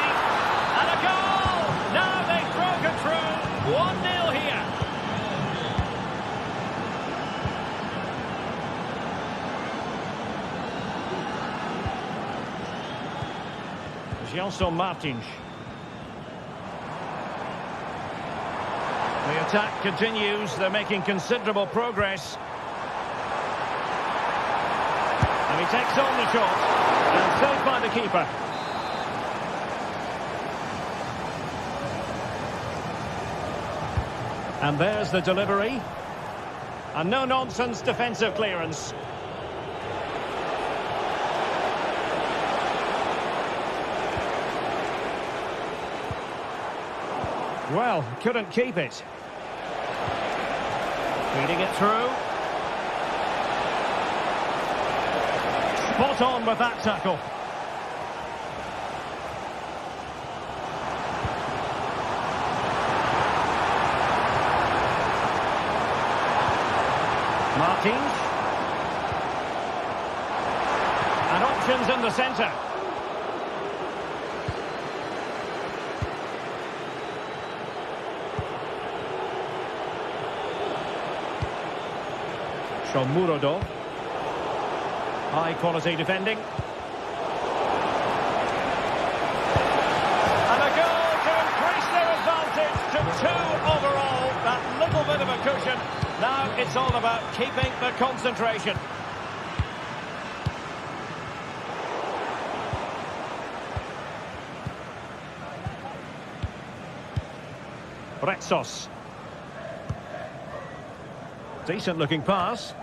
And a goal! Now they've broken through. 1-0 here. Gelson Martins. The attack continues. They're making considerable progress. And he takes on the shot. And saved by the keeper. And there's the delivery. A no-nonsense defensive clearance. Well, couldn't keep it. Feeding it through. Spot on with that tackle. Martins. And options in the centre. Murodov. High quality defending. And a goal to increase their advantage to 2 overall. That little bit of a cushion. Now it's all about keeping the concentration. Retsos. Decent looking pass.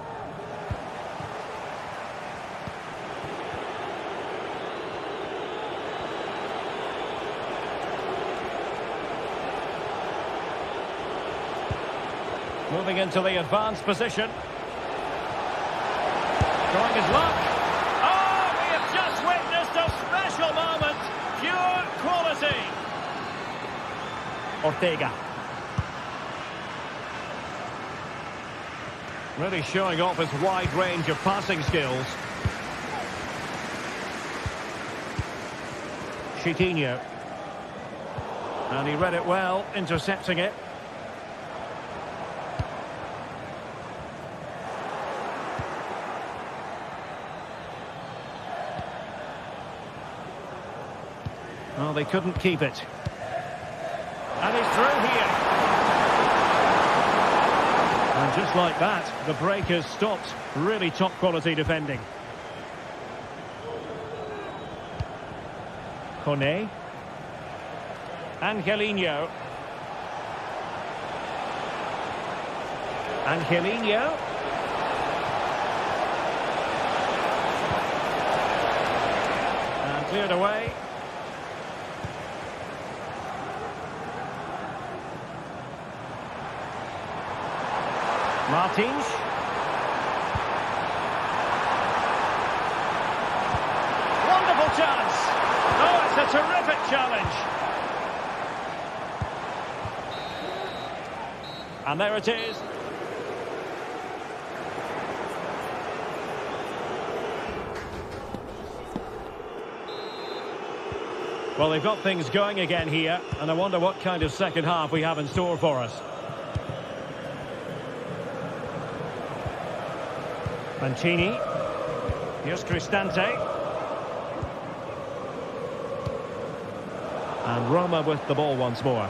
Moving into the advanced position. Trying his luck. Oh, we have just witnessed a special moment. Pure quality. Ortega. Really showing off his wide range of passing skills. Chiquinho. And he read it well, intercepting it. Oh, they couldn't keep it. And he's through here. And just like that, the break has stopped. Really top quality defending. Kone. Angelino. Angelino. And cleared away. Martins. Wonderful chance. Oh, it's a terrific challenge. And there it is. Well, they've got things going again here, and I wonder what kind of second half we have in store for us. Mancini. Here's Cristante. And Roma with the ball once more.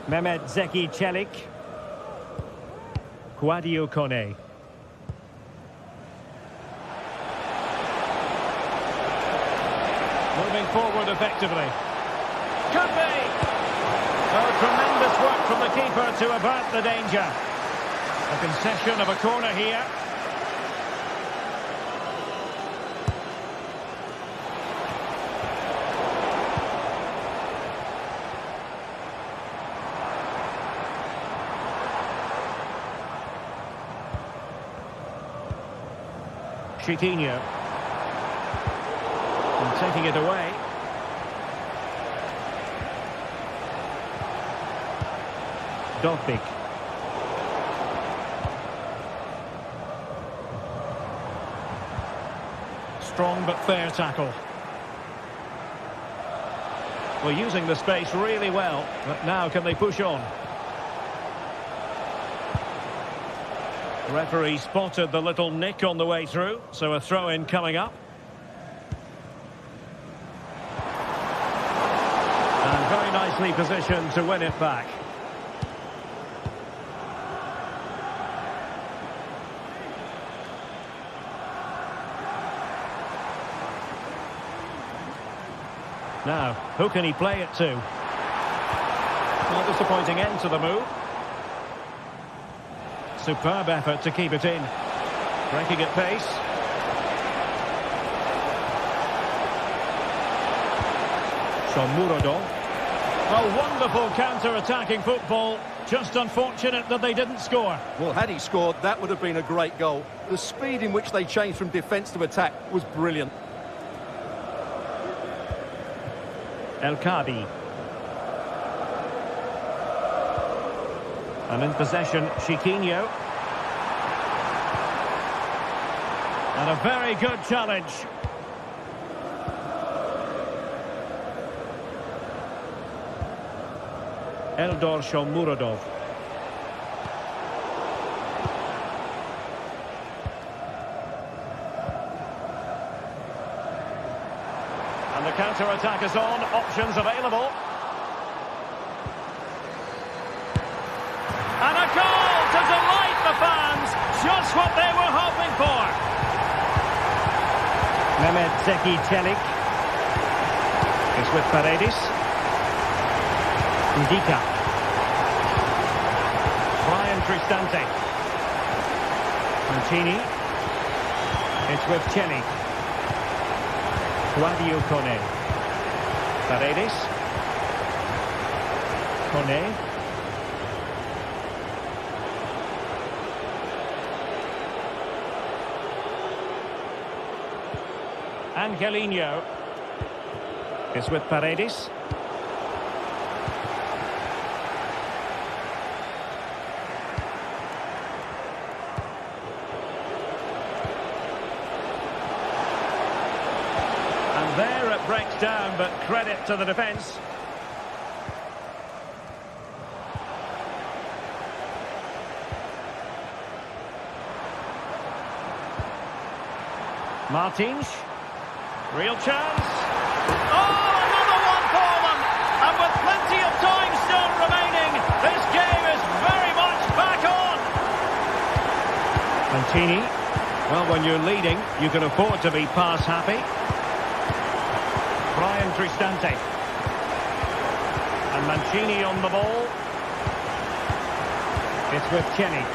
Mehmet Zeki Çelik. Sadio Kone. Moving forward effectively. Could be! Oh, tremendous work from the keeper to avert the danger. A concession of a corner here. Chiquinho. And taking it away. Dovbik. Strong but fair tackle. Well, using the space really well, but now can they push on? The referee spotted the little nick on the way through, so a throw-in coming up. And very nicely positioned to win it back. Now, who can he play it to? Well, disappointing end to the move. Superb effort to keep it in. Breaking at pace. Shomurodov. A wonderful counter-attacking football. Just unfortunate that they didn't score. Well, had he scored, that would have been a great goal. The speed in which they changed from defence to attack was brilliant. El Kadi. And in possession, Chiquinho. And a very good challenge. Eldor Shomurodov. And the counter-attack is on. Options available. And a goal to delight the fans. Just what they were hoping for. Mehmet Zeki Çelik is with Paredes. Ndika. Brian Cristante. Mancini. It's with Çelik. Claudio Kone. Paredes. Kone. Angelino is with Paredes. And there it breaks down, but credit to the defence. Martins. Real chance. Oh, another one for them. And with plenty of time still remaining, this game is very much back on. Fentina. Well, when you're leading, you can afford to be pass happy. Brian Cristante. And Mancini on the ball. It's with Çelik.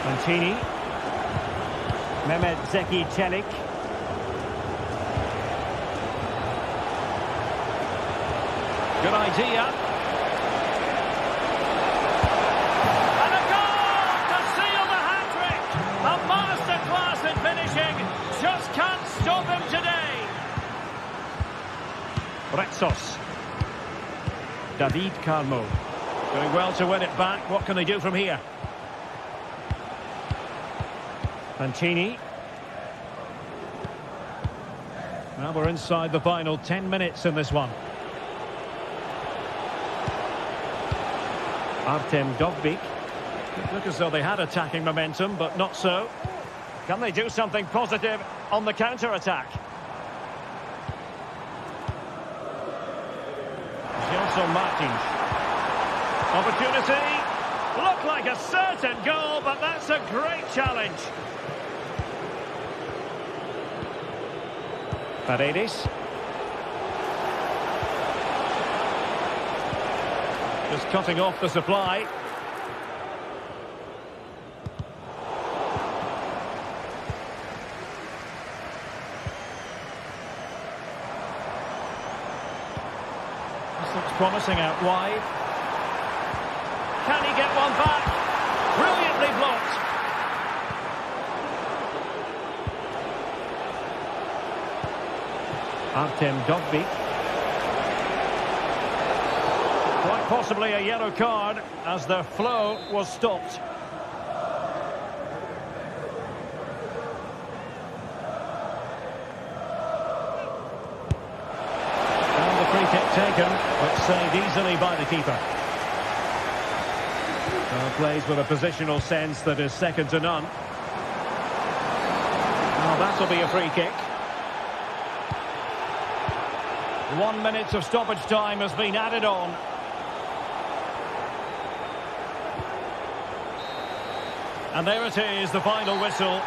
Mancini. Mehmet Zeki Çelik. Good idea. And a goal to seal the hat-trick. A masterclass in finishing. Just can't stop him today. Retsos. David Carmo. Doing well to win it back. What can they do from here? Fantini. Now we're inside the final 10 minutes in this one. Artem Dovbyk. It looked as though they had attacking momentum, but not so. Can they do something positive on the counter-attack? Gelson Martins. Opportunity. Looked like a certain goal, but that's a great challenge. Paredes. Just cutting off the supply. This looks promising out wide. Can he get one back? Brilliantly blocked. Artem Dovbyk. Quite possibly a yellow card as their flow was stopped. And the free kick taken, but saved easily by the keeper. Plays with a positional sense that is second to none. Now that'll be a free kick. 1 minute of stoppage time has been added on. And there it is, the final whistle.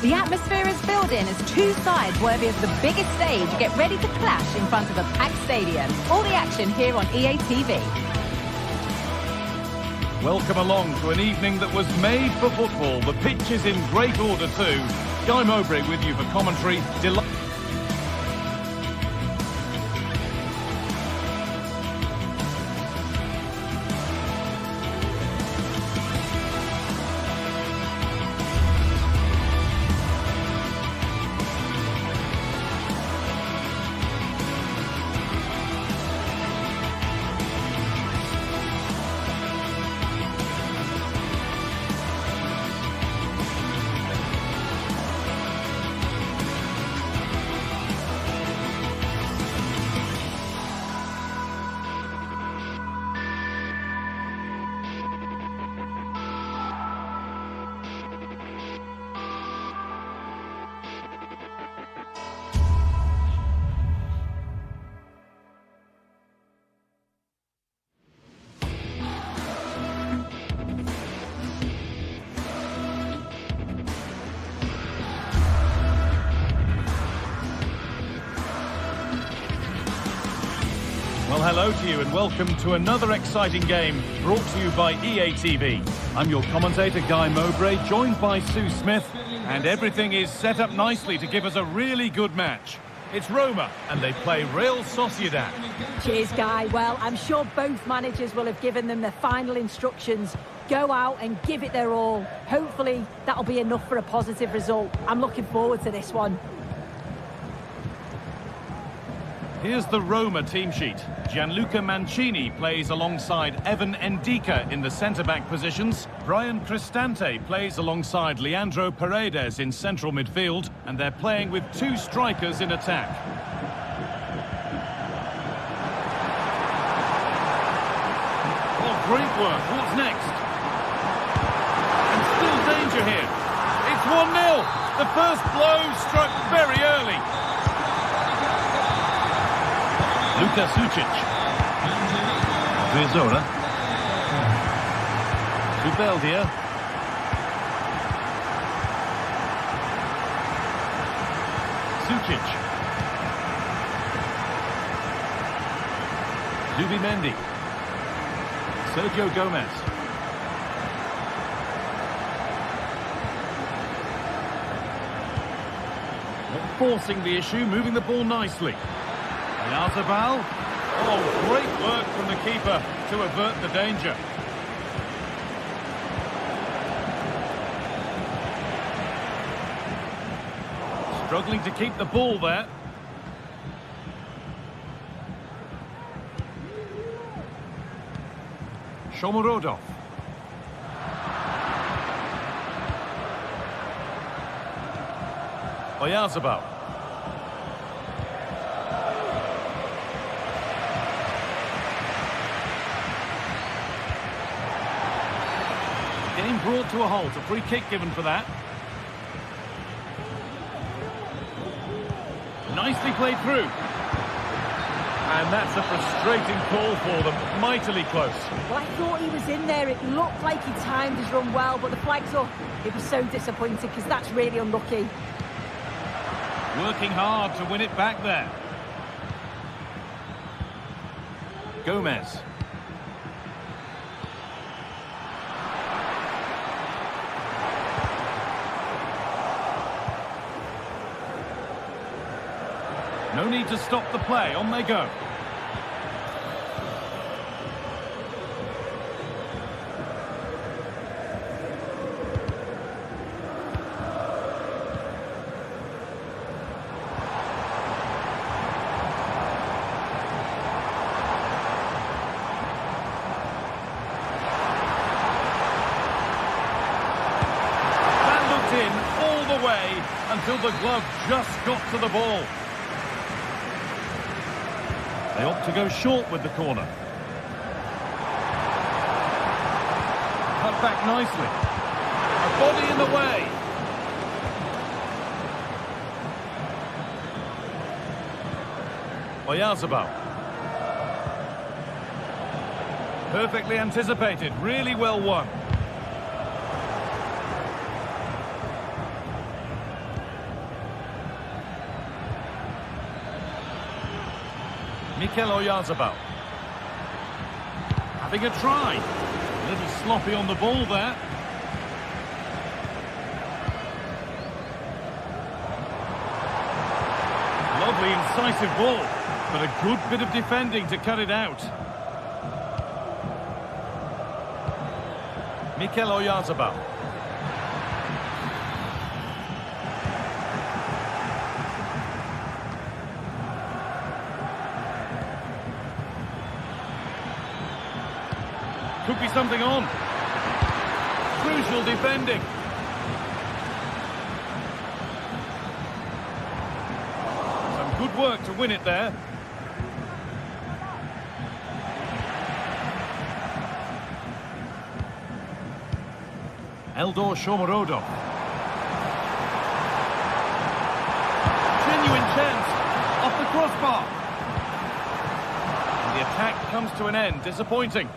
The atmosphere is building as two sides worthy of the biggest stage get ready to clash in front of a packed stadium. All the action here on EA TV. Welcome along to an evening that was made for football. The pitch is in great order too. Guy Mowbray with you for commentary. Well, hello to you and welcome to another exciting game brought to you by EA TV. I'm your commentator, Guy Mowbray, joined by Sue Smith, and everything is set up nicely to give us a really good match. It's Roma, and they play Real Sociedad. Cheers, Guy. Well, I'm sure both managers will have given them their final instructions. Go out and give it their all. Hopefully, that'll be enough for a positive result. I'm looking forward to this one. Here's the Roma team sheet. Gianluca Mancini plays alongside Evan Ndika in the centre-back positions. Brian Cristante plays alongside Leandro Paredes in central midfield. And they're playing with two strikers in attack. Oh, great work. What's next? And still danger here. It's 1-0. The first blow struck very early. Luka Sucic. Vizora. Zubeldia. Sucic. Zubimendi. Sergio Gomez. Not forcing the issue, moving the ball nicely. Yazabal. Oh, great work from the keeper to avert the danger. Struggling to keep the ball there. Shomorodov. Oyazabal. Game brought to a halt. A free kick given for that. Nicely played through. And that's a frustrating call for them. Mightily close. Well, I thought he was in there. It looked like he timed his run well, but the flag's up. He'd be so disappointed because that's really unlucky. Working hard to win it back there. Gomez. No need to stop the play. On they go. That looked in all the way until the glove just got to the ball. They opt to go short with the corner. Cut back nicely. A body in the way. Oyarzabal. Perfectly anticipated. Really well won. Mikel Oyarzabal. Having a try. A little sloppy on the ball there. Lovely incisive ball, but a good bit of defending to cut it out. Mikel Oyarzabal. Could be something on. Crucial defending. Some good work to win it there. Eldor Shomorodov. Genuine chance. Off the crossbar. And the attack comes to an end. Disappointing.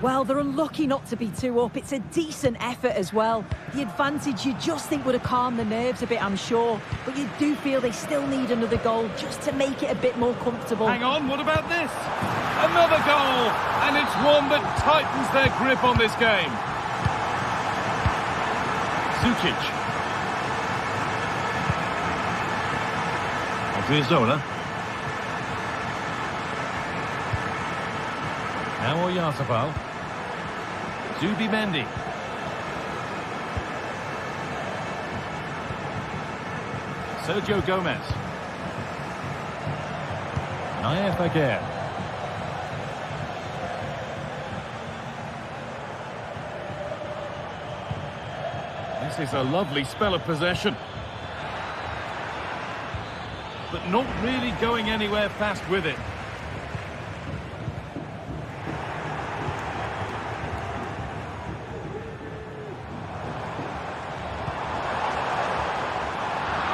Well, they're unlucky not to be 2 up. It's a decent effort as well. The advantage you just think would have calmed the nerves a bit, I'm sure. But you do feel they still need another goal just to make it a bit more comfortable. Hang on, what about this? Another goal! And it's one that tightens their grip on this game. Sucic. Odriozola. Now Oyarzabal. Zubimendi. Sergio Gomez. Naif Aguirre. This is a lovely spell of possession. But not really going anywhere fast with it.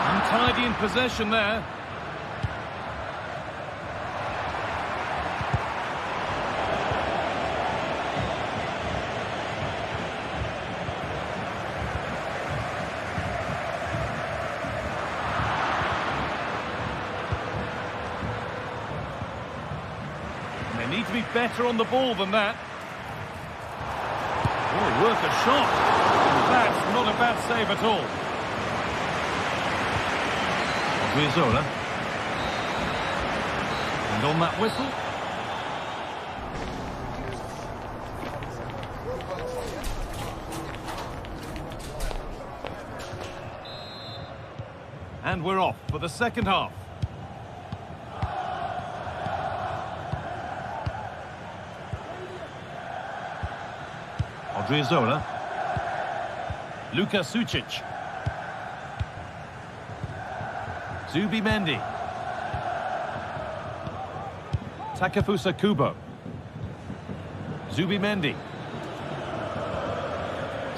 Untidy in possession there. They need to be better on the ball than that. Oh, worth a shot. That's not a bad save at all. Odriozola. And on that whistle. And we're off for the second half. Odriozola. Luka Sucic. Zubimendi. Takefusa Kubo. Zubimendi.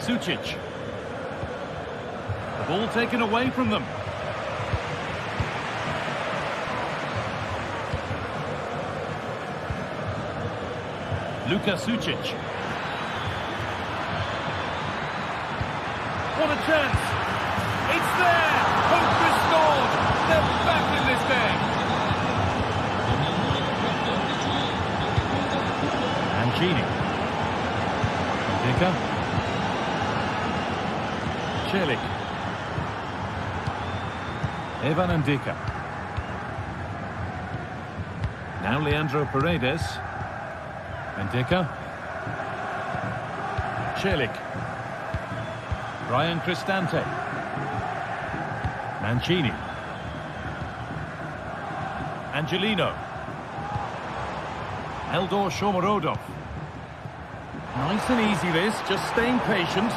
Sucic. The ball taken away from them. Luka Sucic. What a chance! It's there! Hope restored! They're back in this game! Mancini. Dika. Celik. Evan and Dika. Now Leandro Paredes. Dika. Celik. Ryan Cristante. Mancini. Angelino. Eldor Shomorodov. Nice and easy this, just staying patient.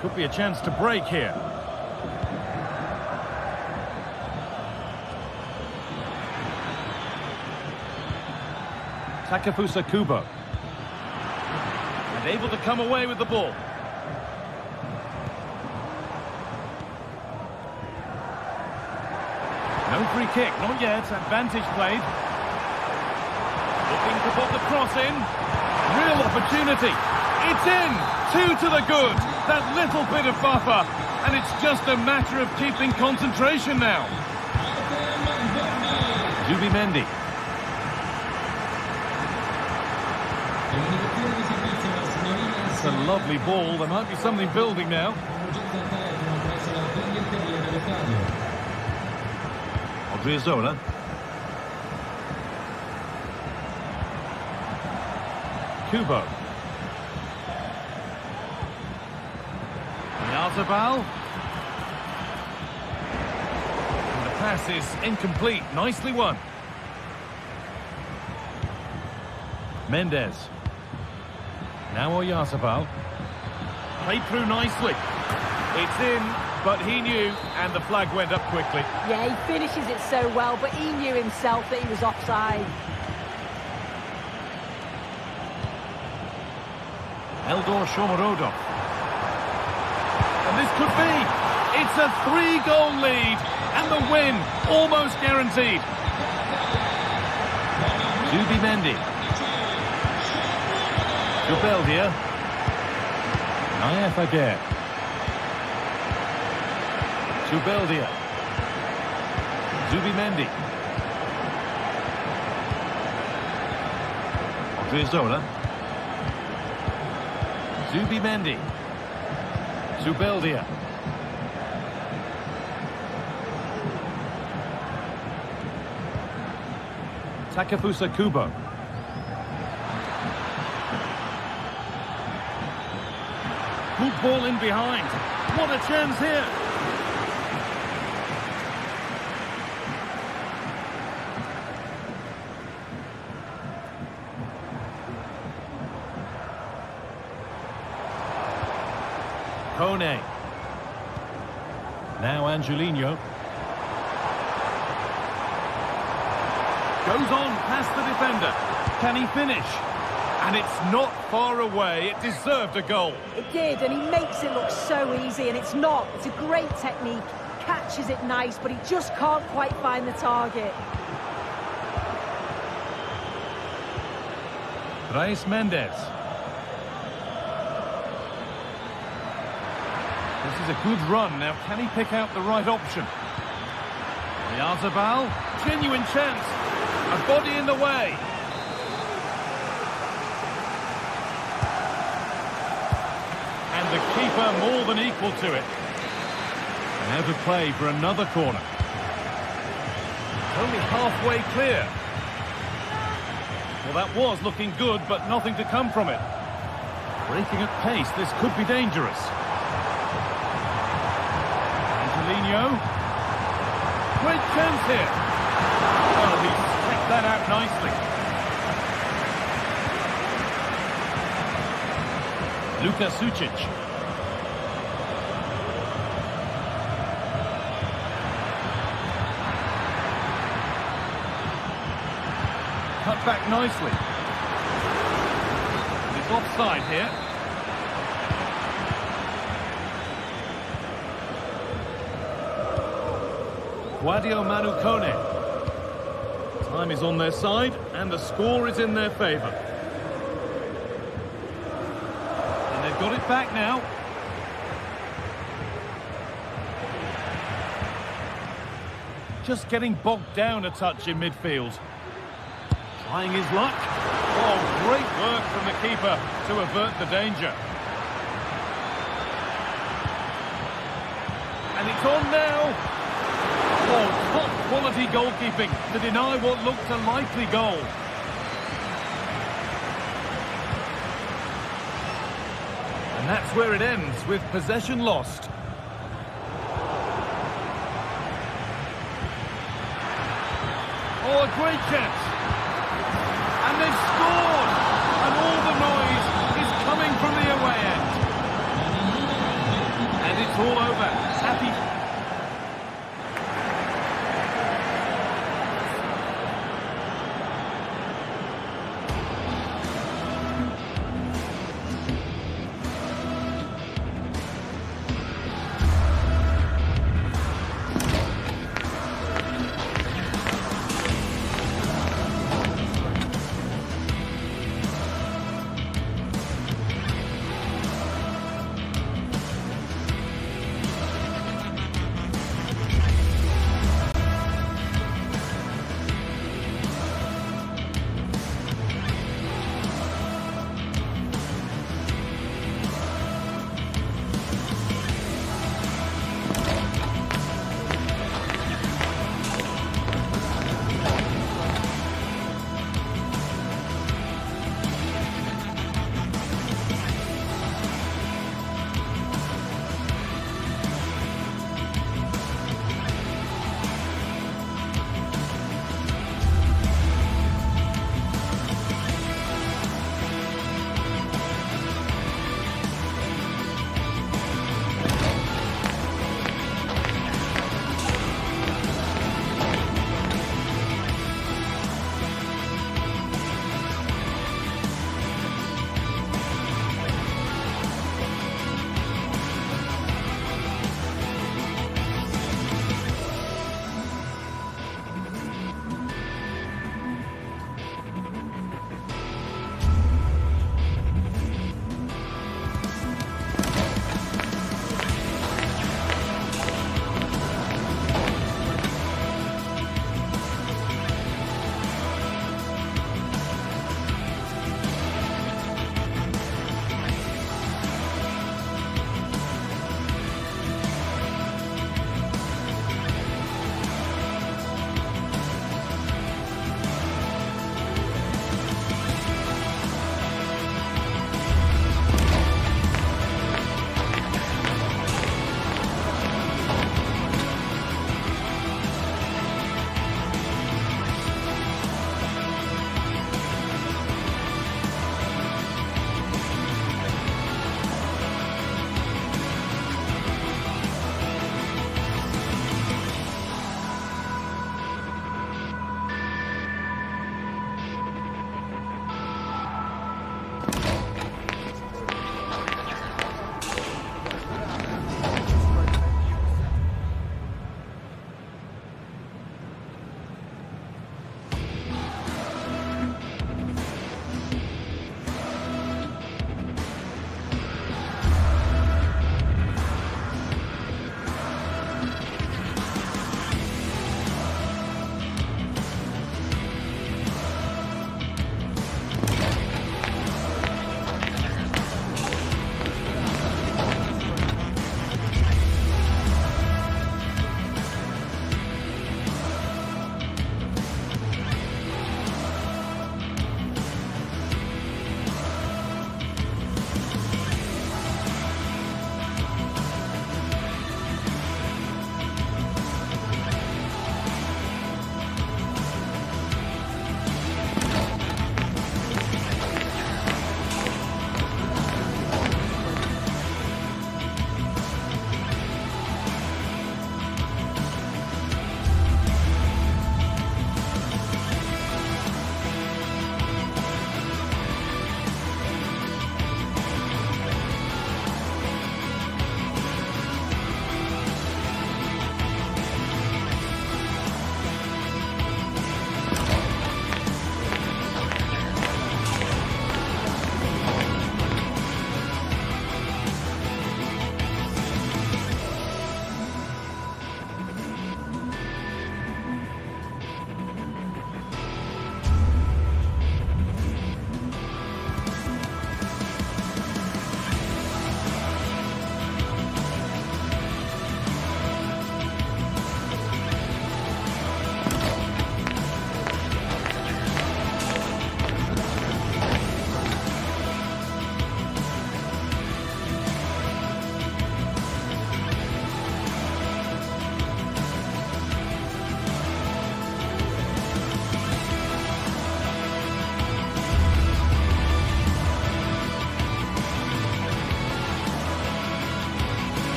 Could be a chance to break here. Takefusa Kubo. And able to come away with the ball. No free kick, not yet. Advantage played. Looking to put the cross in. Real opportunity. It's in. 2 to the good. That little bit of buffer. And it's just a matter of keeping concentration now. Zubimendi. It's a lovely ball. There might be something building now. Odriozola. Kubo. Yarzabal. And the pass is incomplete. Nicely won. Mendes. Now Oyarzabal. Played through nicely. It's in, but he knew, and the flag went up quickly. Yeah, he finishes it so well, but he knew himself that he was offside. Eldor Shomorodov. And this could be. It's a 3-goal lead, and the win almost guaranteed. Zubimendi. Jubeldia. Nayef Aguirre. Jubeldia. Zubimendi. Odriozola. Zubimendi. Zubeldia. Takefusa Kubo. Good ball in behind. What a chance here. Kone. Now Angelino. Goes on past the defender. Can he finish? And it's not far away. It deserved a goal. It did, and he makes it look so easy, and it's not. It's a great technique. Catches it nice, but he just can't quite find the target. Brais Mendes. This is a good run. Now, can he pick out the right option? Yarzabal. Genuine chance. A body in the way. And the keeper more than equal to it. And out of play for another corner. Only halfway clear. Well, that was looking good, but nothing to come from it. Breaking at pace, this could be dangerous. Angelino. Great chance here. Well, he's checked that out nicely. Luka Sucic. back nicely. It's offside here. Guadio Manukone. Time is on their side, and the score is in their favour. And they've got it back now. Just getting bogged down a touch in midfield. Trying his luck. Oh, great work from the keeper to avert the danger. And it's on now. Oh, top quality goalkeeping to deny what looked a likely goal. And that's where it ends, with possession lost. Oh, a great chance. And they've scored. And all the noise is coming from the away end. And it's all over. Happy.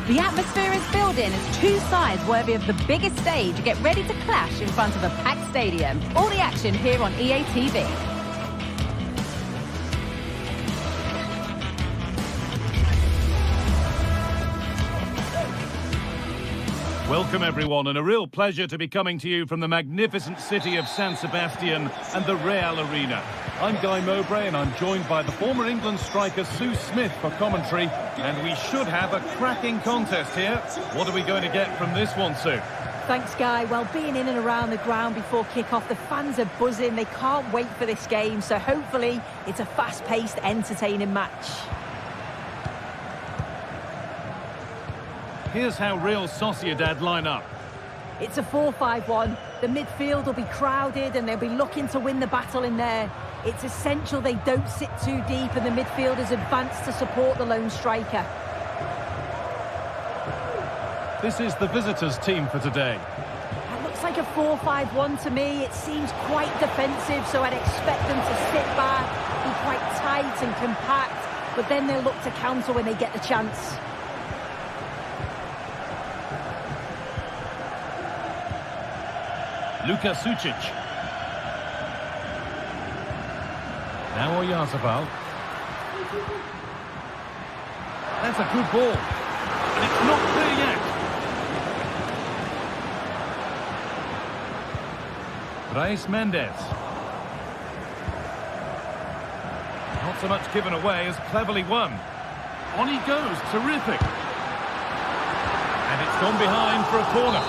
The atmosphere is building as two sides worthy of the biggest stage get ready to clash in front of a packed stadium. All the action here on EA TV. Welcome everyone, and a real pleasure to be coming to you from the magnificent city of San Sebastian and the Real Arena. I'm Guy Mowbray and I'm joined by the former England striker Sue Smith for commentary, and we should have a cracking contest here. What are we going to get from this one, Sue? Thanks, Guy. Well, being in and around the ground before kick-off, the fans are buzzing. They can't wait for this game, so hopefully it's a fast-paced, entertaining match. Here's how Real Sociedad line up. It's a 4-5-1. The midfield will be crowded and they'll be looking to win the battle in there. It's essential they don't sit too deep and the midfielders advance to support the lone striker. This is the visitors' team for today. It looks like a 4-5-1 to me. It seems quite defensive, so I'd expect them to sit back, be quite tight and compact, but then they'll look to counter when they get the chance. Luka Sucic. Now Oyarzabal. That's a good ball. And it's not clear yet. Brais Mendes. Not so much given away as cleverly won. On he goes, terrific. And it's gone behind for a corner.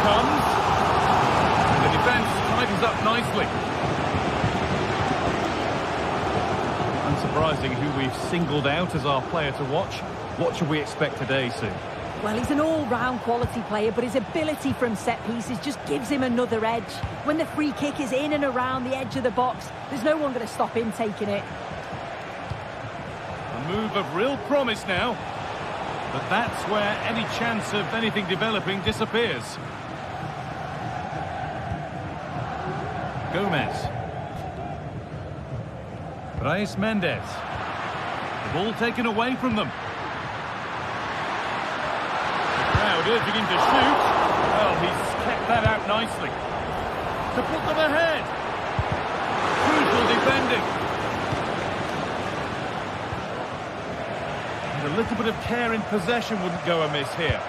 Comes. And the defence tightens up nicely. Unsurprising who we've singled out as our player to watch. What should we expect today, Sue? Well, he's an all-round quality player, but his ability from set pieces just gives him another edge. When the free kick is in and around the edge of the box, there's no one going to stop him taking it. A move of real promise now. But that's where any chance of anything developing disappears. Gomez. Brais Mendes. The ball taken away from them. The crowd urging him to shoot. Well, he's kept that out nicely. To put them ahead. Crucial defending. And a little bit of care in possession wouldn't go amiss here.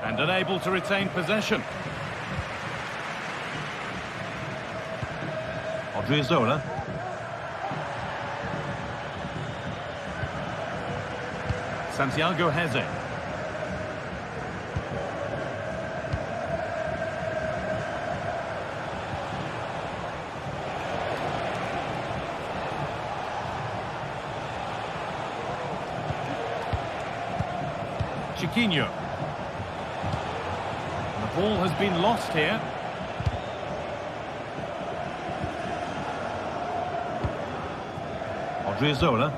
And unable to retain possession. Odriozola. Santiago Heze. Chiquinho. The ball has been lost here. Odriozola.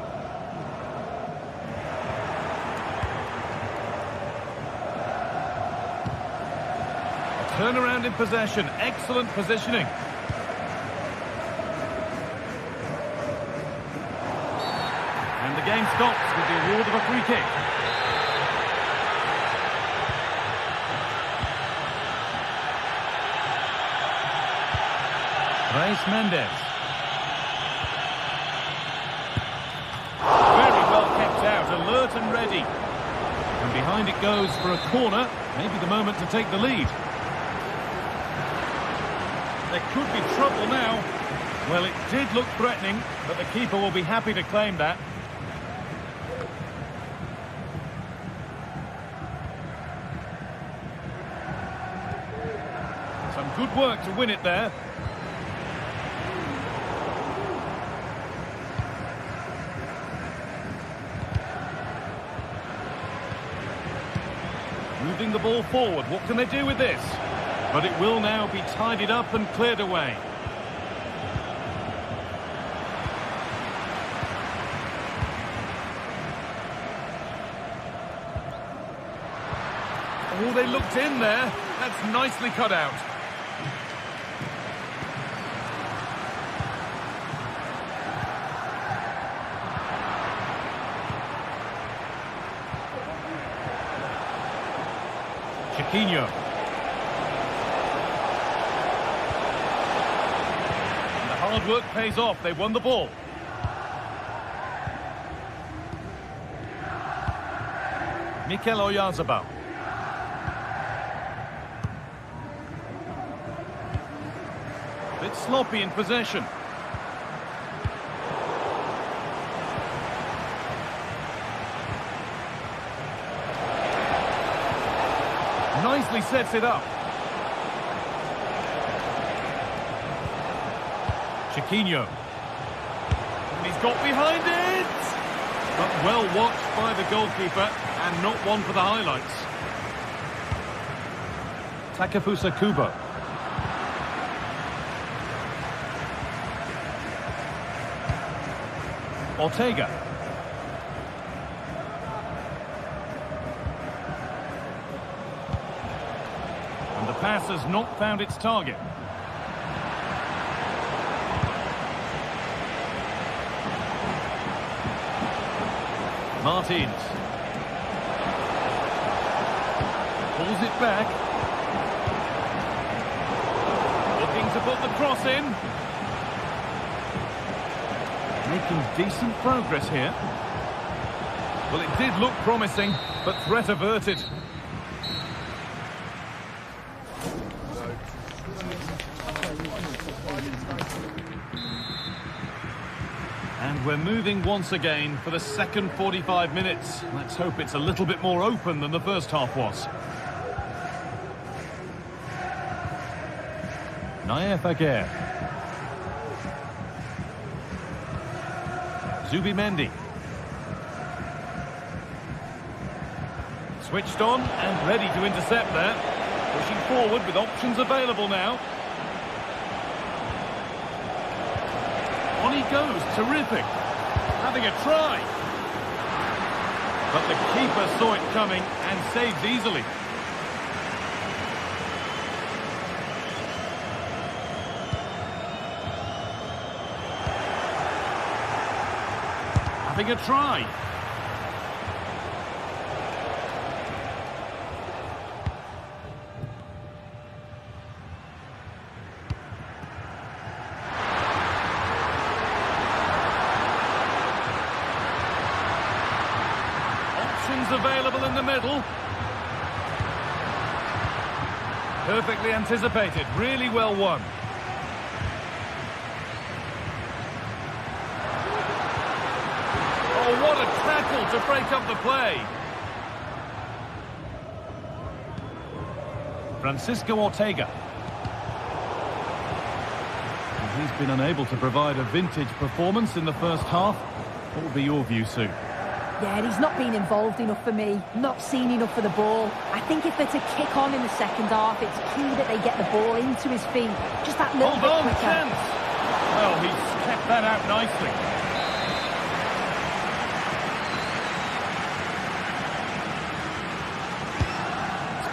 A turnaround in possession. Excellent positioning. And the game stops with the award of a free kick. Brais Mendes. Very well kept out, alert and ready. And behind it goes for a corner, maybe the moment to take the lead. There could be trouble now. Well, it did look threatening, but the keeper will be happy to claim that. Some good work to win it there. Moving the ball forward, what can they do with this? But it will now be tidied up and cleared away. Oh, they looked in there. That's nicely cut out. Chiquinho. And the hard work pays off. They won the ball. Mikel Oyarzabal. Bit sloppy in possession. Nicely sets it up. Chiquinho. And he's got behind it! But well watched by the goalkeeper, and not one for the highlights. Takefusa Kubo. Ortega. And the pass has not found its target. Martins. Pulls it back. Looking to put the cross in. Making decent progress here. Well, it did look promising, but threat averted. And we're moving once again for the second 45 minutes. Let's hope it's a little bit more open than the first half was. Naif Aguirre. Zubimendi. Switched on and ready to intercept there. Pushing forward with options available now. On he goes, terrific. Having a try. But the keeper saw it coming and saves easily. Having a try. Options available in the middle. Perfectly anticipated, really well won. Oh, what a tackle to break up the play. Francisco Ortega. And he's been unable to provide a vintage performance in the first half. What will be your view, Sue? Yeah, he's not been involved enough for me, not seen enough for the ball. I think if they're to kick on in the second half, it's key that they get the ball into his feet. Just that little bit quicker. Chance. Well, he's kept that out nicely.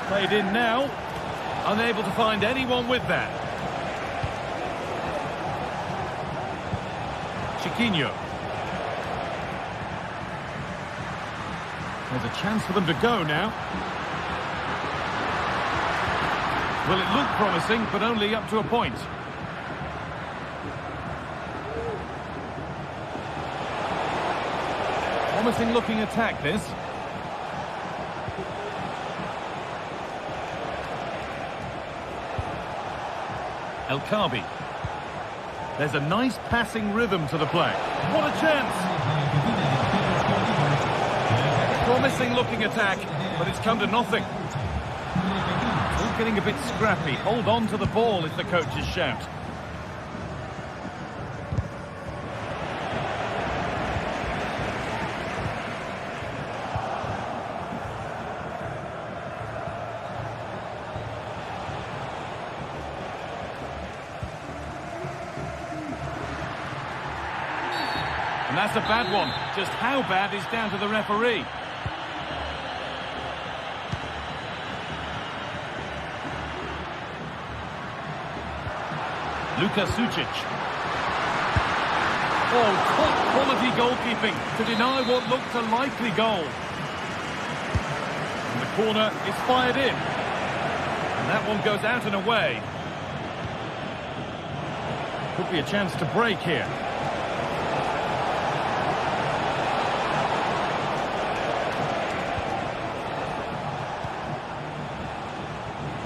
Played in now. Unable to find anyone with that. Chiquinho. There's a chance for them to go now. Well, it looked promising, but only up to a point. Promising looking attack, this. El Khabi. There's a nice passing rhythm to the play. What a chance! Promising looking attack, but it's come to nothing. All getting a bit scrappy. Hold on to the ball if the coaches shout. And that's a bad one. Just how bad is down to the referee. Luka Sucic. Oh, top quality goalkeeping to deny what looked a likely goal. And the corner is fired in. And that one goes out and away. Could be a chance to break here.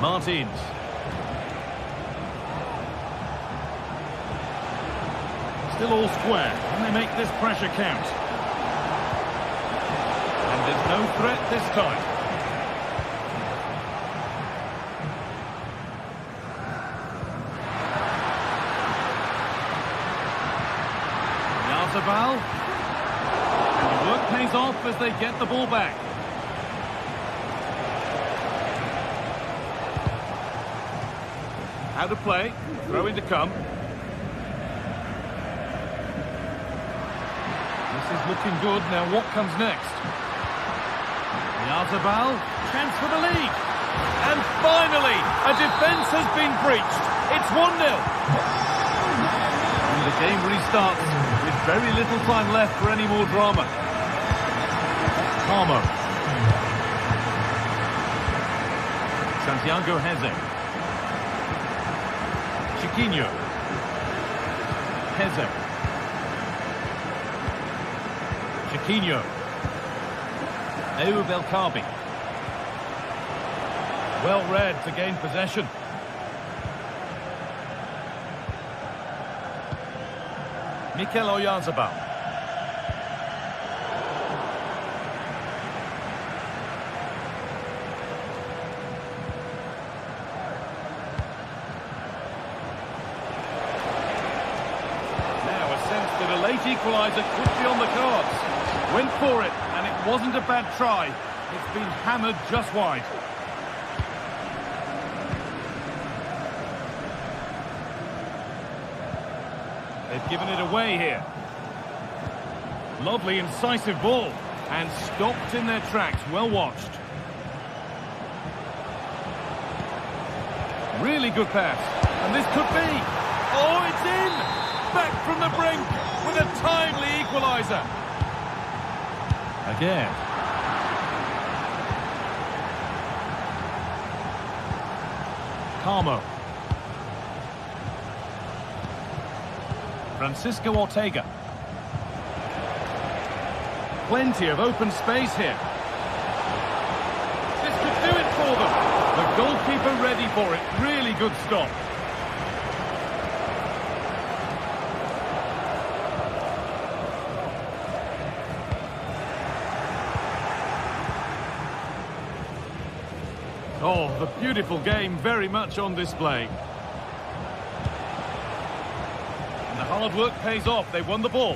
Martins. Still all square. Can they make this pressure count? And there's no threat this time. Yarzabal. And the work pays off as they get the ball back. How to play, throw in to come. This is looking good, now what comes next? Yarzabal, chance for the lead. And finally, a defence has been breached. It's 1-0. And the game restarts with very little time left for any more drama. Carmo. Santiago Heze. Chiquinho. Heze. Chiquinho. Eub El Kabi. Well read to gain possession. Mikel Oyarzabal. That a late equaliser could be on the cards. Went for it, and it wasn't a bad try. It's been hammered just wide. They've given it away here. Lovely, incisive ball. And stopped in their tracks. Well watched. Really good pass. And this could be. Oh, it's in! Back from the brink with a timely equaliser. Again. Carmo. Francisco Ortega. Plenty of open space here. This could do it for them. The goalkeeper ready for it. Really good stop. Oh, the beautiful game very much on display. And the hard work pays off. They won the ball.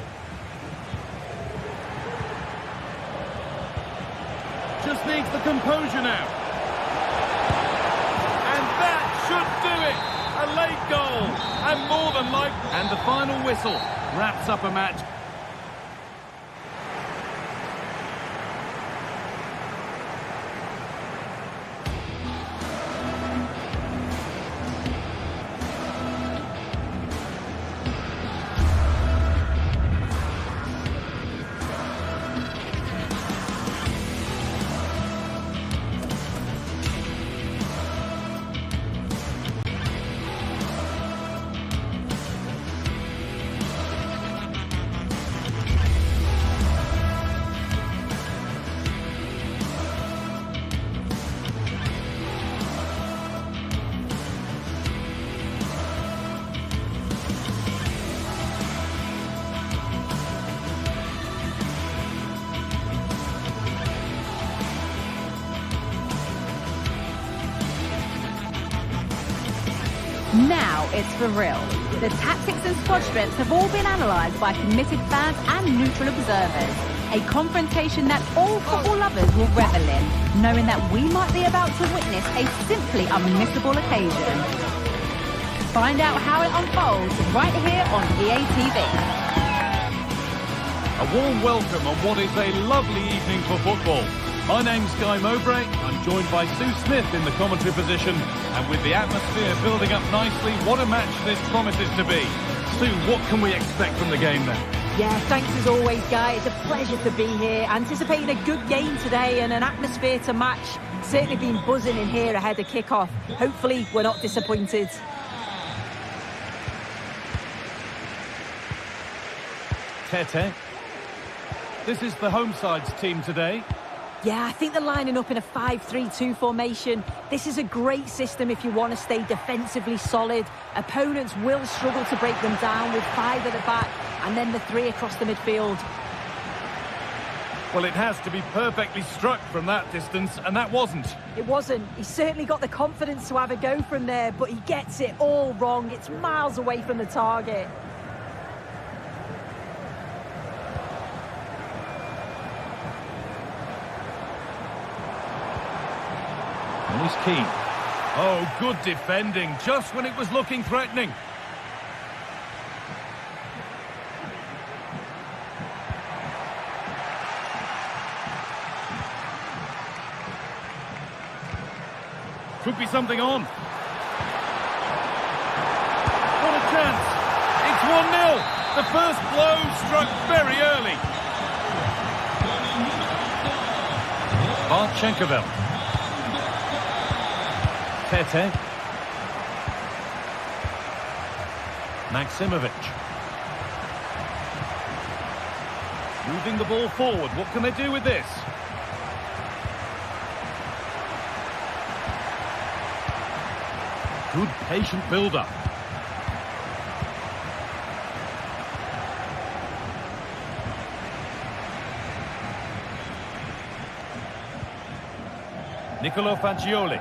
Just needs the composure now. And that should do it. A late goal. And more than like. And the final whistle wraps up a match. Now it's for real. The tactics and squad strengths have all been analysed by committed fans and neutral observers. A confrontation that all football lovers will revel in, knowing that we might be about to witness a simply unmissable occasion. Find out how it unfolds right here on EA TV. A warm welcome on what is a lovely evening for football. My name's Guy Mowbray. I'm joined by Sue Smith in the commentary position. And with the atmosphere building up nicely, what a match this promises to be. Sue, what can we expect from the game then? Yeah, thanks as always, Guy. It's a pleasure to be here. Anticipating a good game today and an atmosphere to match. Certainly been buzzing in here ahead of kickoff. Hopefully, we're not disappointed. Tete. This is the home side's team today. Yeah, I think they're lining up in a 5-3-2 formation. This is a great system if you want to stay defensively solid. Opponents will struggle to break them down with 5 at the back and then the 3 across the midfield. Well, it has to be perfectly struck from that distance, and that wasn't. It wasn't. He's certainly got the confidence to have a go from there, but he gets it all wrong. It's miles away from the target. And he's keen. Oh, good defending, just when it was looking threatening. Could be something on. What a chance. It's 1-0. The first blow struck very early. Bartchenkovic. Tete. Maximovic. Moving the ball forward. What can they do with this? Good patient build-up. Nicolo Fagioli.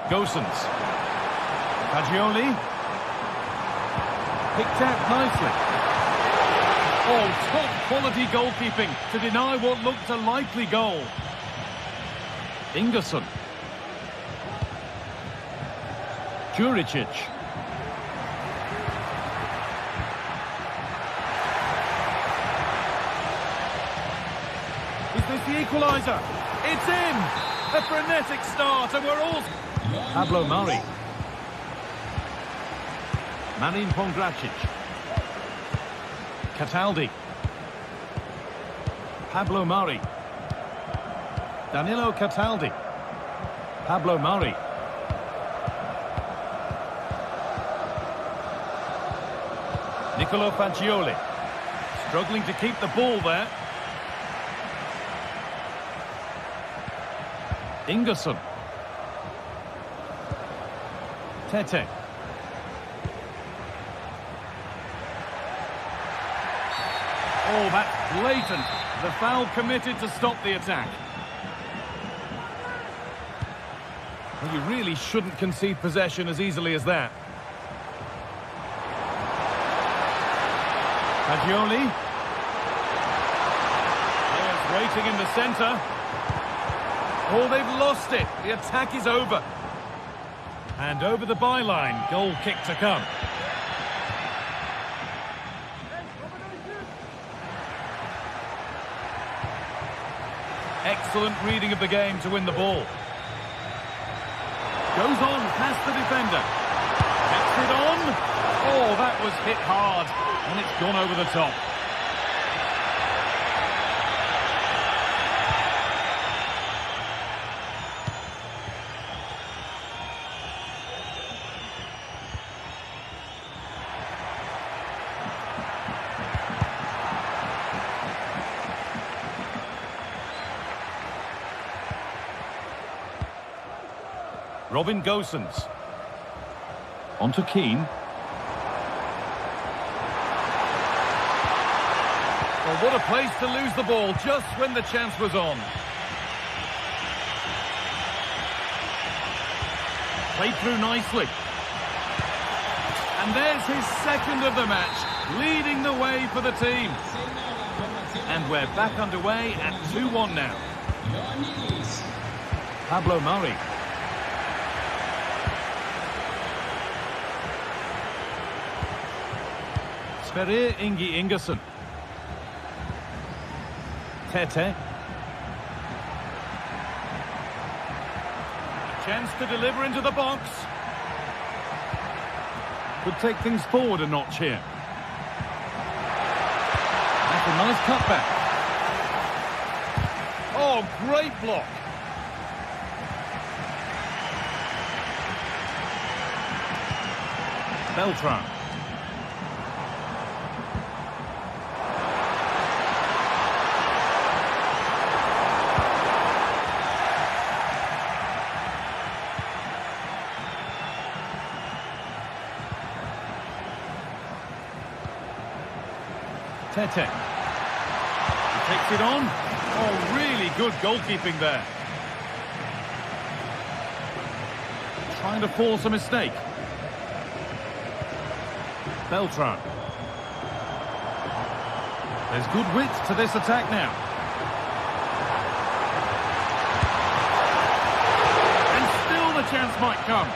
Gosens. Fagioli. Picked out nicely. Oh, top quality goalkeeping to deny what looked a likely goal. Ingerson. Juricic. Is this the equaliser? It's in! A frenetic start and we're all... Pablo Mari. Marin Pongracic. Cataldi. Pablo Mari. Danilo Cataldi. Pablo Mari. Nicolo Fagioli. Struggling to keep the ball there. Ingerson. Tete. Oh, that's blatant. The foul committed to stop the attack. Well, you really shouldn't concede possession as easily as that. Fagioli. Players waiting in the centre. Oh, they've lost it. The attack is over. And over the byline, goal kick to come. Excellent reading of the game to win the ball. Goes on past the defender. Gets it on. Oh, that was hit hard. And it's gone over the top. Robin Gosens. On to Keane. Well, what a place to lose the ball just when the chance was on. Played through nicely. And there's his second of the match, leading the way for the team. And we're back underway at 2-1 now. Pablo Mari. Sverrir Ingi Ingerson. Tete. A chance to deliver into the box. Could take things forward a notch here. That's a nice cutback. Oh, great block. Beltran. Tete. He takes it on. Oh, really good goalkeeping there. Trying to force a mistake. Beltran. There's good width to this attack now. And still the chance might come.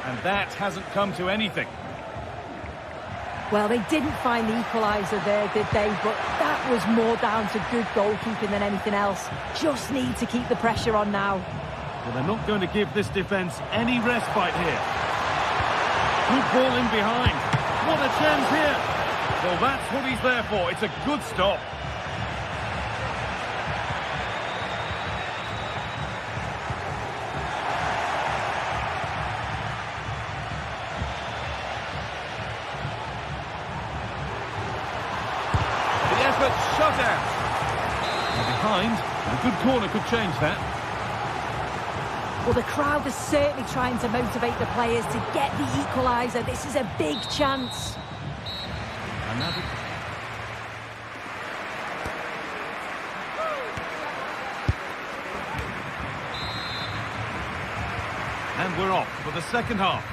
And that hasn't come to anything. Well, they didn't find the equaliser there, did they? But that was more down to good goalkeeping than anything else. Just need to keep the pressure on now. Well, they're not going to give this defence any respite here. Good ball in behind. What a chance here. Well, that's what he's there for. It's a good stop. Shut out. Behind, and a good corner could change that. Well, the crowd is certainly trying to motivate the players to get the equaliser. This is a big chance. And we're off for the second half.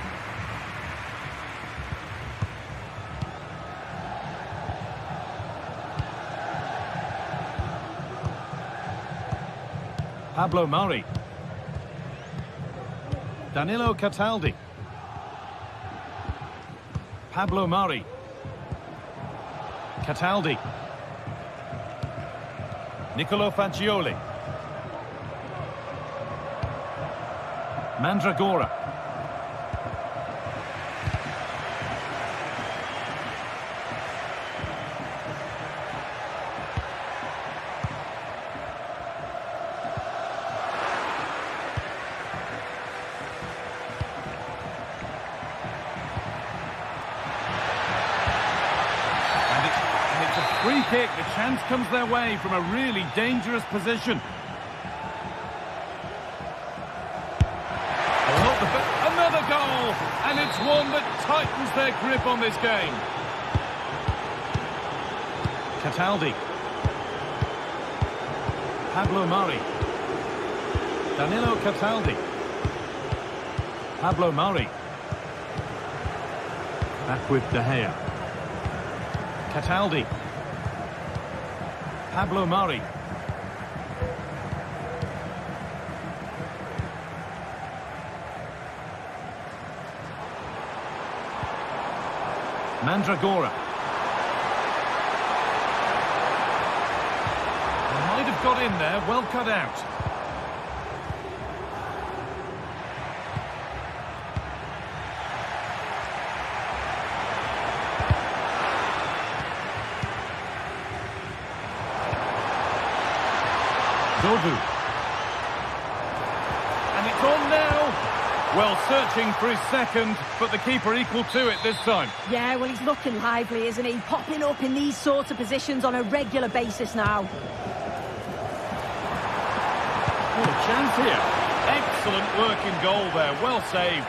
Pablo Mari. Danilo Cataldi. Pablo Mari. Cataldi. Nicolo Fagioli. Mandragora. Free kick, the chance comes their way from a really dangerous position. Another goal, and it's one that tightens their grip on this game. Cataldi. Pablo Mari. Danilo Cataldi. Pablo Mari. Back with De Gea. Cataldi. Pablo Mari. Mandragora. Might have got in there, well cut out. And it's on now. Well, searching for his second, but the keeper equal to it this time. Yeah, well, he's looking lively, isn't he? Popping up in these sorts of positions on a regular basis now. What a chance here. Excellent work in goal there. Well saved.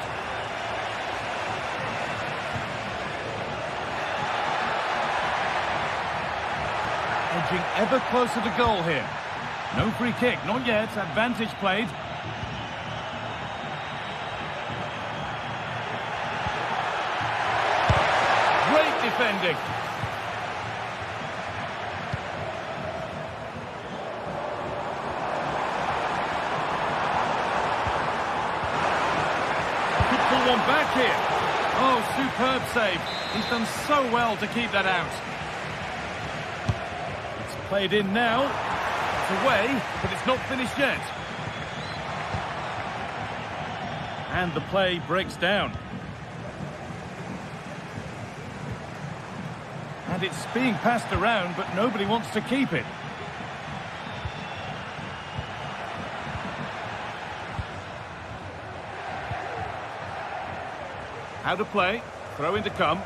Edging ever closer to goal here. No free kick, not yet. Advantage played. Great defending. Could pull one back here. Oh, superb save. He's done so well to keep that out. Played in now. It's away, but it's not finished yet. And the play breaks down. And it's being passed around, but nobody wants to keep it. How to play. Throw in to come.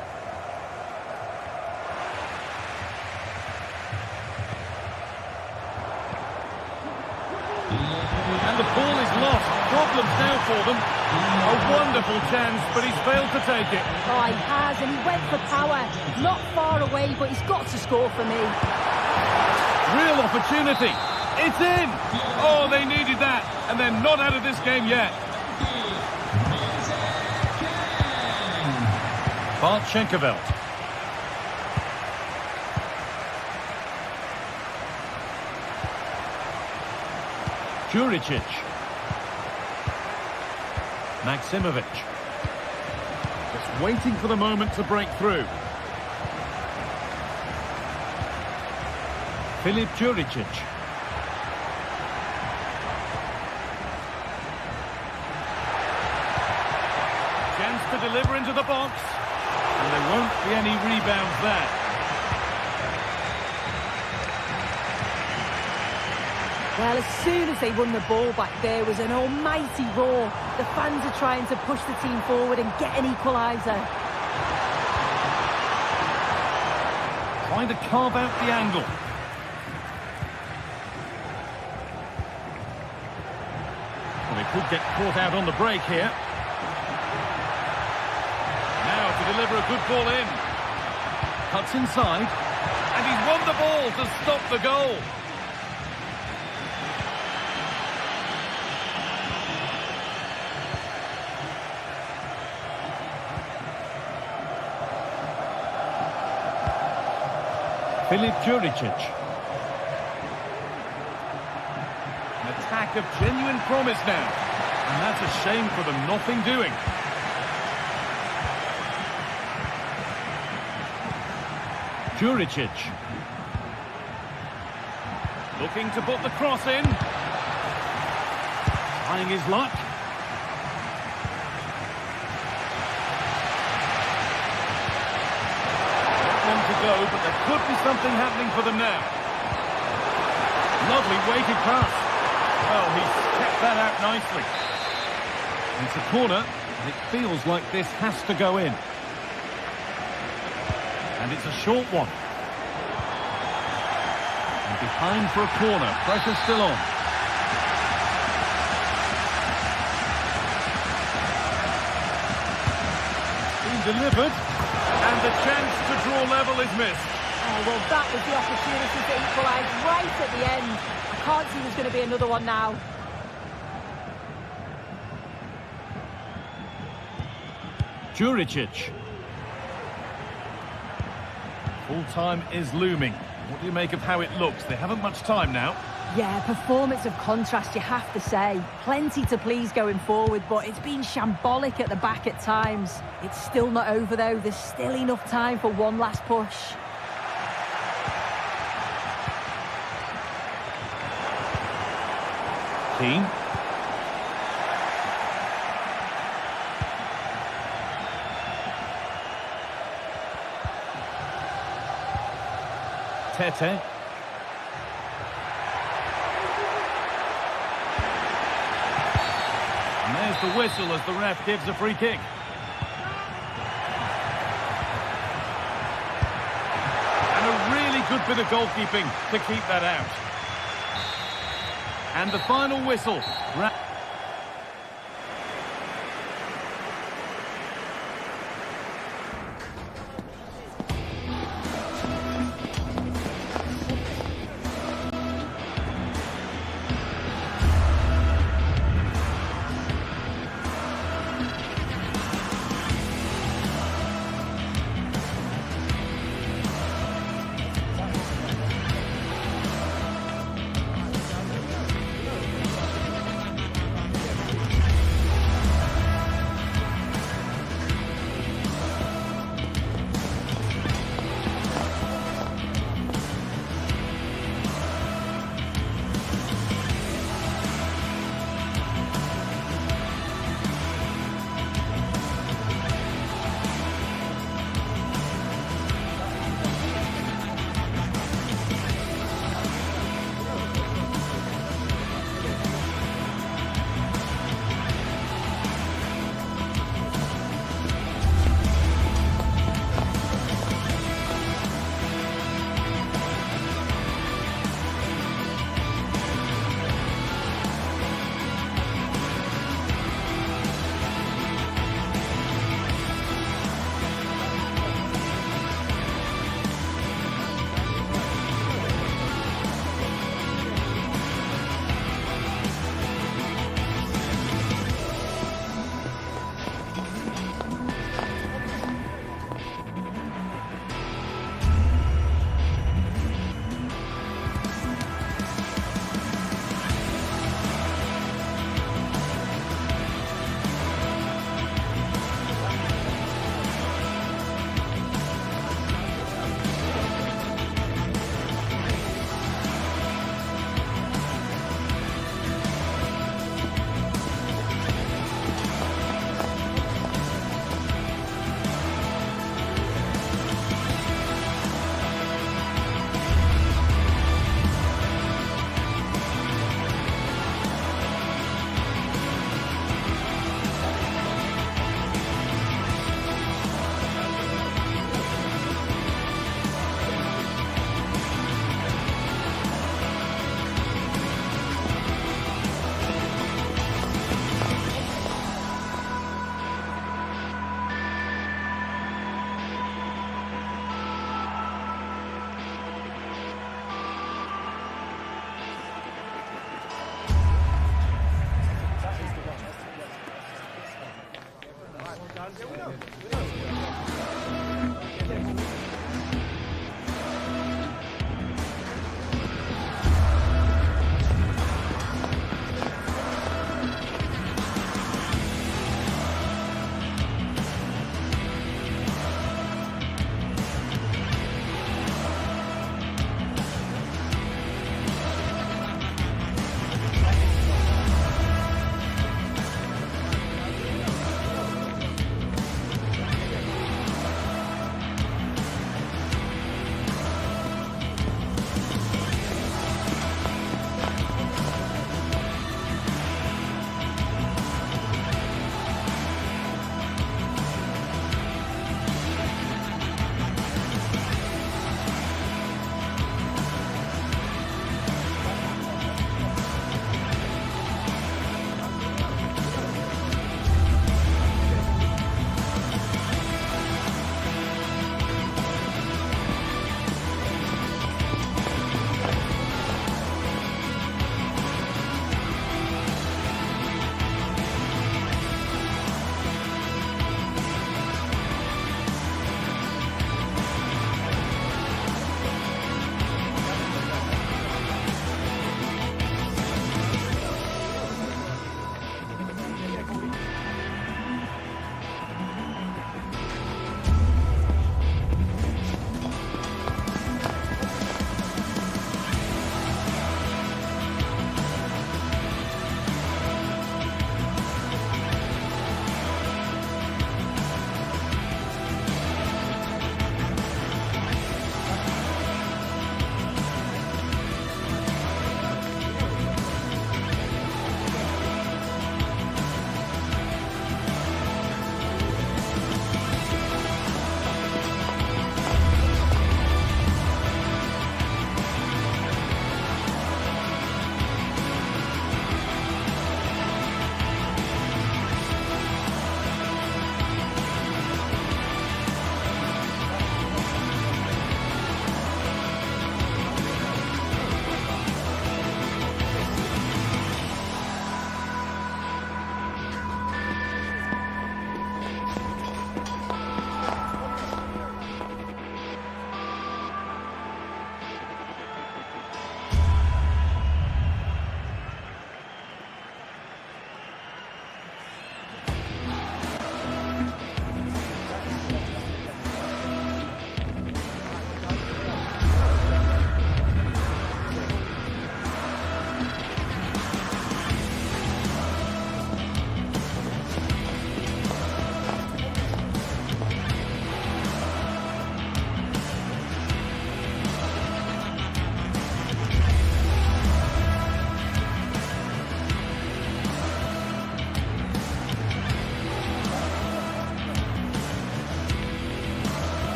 And the ball is lost. Problems now for them. A wonderful chance, but he's failed to take it. Oh, he has, and he went for power. Not far away, but he's got to score for me. Real opportunity. It's in. Oh, they needed that. And they're not out of this game yet. Bart Schenkerveld. Juricic. Maximovic. Just waiting for the moment to break through. Filip Juricic. Chance to deliver into the box. And there won't be any rebounds there. Well, as soon as they won the ball back, there was an almighty roar. The fans are trying to push the team forward and get an equaliser. Trying to carve out the angle. Well, they could get caught out on the break here. Now to deliver a good ball in. Cuts inside. And he's won the ball to stop the goal. Filip Juricic. An attack of genuine promise now. And that's a shame for them, nothing doing. Juricic. Looking to put the cross in. Trying his luck. To go, but there could be something happening for them now. Lovely weighted pass. Well, he's kept that out nicely. It's a corner, and it feels like this has to go in. And it's a short one. And behind for a corner, pressure still on. Being delivered. And the chance to draw level is missed. Oh, well, that was the opportunity to equalise right at the end. I can't see there's going to be another one now. Juricic. Full time is looming. What do you make of how it looks? They haven't much time now. Yeah, performance of contrast, you have to say. Plenty to please going forward, but it's been shambolic at the back at times. It's still not over, though. There's still enough time for one last push. Keane. Tete. And there's the whistle as the ref gives a free kick. And a really good bit of goalkeeping to keep that out. And the final whistle.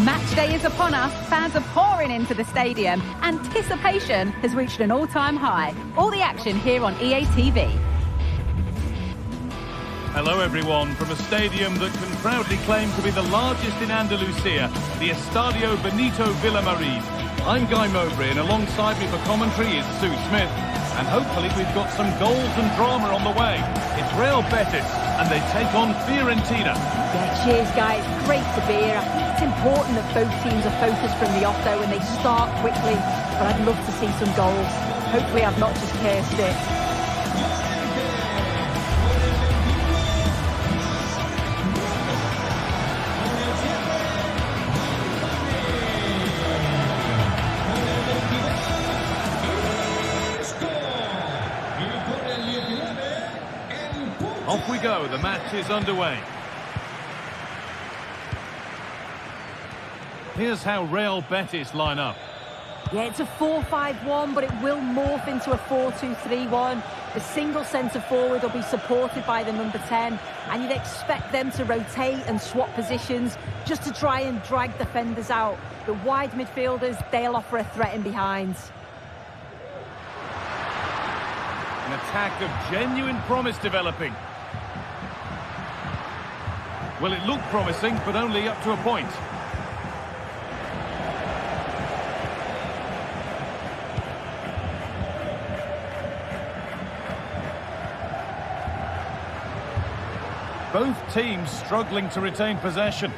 Match day is upon us. Fans are pouring into the stadium. Anticipation has reached an all-time high. All the action here on EA TV. Hello everyone, from a stadium that can proudly claim to be the largest in Andalusia, the Estadio Benito Villamarín. I'm Guy Mowbray, and alongside me for commentary is Sue Smith. And hopefully we've got some goals and drama on the way. It's Real Bettis, and they take on Fiorentina. Yeah, cheers, guys. Great to be here. I think it's important that both teams are focused from the off, though, and they start quickly. But I'd love to see some goals. Hopefully I've not just cursed it. Off we go, the match is underway. Here's how Real Bettis line up. Yeah, it's a 4-5-1, but it will morph into a 4-2-3-1. The single centre forward will be supported by the number 10, and you'd expect them to rotate and swap positions just to try and drag defenders out. The wide midfielders, they'll offer a threat in behind. An attack of genuine promise developing. Well, it looked promising, but only up to a point. Both teams struggling to retain possession.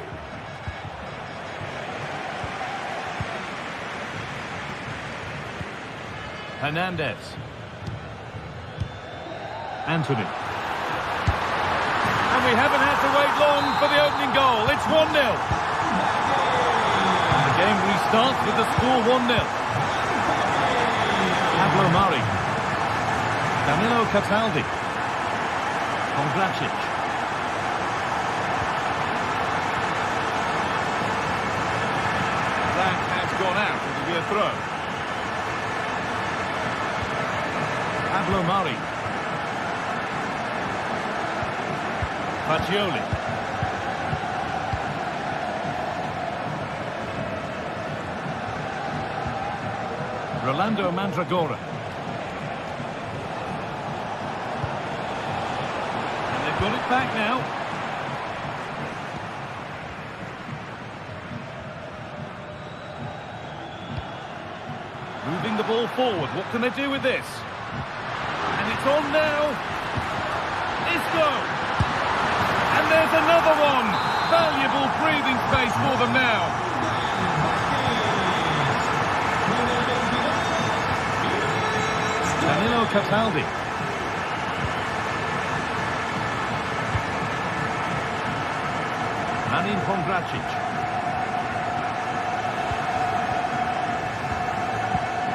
Hernandez. Anthony. And we haven't had to wait long for the opening goal. It's 1-0. The game restarts with the score 1-0. Pablo Mari. Danilo Cataldi. Kondracic. That has gone out. It'll be a throw. Pablo Mari. Fagioli. Rolando Mandragora. And they've got it back now. Moving the ball forward. What can they do with this? And it's on now. Isco. And there's another one. Valuable breathing space for them now. Danilo Cataldi. Manin Kondracic.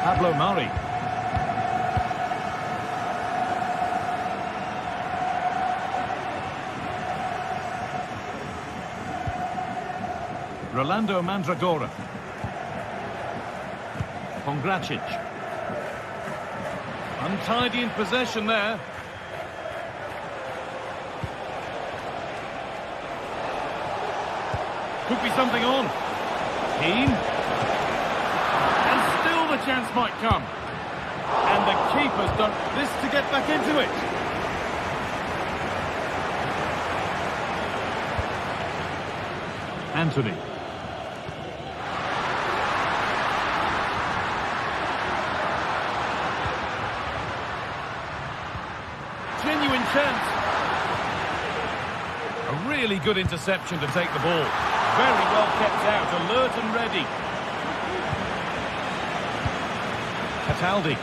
Pablo Mari. Rolando Mandragora. Kondracic. Untidy in possession there. Could be something on. Keane. And still the chance might come. And the keeper's done this to get back into it. Anthony. Genuine chance. A really good interception to take the ball. Very well kept out, alert and ready. Cataldi.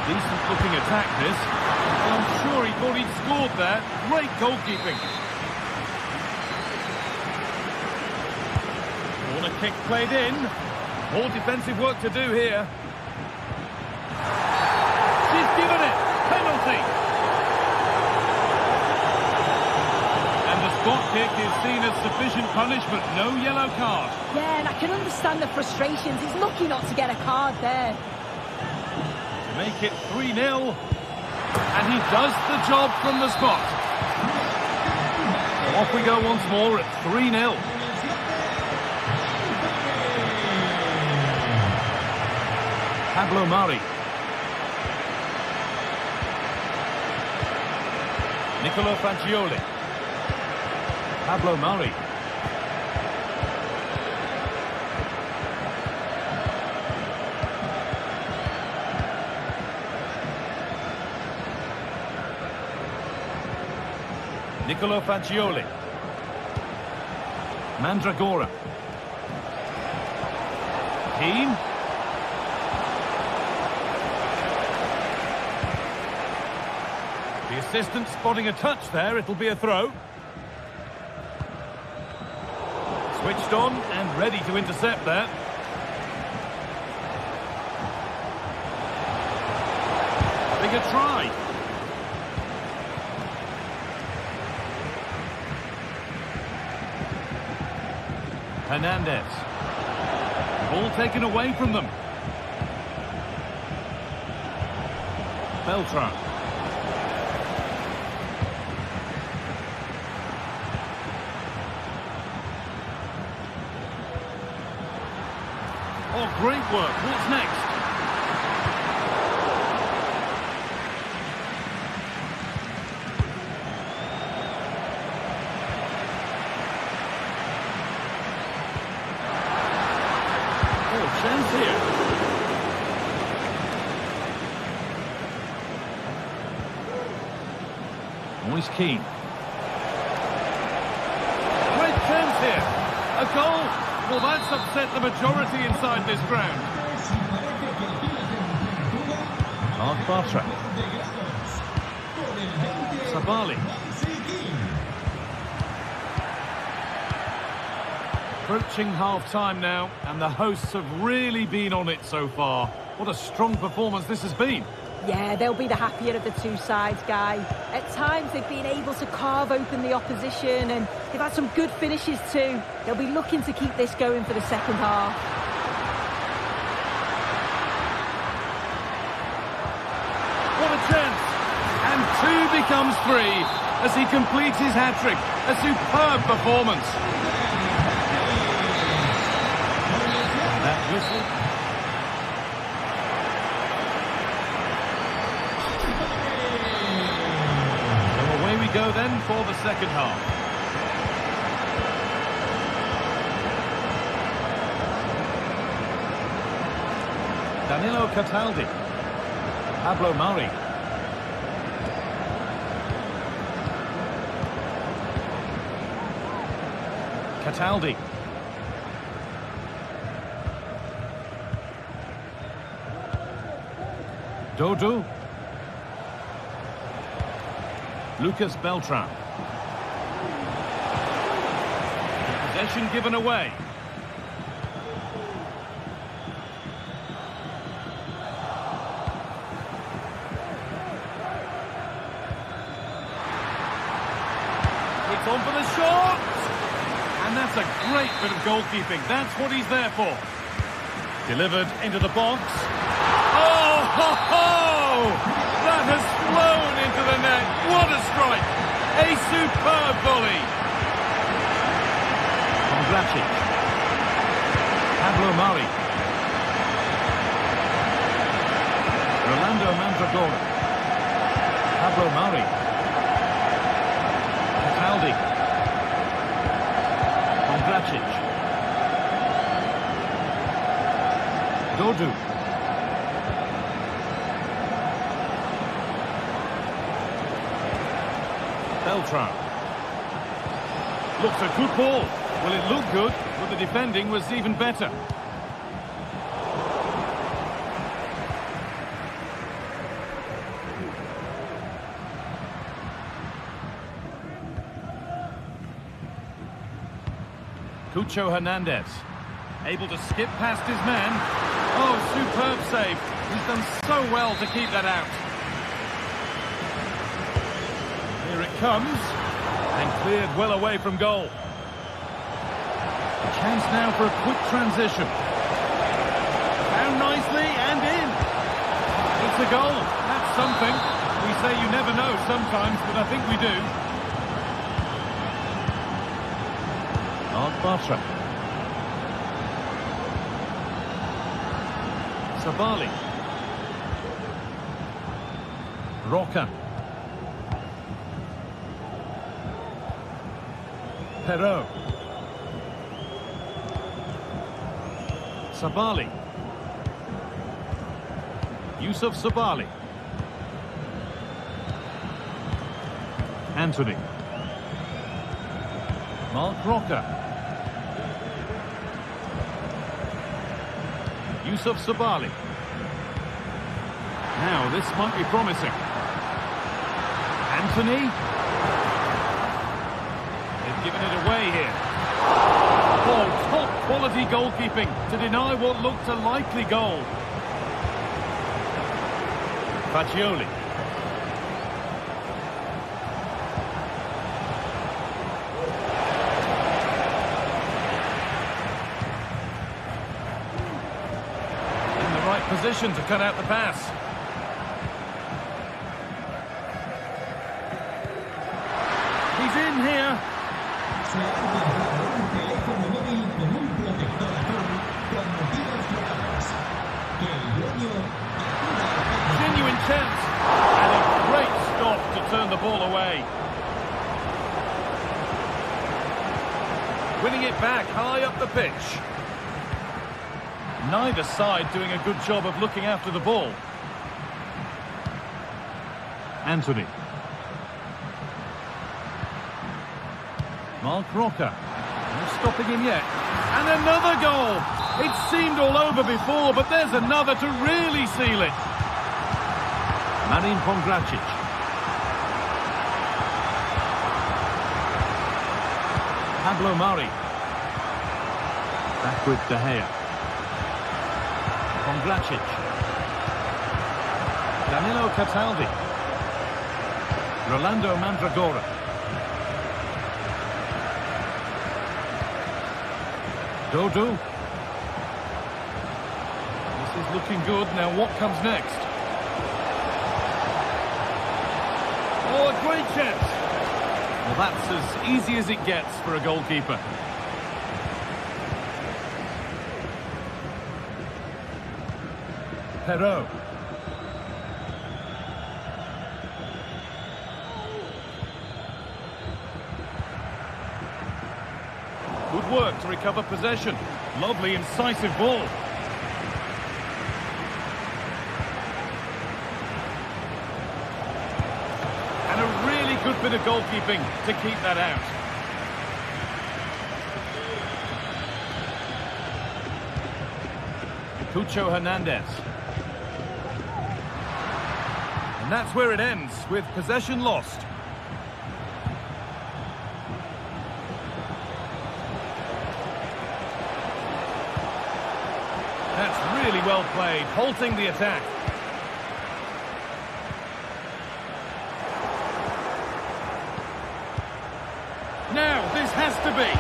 Decent looking attack this. Well, I'm sure he thought he'd scored there. Great goalkeeping. Corner kick played in. More defensive work to do here. She's given it. Penalty. And the spot kick is seen as sufficient punishment. No yellow card. Yeah, and I can understand the frustrations. He's lucky not to get a card there. Make it 3-0. And he does the job from the spot. Off we go once more at 3-0. Pablo Mari. Nicolo Fagioli. Pablo Mari. Nicolo Fagioli. Mandragora. Keane. The assistant spotting a touch there, it'll be a throw. Switched on and ready to intercept there. Having a try. Hernandez. Ball taken away from them. Beltran. Oh, great work. What's next? Chance here. Moise Keane. Great chance here. A goal. Well, that's upset the majority inside this ground. Mark Bartra. Sabali. Approaching half-time now, and the hosts have really been on it so far. What a strong performance this has been. Yeah, they'll be the happier of the two sides, Guy. At times, they've been able to carve open the opposition, and they've had some good finishes too. They'll be looking to keep this going for the second half. What a chance! And 2 becomes 3 as he completes his hat-trick. A superb performance. That whistle. So away we go then for the second half. Danilo Cataldi. Pablo Mari. Cataldi. Dodo. Lucas Beltran. Possession given away. It's on for the shot. And that's a great bit of goalkeeping. That's what he's there for. Delivered into the box. Oh, ho, ho! That has flown into the net. What a strike! A superb volley. Kondracic. Pablo Mari. Rolando Mandragora. Pablo Mari. Cataldi. Kondracic. Dodu. Beltran. Looks a good ball. Well, it looked good, but the defending was even better. Cucho Hernandez, able to skip past his man. Oh, superb save. He's done so well to keep that out. Here it comes, and cleared well away from goal. A chance now for a quick transition. Down nicely and in. It's a goal. That's something. We say you never know sometimes, but I think we do. Batra. Sabali. Roca. Perot. Sabali. Yusuf Sabali. Anthony. Mark Roca. Yusuf Sabali. Now, this might be promising. Anthony. They've given it away here. Oh, top quality goalkeeping to deny what looked a likely goal. Faccioli. Position to cut out the pass. He's in here. Genuine chance. And a great stop to turn the ball away. Winning it back high up the pitch. Neither side doing a good job of looking after the ball. Anthony. Mark Roca. No stopping him yet. And another goal! It seemed all over before, but there's another to really seal it. Marin Kondracic. Pablo Mari. Back with De Gea. Kondracic. Danilo Cataldi. Rolando Mandragora. Dodu. This is looking good. Now what comes next? Oh, a great chance. Well, that's as easy as it gets for a goalkeeper. Perot. Good work to recover possession. Lovely, incisive ball. And a really good bit of goalkeeping to keep that out. Cucho Hernandez. And that's where it ends, with possession lost. That's really well played, halting the attack. Now, this has to be.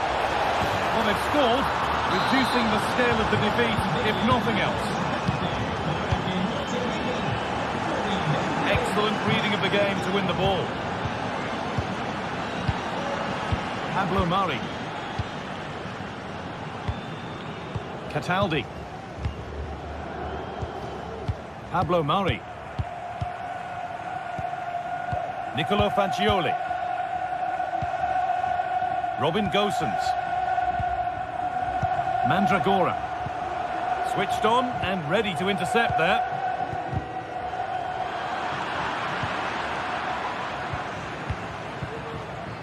they've scored, reducing the scale of the defeat, if nothing else. Excellent reading of the game to win the ball. Pablo Mari. Cataldi. Pablo Mari. Nicolo Fagioli. Robin Gosens. Mandragora. Switched on and ready to intercept there.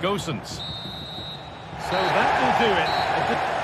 Gosens. So that will do it.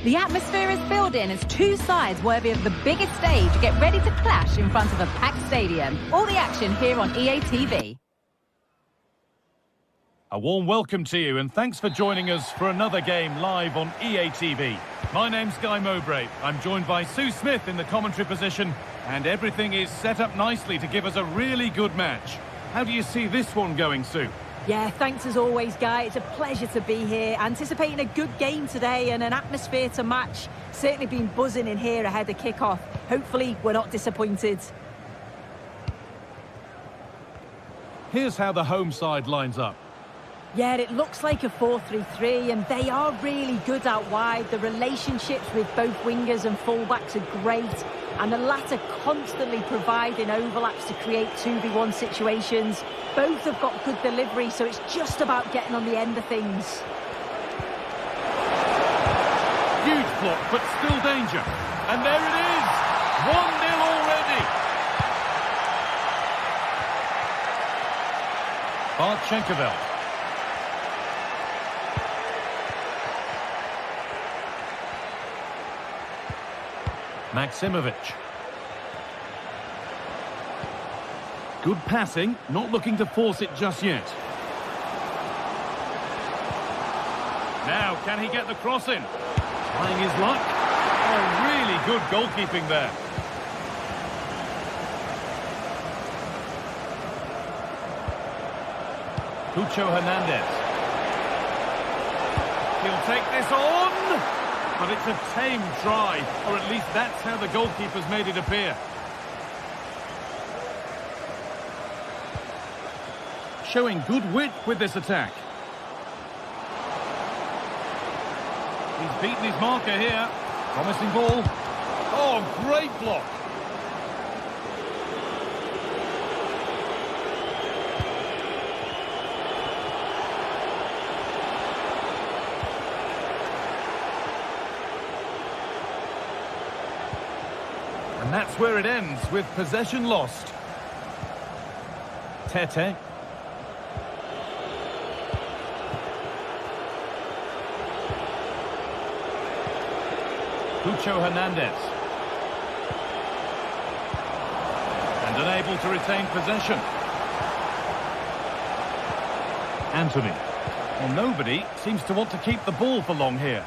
The atmosphere is building as two sides worthy of the biggest stage get ready to clash in front of a packed stadium. All the action here on EA TV. A warm welcome to you and thanks for joining us for another game live on EA TV. My name's Guy Mowbray. I'm joined by Sue Smith in the commentary position and everything is set up nicely to give us a really good match. How do you see this one going, Sue? Yeah, thanks as always, Guy. It's a pleasure to be here. Anticipating a good game today and an atmosphere to match. Certainly been buzzing in here ahead of kickoff. Hopefully, we're not disappointed. Here's how the home side lines up. Yeah, it looks like a 4-3-3, and they are really good out wide. The relationships with both wingers and fullbacks are great, and the latter constantly providing overlaps to create 2v1 situations. Both have got good delivery, so it's just about getting on the end of things. Huge block, but still danger. And there it is! 1-0 already! Bartchenkovic. Maximovic. Good passing, not looking to force it just yet. Now, can he get the cross in? Trying his luck. Oh, really good goalkeeping there. Cucho Hernandez. He'll take this on. But it's a tame try, or at least that's how the goalkeeper's made it appear. Showing good wit with this attack. He's beaten his marker here. Promising ball. Oh, great block. And that's where it ends, with possession lost. Tete. Cucho Hernandez. And unable to retain possession. Anthony. Well, nobody seems to want to keep the ball for long here.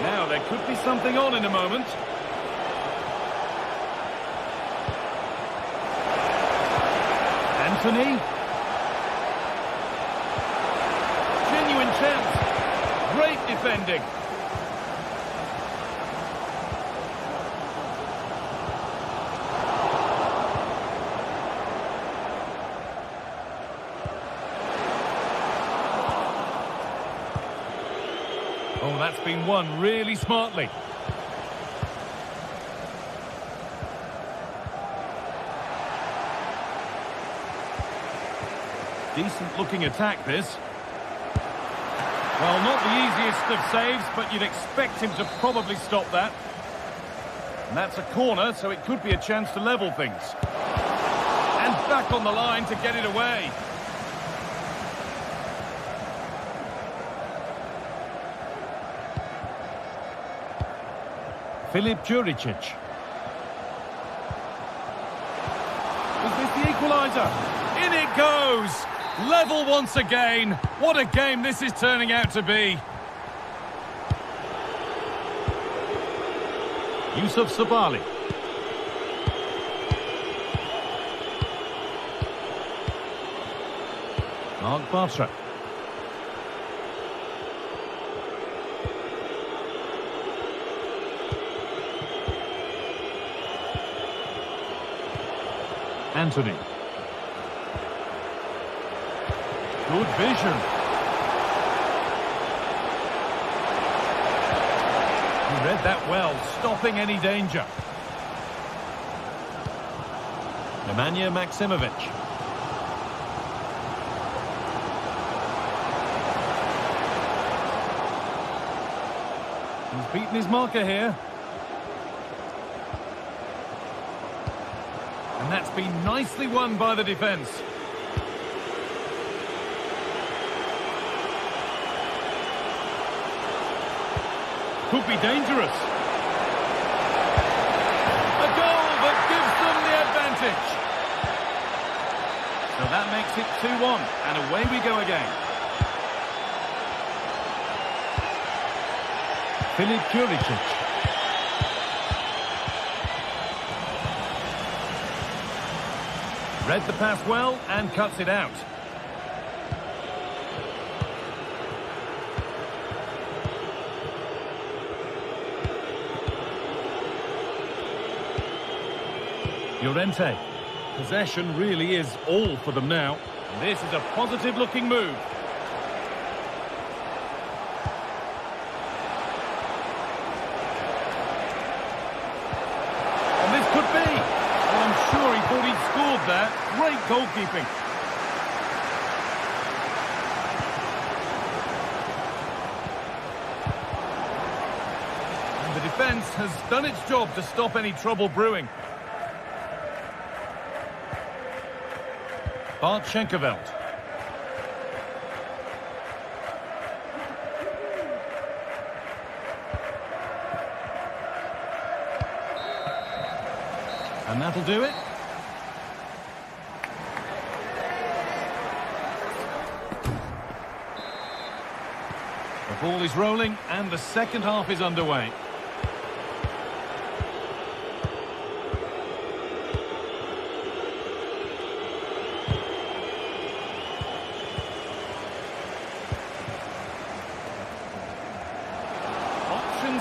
Now, there could be something on in a moment. Anthony. Genuine chance. Great defending. Oh, that's been won really smartly. Decent looking attack, this. Well, not the easiest of saves, but you'd expect him to probably stop that. And that's a corner, so it could be a chance to level things. And back on the line to get it away. Filip Juricic. Is this the equaliser? In it goes! Level once again. What a game this is turning out to be. Yusuf Sabali. Mark Bartra. Anthony. Good vision. He read that well, stopping any danger. Nemanja Maximovic. He's beaten his marker here. And that's been nicely won by the defence. Could be dangerous. A goal that gives them the advantage. So that makes it 2-1, and away we go again. Filip Juricic. Read the pass well and cuts it out. Llorente. Possession really is all for them now. This is a positive-looking move. And this could be. Well, I'm sure he thought he'd scored there. Great goalkeeping. And the defence has done its job to stop any trouble brewing. Bart Schenkerveld. And that'll do it. The ball is rolling and the second half is underway.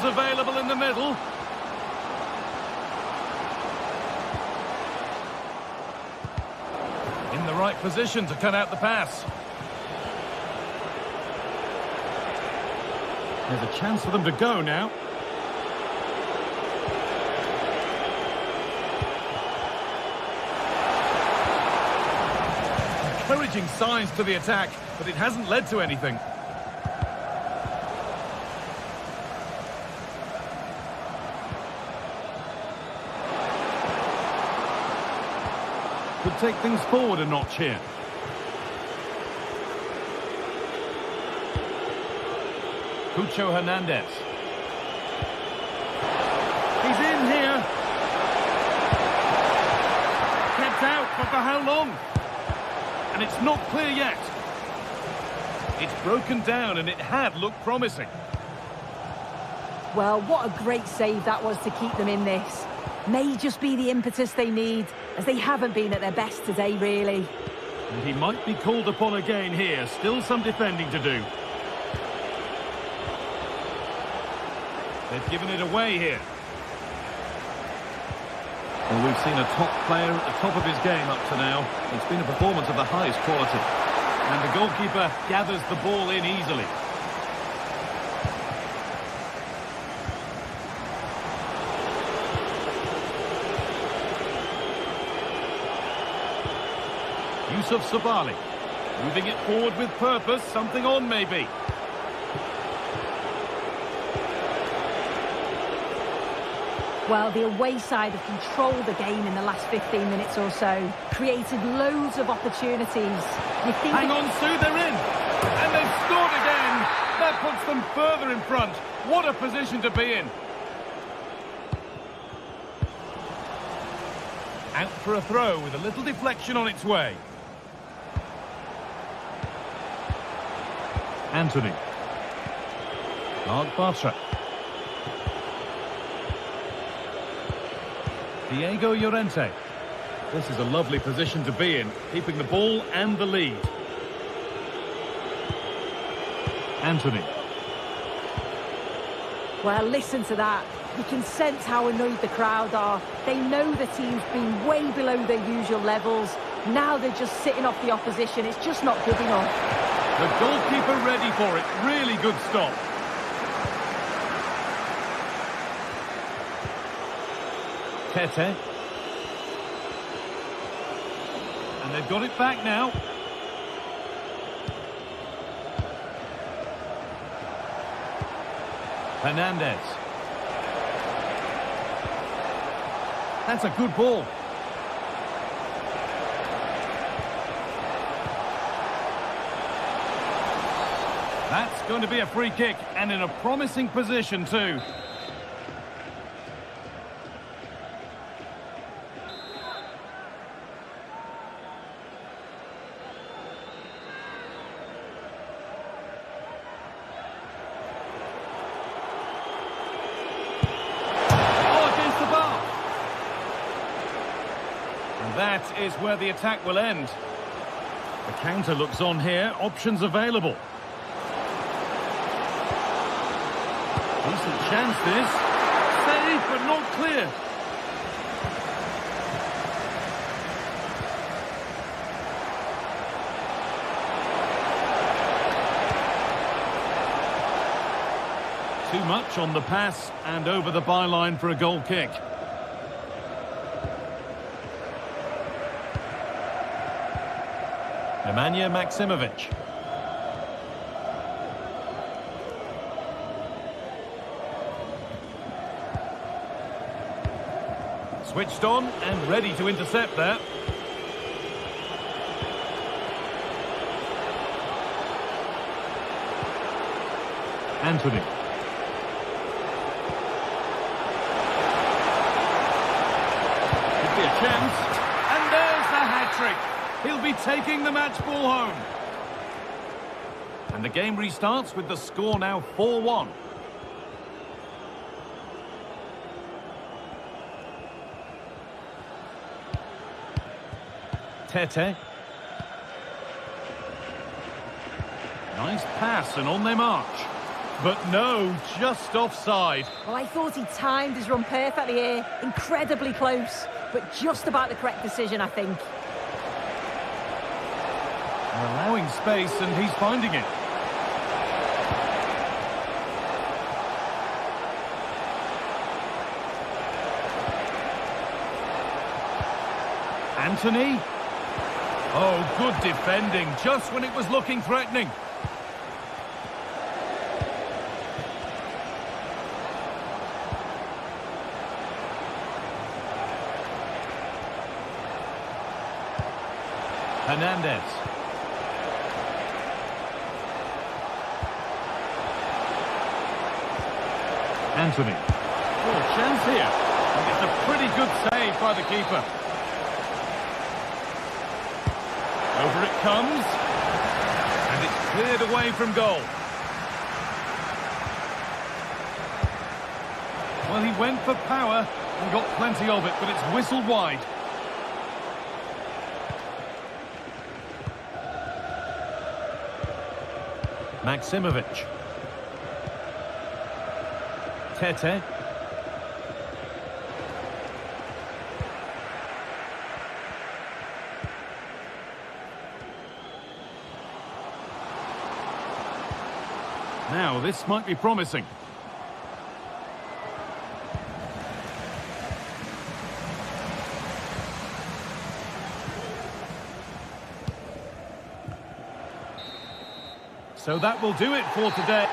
Available in the middle. In the right position to cut out the pass. There's a chance for them to go now. Encouraging signs to the attack, but it hasn't led to anything. Could take things forward a notch here. Cucho Hernandez. He's in here. Kept out, but for how long? And it's not clear yet. It's broken down and it had looked promising. Well, what a great save that was to keep them in this. May just be the impetus they need, as they haven't been at their best today, really. And he might be called upon again here. Still some defending to do. They've given it away here. Well, we've seen a top player at the top of his game up to now. It's been a performance of the highest quality. And the goalkeeper gathers the ball in easily. Yusuf Sabali, moving it forward with purpose, something on maybe. Well, the away side have controlled the game in the last 15 minutes or so, created loads of opportunities. Hang on, Sue, they're in! And they've scored again! That puts them further in front. What a position to be in. Out for a throw with a little deflection on its way. Anthony. Mark Bartra. Diego Llorente. This is a lovely position to be in, keeping the ball and the lead. Anthony. Well, listen to that. You can sense how annoyed the crowd are. They know the team's been way below their usual levels. Now they're just sitting off the opposition. It's just not good enough. The goalkeeper ready for it. Really good stop. Tete. And they've got it back now. Hernandez. That's a good ball. That's going to be a free kick, and in a promising position too. That is where the attack will end. The counter looks on here, options available. Decent chance this. Save, but not clear. Too much on the pass and over the byline for a goal kick. Nemanja Maksimovic. Switched on and ready to intercept there. Anthony. Could be a chance. And there's the hat-trick. He'll be taking the match ball home. And the game restarts with the score now 4-1. Tete. Nice pass and on they march. But no, just offside. Well, I thought he timed his run perfectly here. Incredibly close, but just about the correct decision, I think. Allowing space, and he's finding it. Anthony. Oh, good defending, just when it was looking threatening. Hernandez. Anthony. Oh, chance here. And it's a pretty good save by the keeper. Over it comes. And it's cleared away from goal. Well, he went for power and got plenty of it, but it's whistled wide. Maksimovic. Tete. Now, this might be promising. So that will do it for today.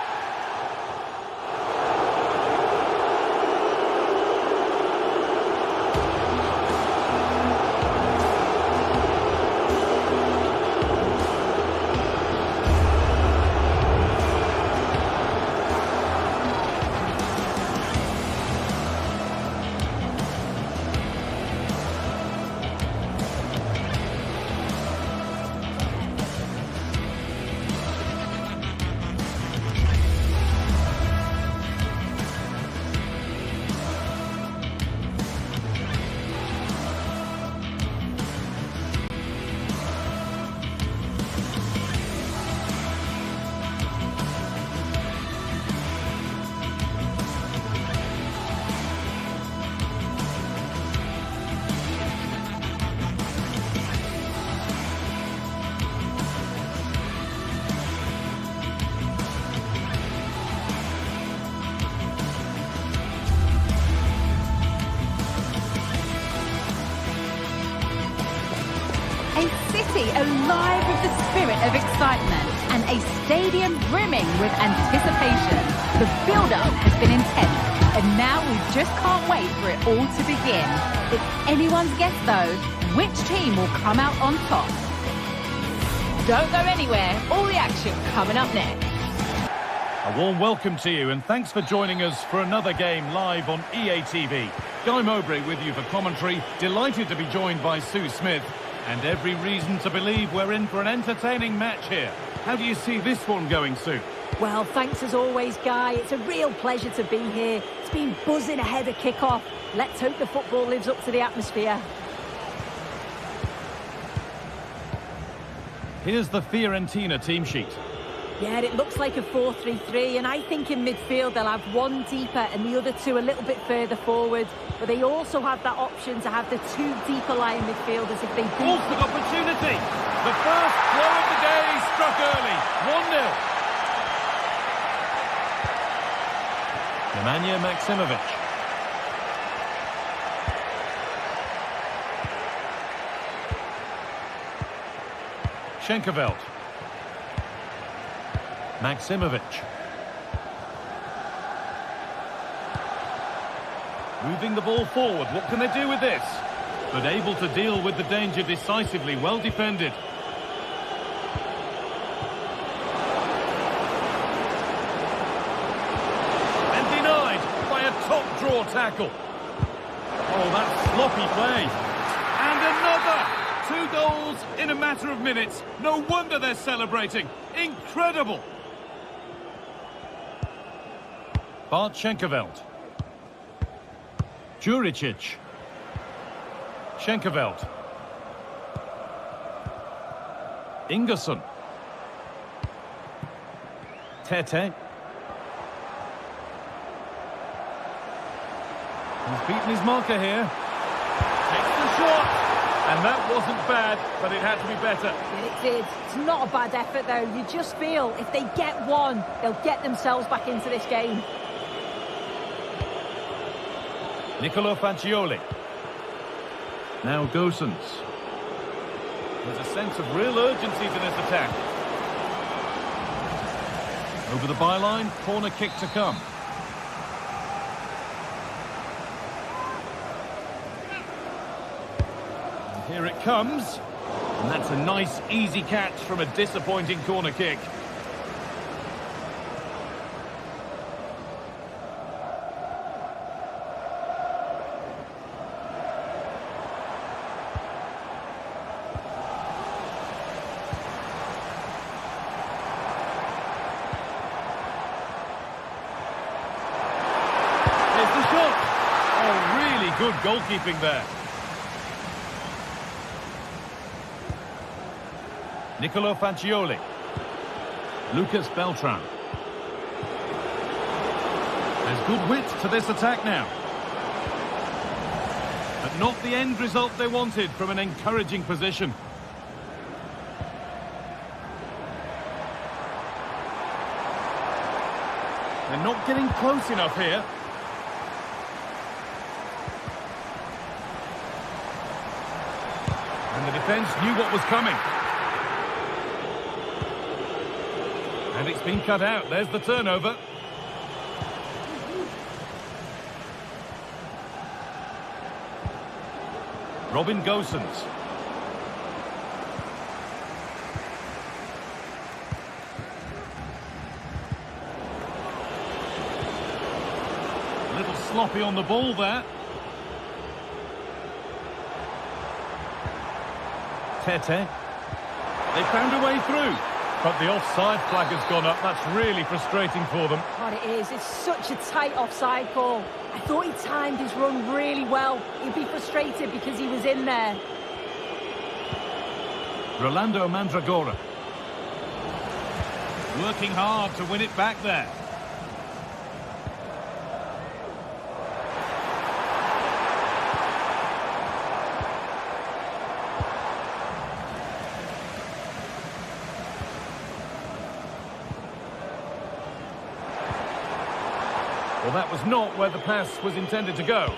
Alive with the spirit of excitement and a stadium brimming with anticipation. The build-up has been intense and now we just can't wait for it all to begin. It's anyone's guess though, which team will come out on top. Don't go anywhere, all the action coming up next. A warm welcome to you, and thanks for joining us for another game live on EA TV. Guy Mowbray with you for commentary. Delighted to be joined by Sue Smith, and every reason to believe we're in for an entertaining match here. How do you see this one going, Sue? Well, thanks as always, Guy. It's a real pleasure to be here. It's been buzzing ahead of kick-off. Let's hope the football lives up to the atmosphere. Here's the Fiorentina team sheet. Yeah, it looks like a 4-3-3, and I think in midfield they'll have one deeper and the other two a little bit further forward. But they also have that option to have the two deeper lying midfielders if they do. Wolfsburg opportunity! The first blow of the day struck early. 1-0. Nemanja Maksimovic. Schenkerveld. Maksimovic. Moving the ball forward. What can they do with this? But able to deal with the danger decisively. Well defended. And denied by a top draw tackle. Oh, that's sloppy play. And another! 2 goals in a matter of minutes. No wonder they're celebrating. Incredible! Bart Schenkerveld. Juricic. Schenkerveld. Ingerson. Tete. He's beaten his marker here. Takes the shot. And that wasn't bad, but it had to be better. It did. It's not a bad effort, though. You just feel if they get one, they'll get themselves back into this game. Nicolo Fagioli. Now Gosens. There's a sense of real urgency to this attack. Over the byline, corner kick to come. And here it comes. And that's a nice, easy catch from a disappointing corner kick. Good goalkeeping there. Nicolo Fagioli. Lucas Beltran. There's good width to this attack now. But not the end result they wanted from an encouraging position. They're not getting close enough here. And the defence knew what was coming. And it's been cut out. There's the turnover. Robin Gosens. A little sloppy on the ball there. Tete. They found a way through. But the offside flag has gone up. That's really frustrating for them. God, it is. It's such a tight offside call. I thought he timed his run really well. He'd be frustrated because he was in there. Rolando Mandragora. Working hard to win it back there. Well, that was not where the pass was intended to go.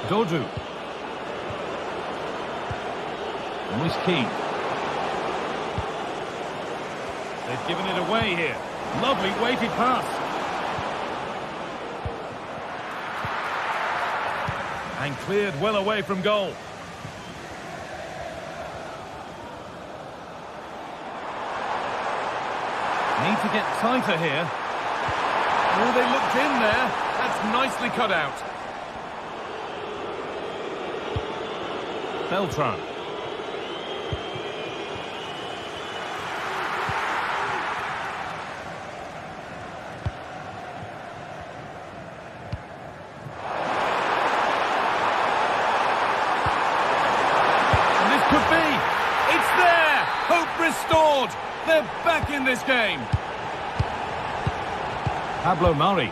Dodu. Moise Kean. They've given it away here. Lovely weighted pass. And cleared well away from goal. Need to get tighter here. Oh, they looked in there. That's nicely cut out. Beltran. And this could be. It's there. Hope restored. They're back in this game. Pablo Mari.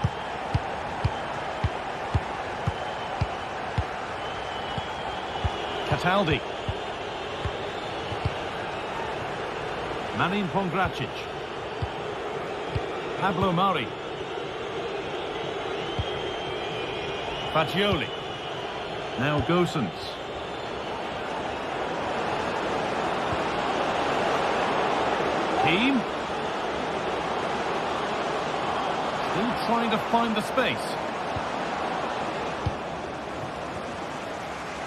Cataldi. Manin Pongracic. Pablo Mari. Fagioli. Now Gosens. Keane. Still trying to find the space.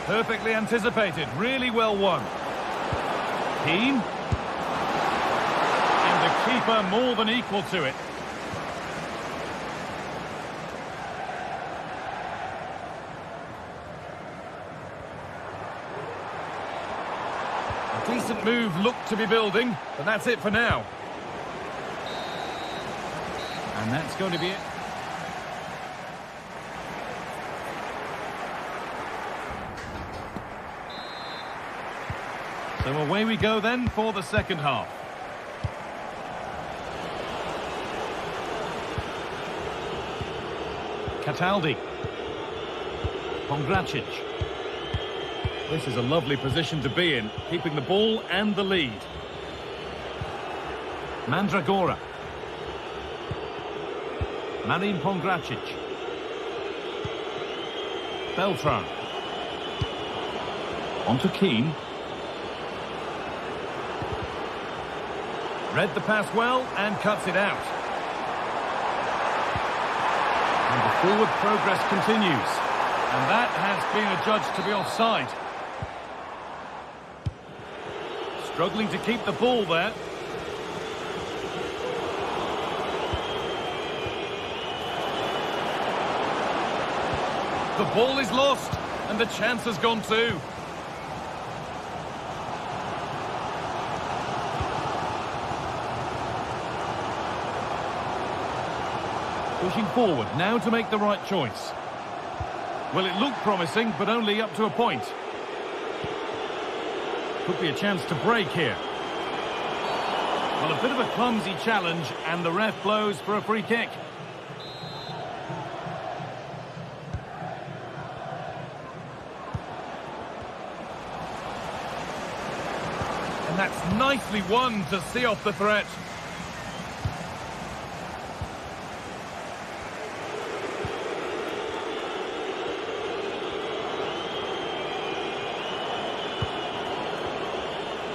Perfectly anticipated, really well won. Keane. And the keeper more than equal to it. A decent move looked to be building, but that's it for now. And that's going to be it. So away we go then for the second half. Cataldi. Pongracic. This is a lovely position to be in, keeping the ball and the lead. Mandragora. Marin Pongracic. Beltran. On to Keane. Read the pass well and cuts it out. And the forward progress continues. And that has been adjudged to be offside. Struggling to keep the ball there. The ball is lost, and the chance has gone too. Pushing forward now to make the right choice. Well, it looked promising, but only up to a point. Could be a chance to break here. Well, a bit of a clumsy challenge, and the ref blows for a free kick. And that's nicely won to see off the threat.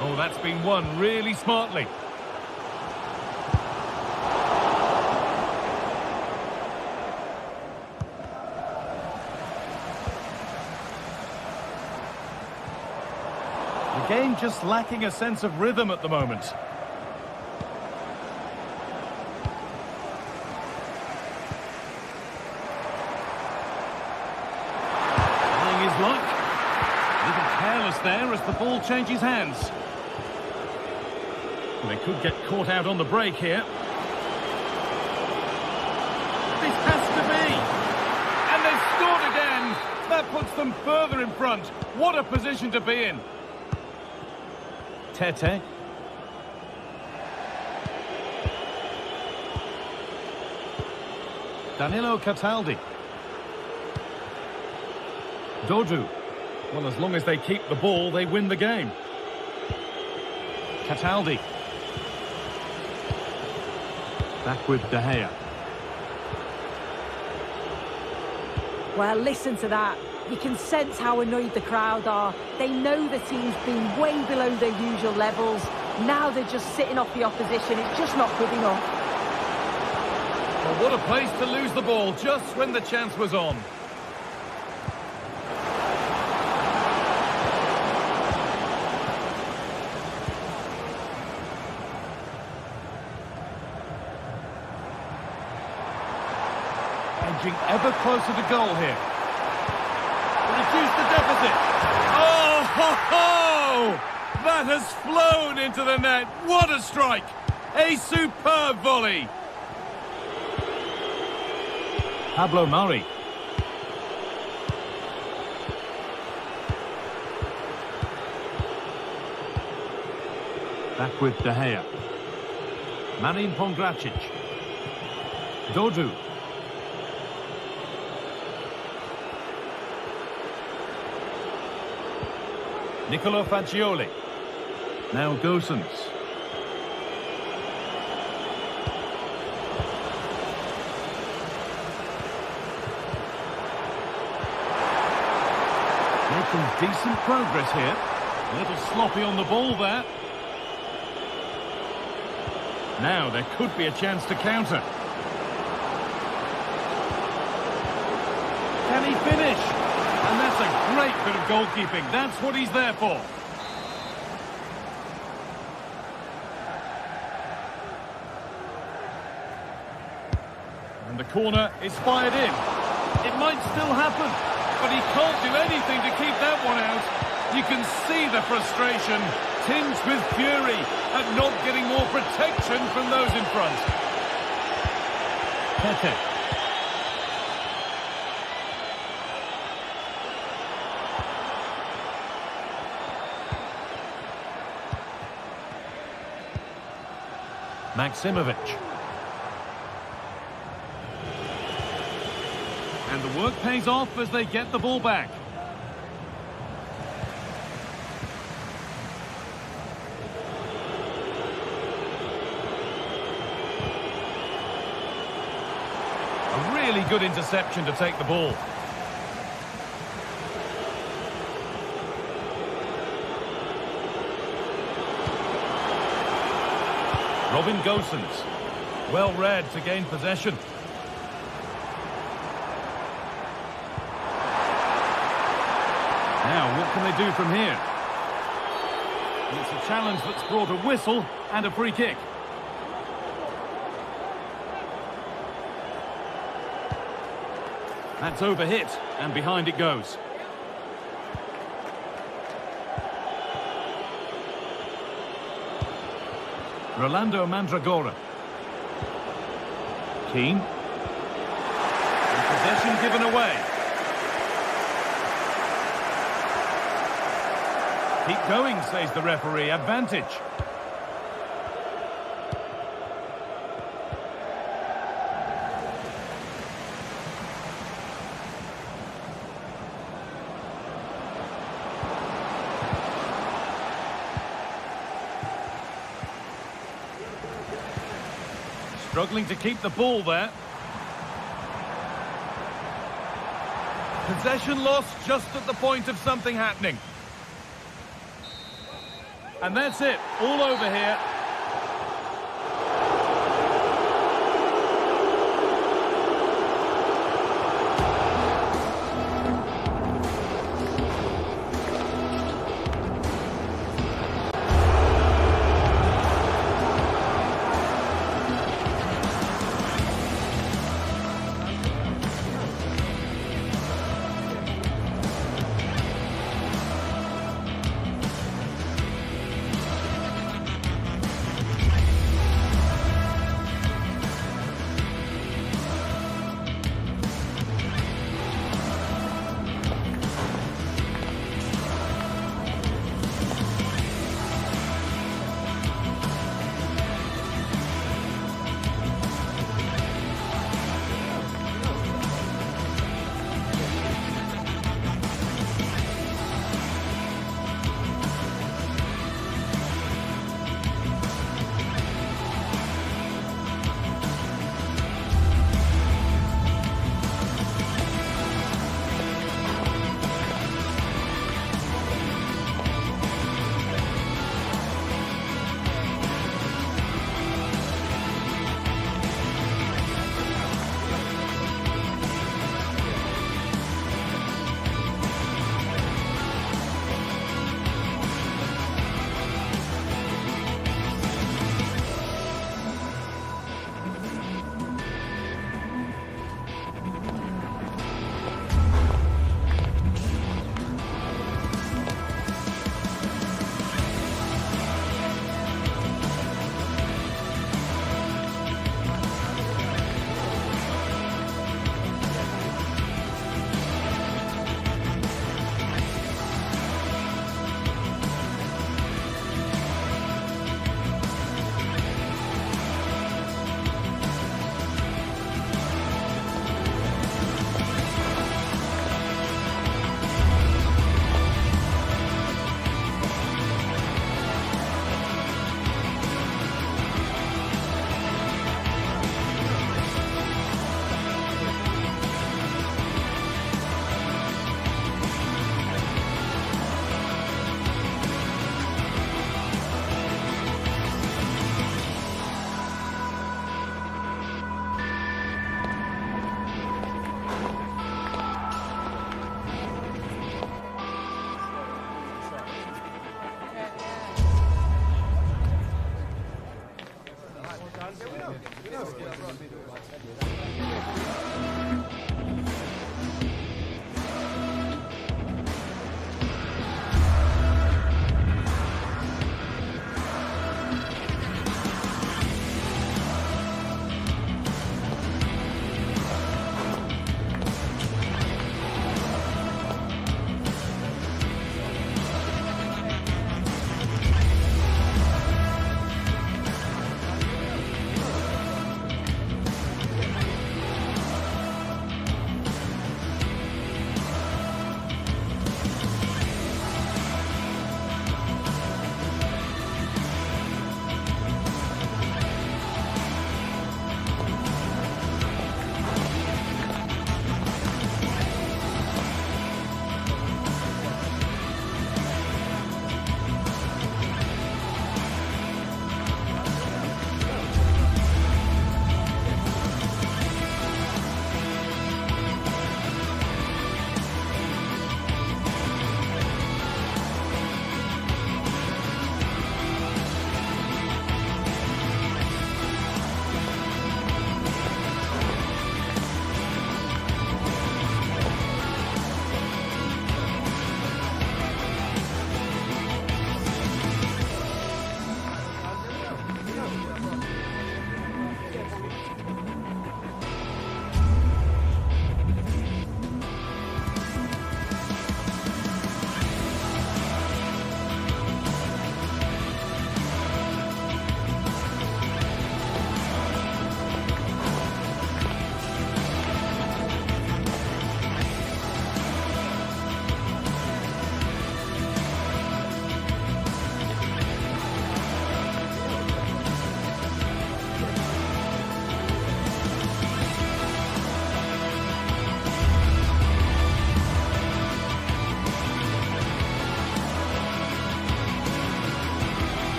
Oh, that's been won really smartly. The game just lacking a sense of rhythm at the moment. Trying his luck. A little careless there as the ball changes hands. They could get caught out on the break here. This has to be. And they've scored again. That puts them further in front. What a position to be in. Tete. Danilo Cataldi. Dodu. Well, as long as they keep the ball, they win the game. Cataldi. Back with De Gea. Well, listen to that. You can sense how annoyed the crowd are. They know the team's been way below their usual levels. Now they're just sitting off the opposition. It's just not good enough. Well, what a place to lose the ball just when the chance was on. inching ever closer to goal here. Reduce the deficit. Oh, ho, ho! That has flown into the net. What a strike! A superb volley. Pablo Murray. Back with De Gea. Marin Pongracic. Dodu. Nicolo Fagioli. Now Gosens. Making decent progress here. A little sloppy on the ball there. Now there could be a chance to counter. Can he finish? And that's a great bit of goalkeeping. That's what he's there for. And the corner is fired in. It might still happen, but he can't do anything to keep that one out. You can see the frustration, tinged with fury, at not getting more protection from those in front. Bettis. Maximovic. And the work pays off as they get the ball back. A really good interception to take the ball. Robin Gosens. Well read to gain possession. Now, what can they do from here? It's a challenge that's brought a whistle and a free kick. That's overhit, and behind it goes. Rolando Mandragora. Keane. And possession given away. Keep going, says the referee. Advantage. Struggling to keep the ball there. Possession lost just at the point of something happening. And that's it, all over here.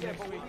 next week.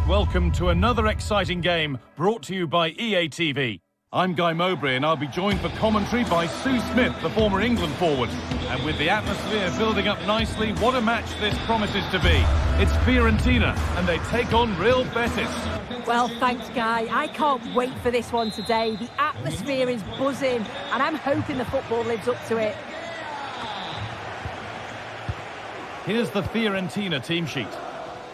welcome to another exciting game brought to you by EA TV. I'm Guy Mowbray and I'll be joined for commentary by Sue Smith, the former England forward. And with the atmosphere building up nicely, what a match this promises to be. It's Fiorentina and they take on Real Bettis. Well, thanks, Guy. I can't wait for this one today. The atmosphere is buzzing and I'm hoping the football lives up to it. Here's the Fiorentina team sheet.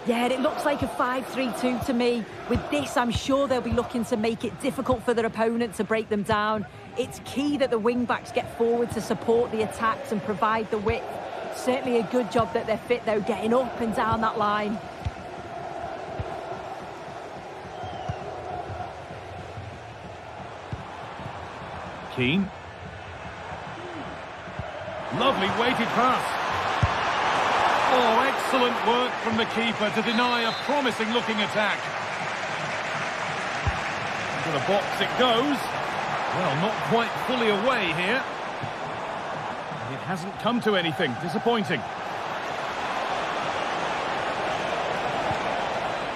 Yeah, it looks like a 5-3-2 to me. With this, I'm sure they'll be looking to make it difficult for their opponent to break them down. It's key that the wing-backs get forward to support the attacks and provide the width. Certainly a good job that they're fit, though, getting up and down that line. Keane. Lovely weighted pass. Oh, excellent work from the keeper to deny a promising-looking attack. Into the box it goes. Well, not quite fully away here. It hasn't come to anything. Disappointing.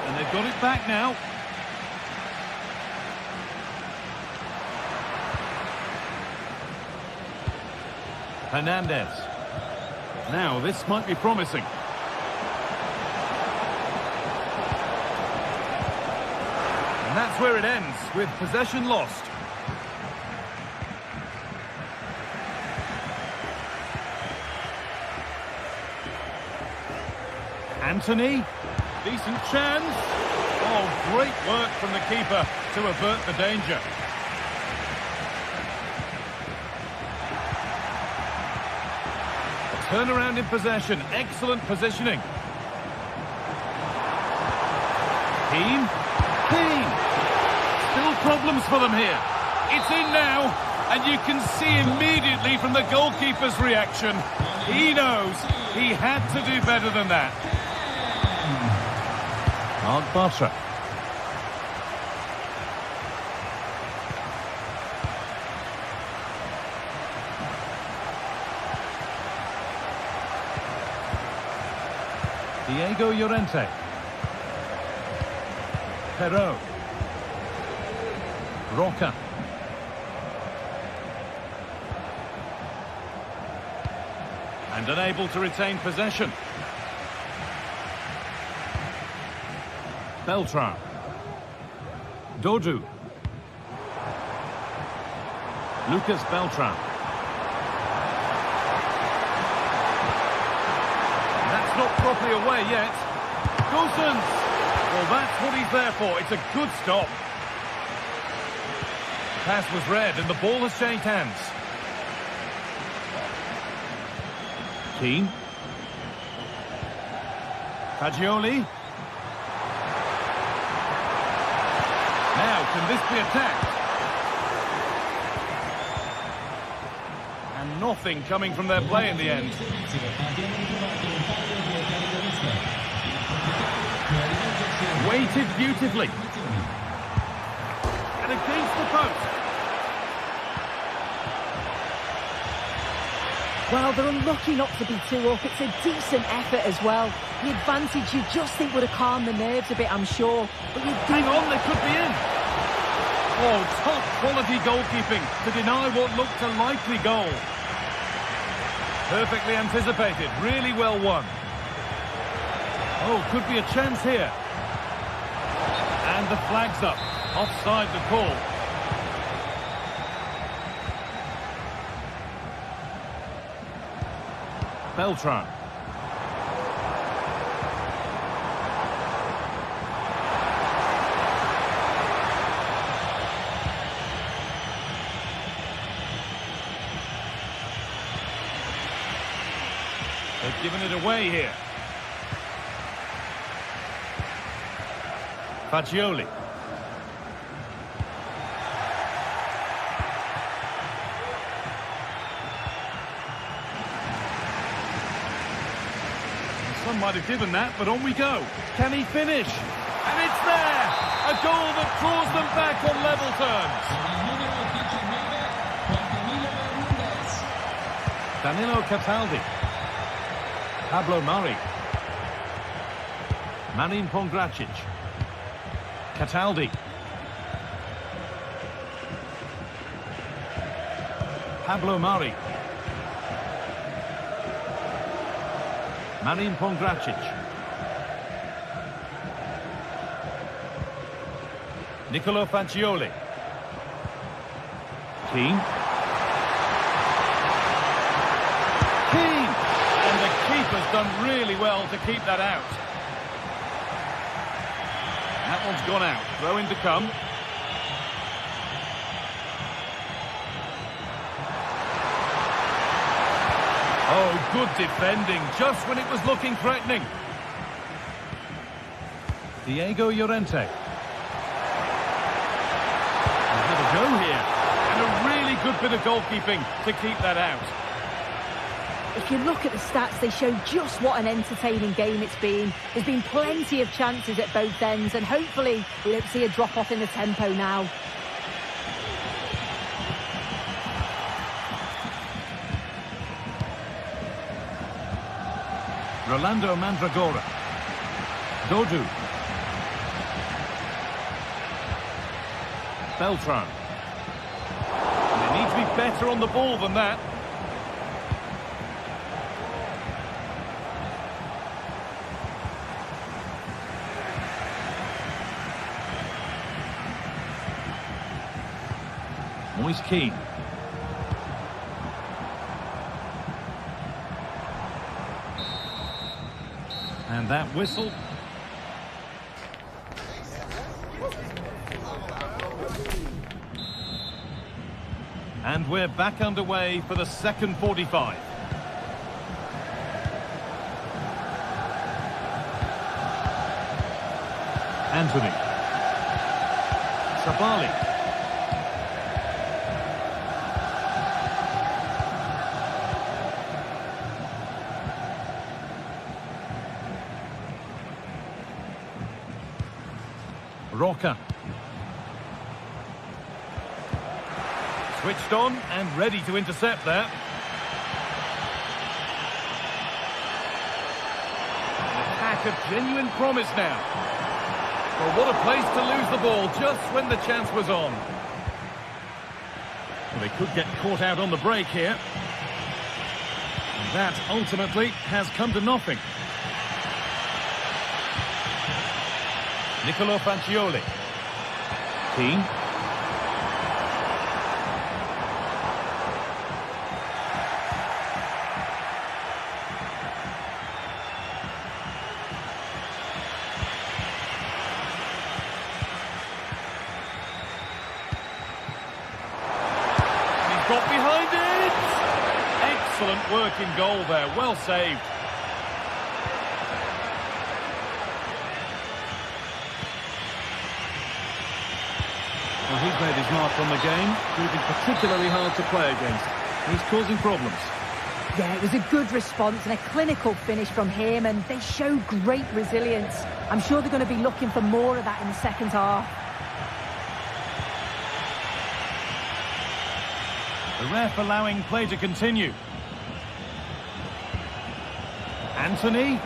And they've got it back now. Hernandez. Now, this might be promising. And that's where it ends, with possession lost. Anthony. Decent chance. Oh, great work from the keeper to avert the danger. Turnaround in possession. Excellent positioning. Keane. Still problems for them here. It's in now. And you can see immediately from the goalkeeper's reaction. He knows he had to do better than that. Mark Bartra. Diego Llorente. Perot. Roca. And unable to retain possession. Beltran. Dodu. Lucas Beltran. That's not properly away yet. Gosens. Well, that's what he's there for. It's a good stop. Pass was read and the ball has changed hands. Keane. Fagioli. Now, can this be attacked? And nothing coming from their play in the end. Weighted beautifully. And against the post. Well, they're unlucky not to be 2 up. It's a decent effort as well. The advantage you just think would have calmed the nerves a bit, I'm sure. But you hang on, they could be in. Oh, top quality goalkeeping to deny what looked a likely goal. Perfectly anticipated, really well won. Oh, could be a chance here. And the flag's up. Offside the call. Beltran. They've given it away here. Fagioli. Some might have given that, but on we go. Can he finish? And it's there! A goal that draws them back on level terms. Danilo Cataldi. Pablo Mari. Marin Pongracic. Cataldi. Pablo Mari. Marin Pongracic. Nicolo Fagioli. Keane. And the keeper's done really well to keep that out. That one's gone out. Throw in to come. Oh, good defending, just when it was looking threatening. Diego Llorente. He'll have a go here. And a really good bit of goalkeeping to keep that out. If you look at the stats, they show just what an entertaining game it's been. There's been plenty of chances at both ends, and hopefully we don't see a drop-off in the tempo now. Rolando Mandragora. Dodu. Beltran. They need to be better on the ball than that. Moise Keane. And that whistle. And we're back underway for the second 45. Anthony. Sabali. Roca. Switched on and ready to intercept there. An attack of genuine promise now. Well, what a place to lose the ball just when the chance was on. Well, they could get caught out on the break here. And that ultimately has come to nothing. Nicolo Fagioli. Keane. He's got behind it! Excellent work in goal there, well saved. Well, he's made his mark on the game, proving particularly hard to play against. He's causing problems. Yeah, it was a good response and a clinical finish from him, and they show great resilience. I'm sure they're going to be looking for more of that in the second half. The ref allowing play to continue. Anthony.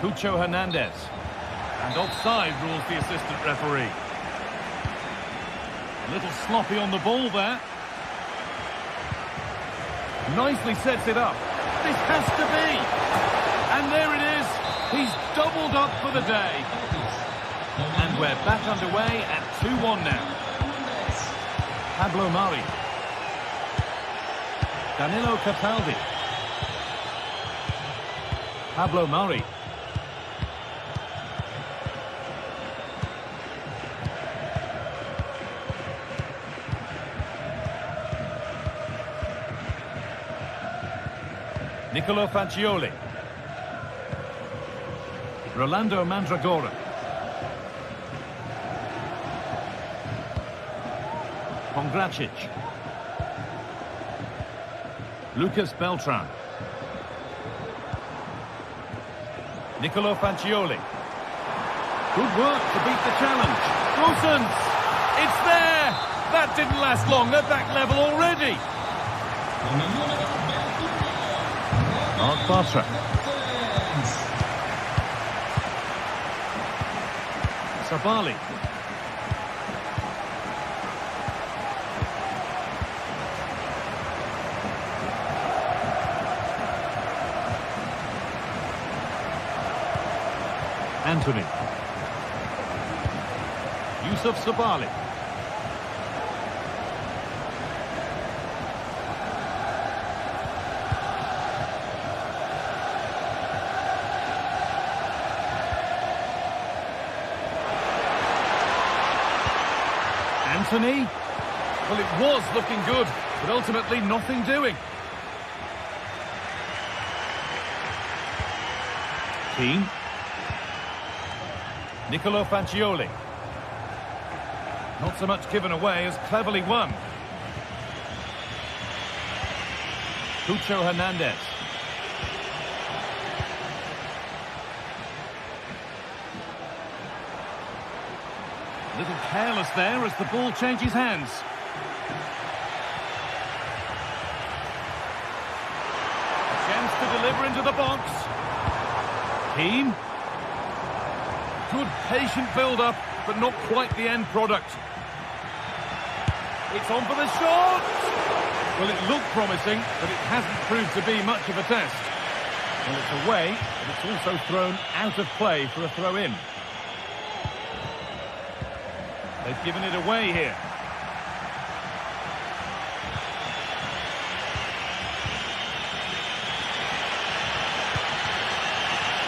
Cucho Hernandez. And offside rules the assistant referee. A little sloppy on the ball there. Nicely sets it up. This has to be. And there it is. He's doubled up for the day. And we're back underway at 2-1 now. Pablo Mari. Danilo Cataldi. Pablo Mari. Nicolo Fagioli. Rolando Mandragora. Pongracic. Lucas Beltran. Nicolo Fagioli. Good work to beat the challenge. Gosens! It's there! That didn't last long. They're back level already. Mark Bartra. seconds. Sabali. Anthony. Yusuf Sabali. Anthony. Well, it was looking good, but ultimately nothing doing. Keane. Nicolo Fagioli. Not so much given away as cleverly won. Cucho Hernandez. A little careless there as the ball changes hands. A chance to deliver into the box. Keane. Good patient build-up, but not quite the end product. It's on for the shot! Well, it looked promising, but it hasn't proved to be much of a test. Well, it's away, but it's also thrown out of play for a throw-in. They've given it away here.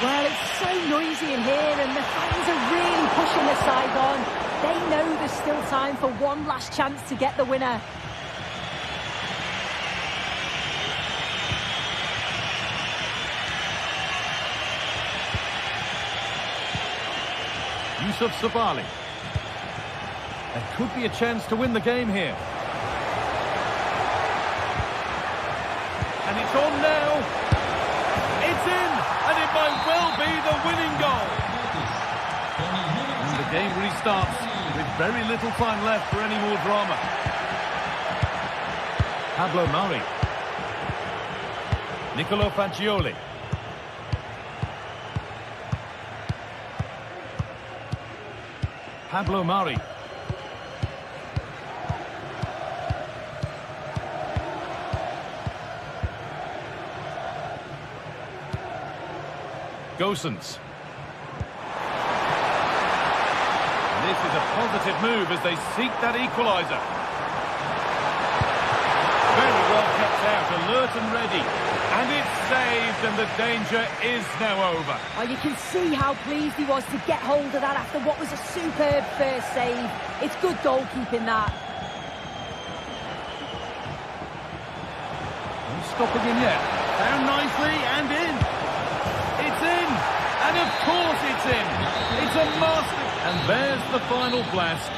Well, it's so noisy in here and the fans are really pushing the side on. They know there's still time for one last chance to get the winner. Yusuf Sabali. There could be a chance to win the game here. And it's on now. It's in, and it might well be the winning goal. And the game restarts with very little time left for any more drama. Pablo Mari. Nicolo Fagioli. Pablo Mari. Gosens. This is a positive move as they seek that equaliser. Very well kept out, alert and ready. And it's saved, and the danger is now over. Oh, you can see how pleased he was to get hold of that after what was a superb first save. It's good goalkeeping, that. Not stopping him yet. Down nicely and in. It's in. And of course it's in. It's a master. And there's the final blast.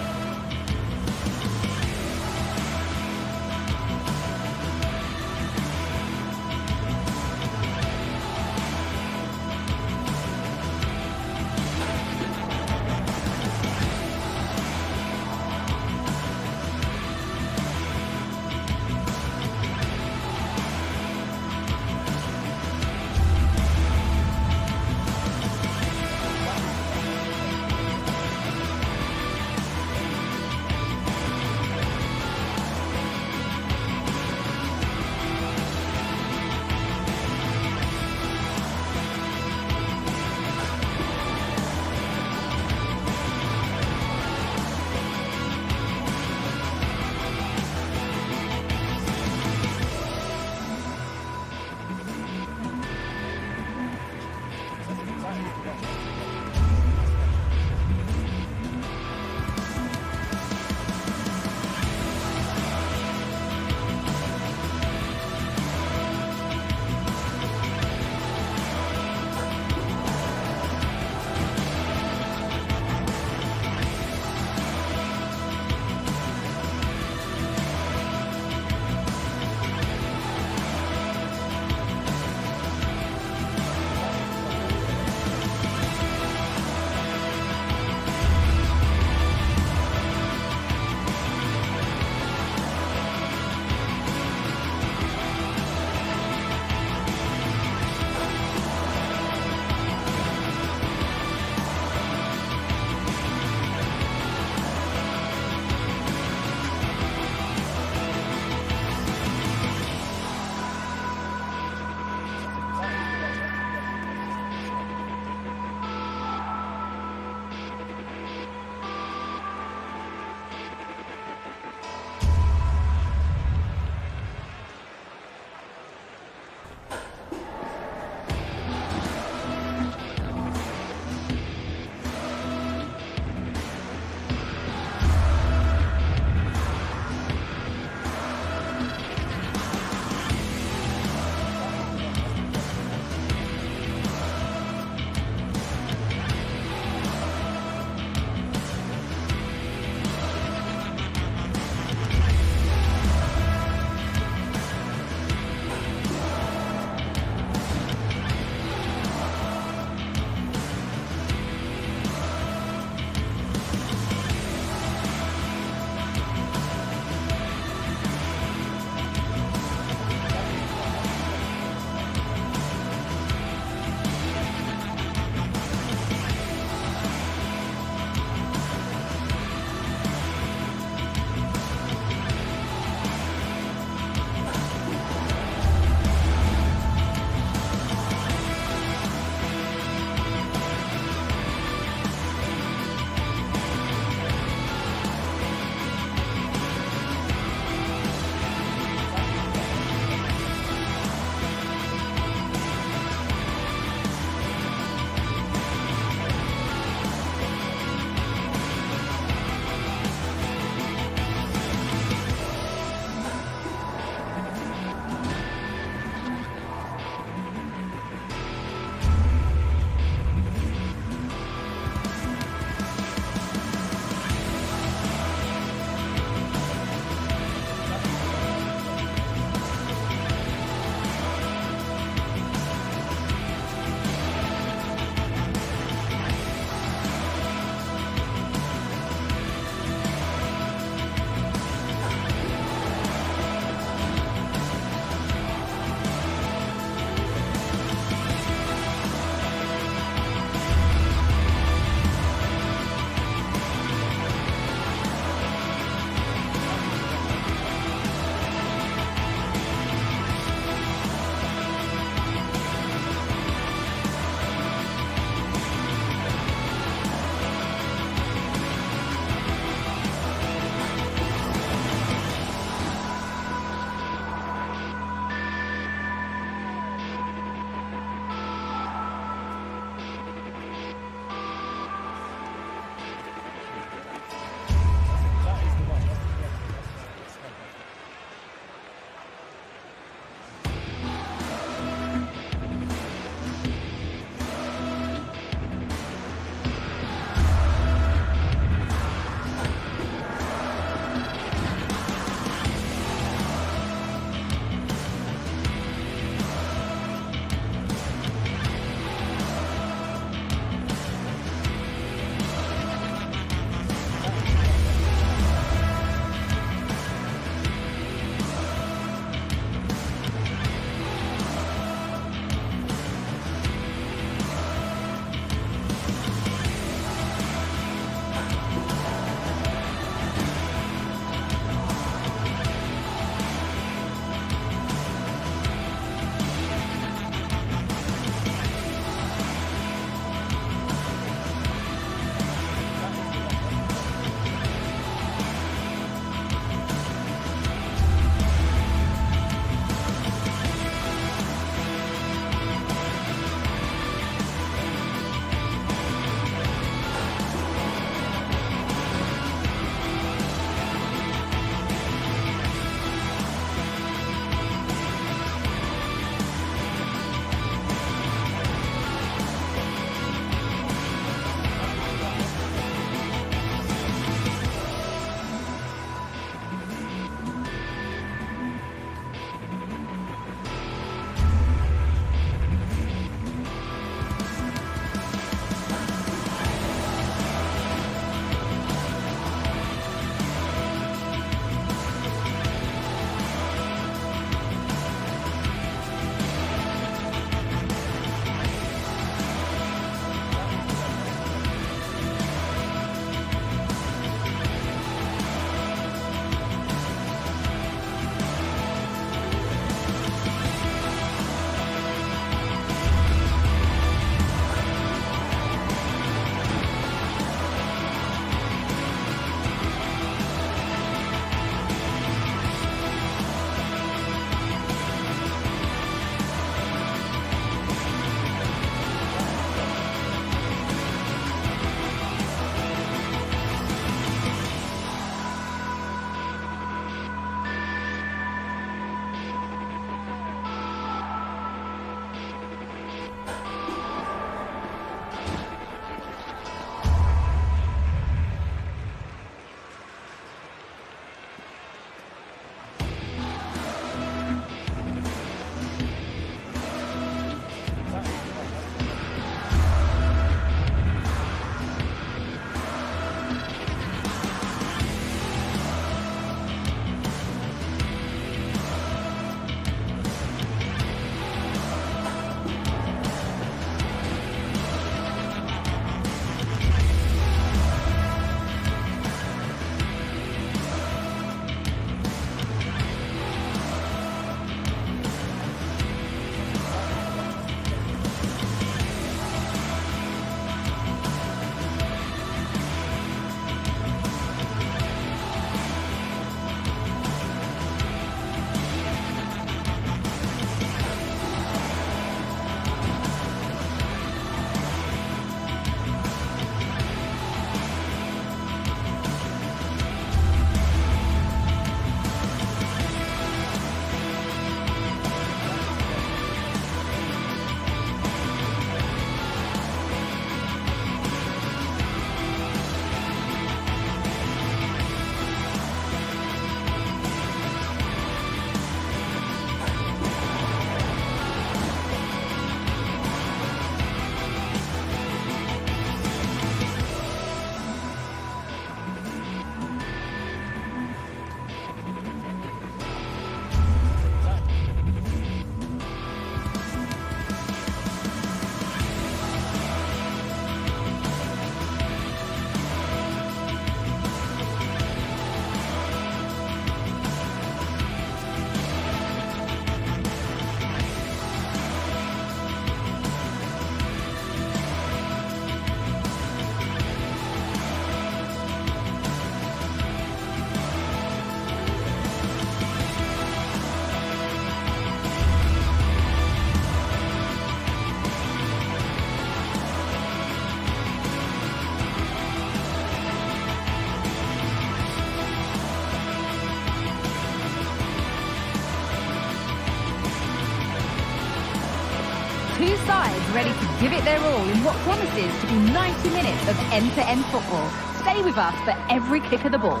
ready to give it their all in what promises to be 90 minutes of end-to-end football. Stay with us for every kick of the ball.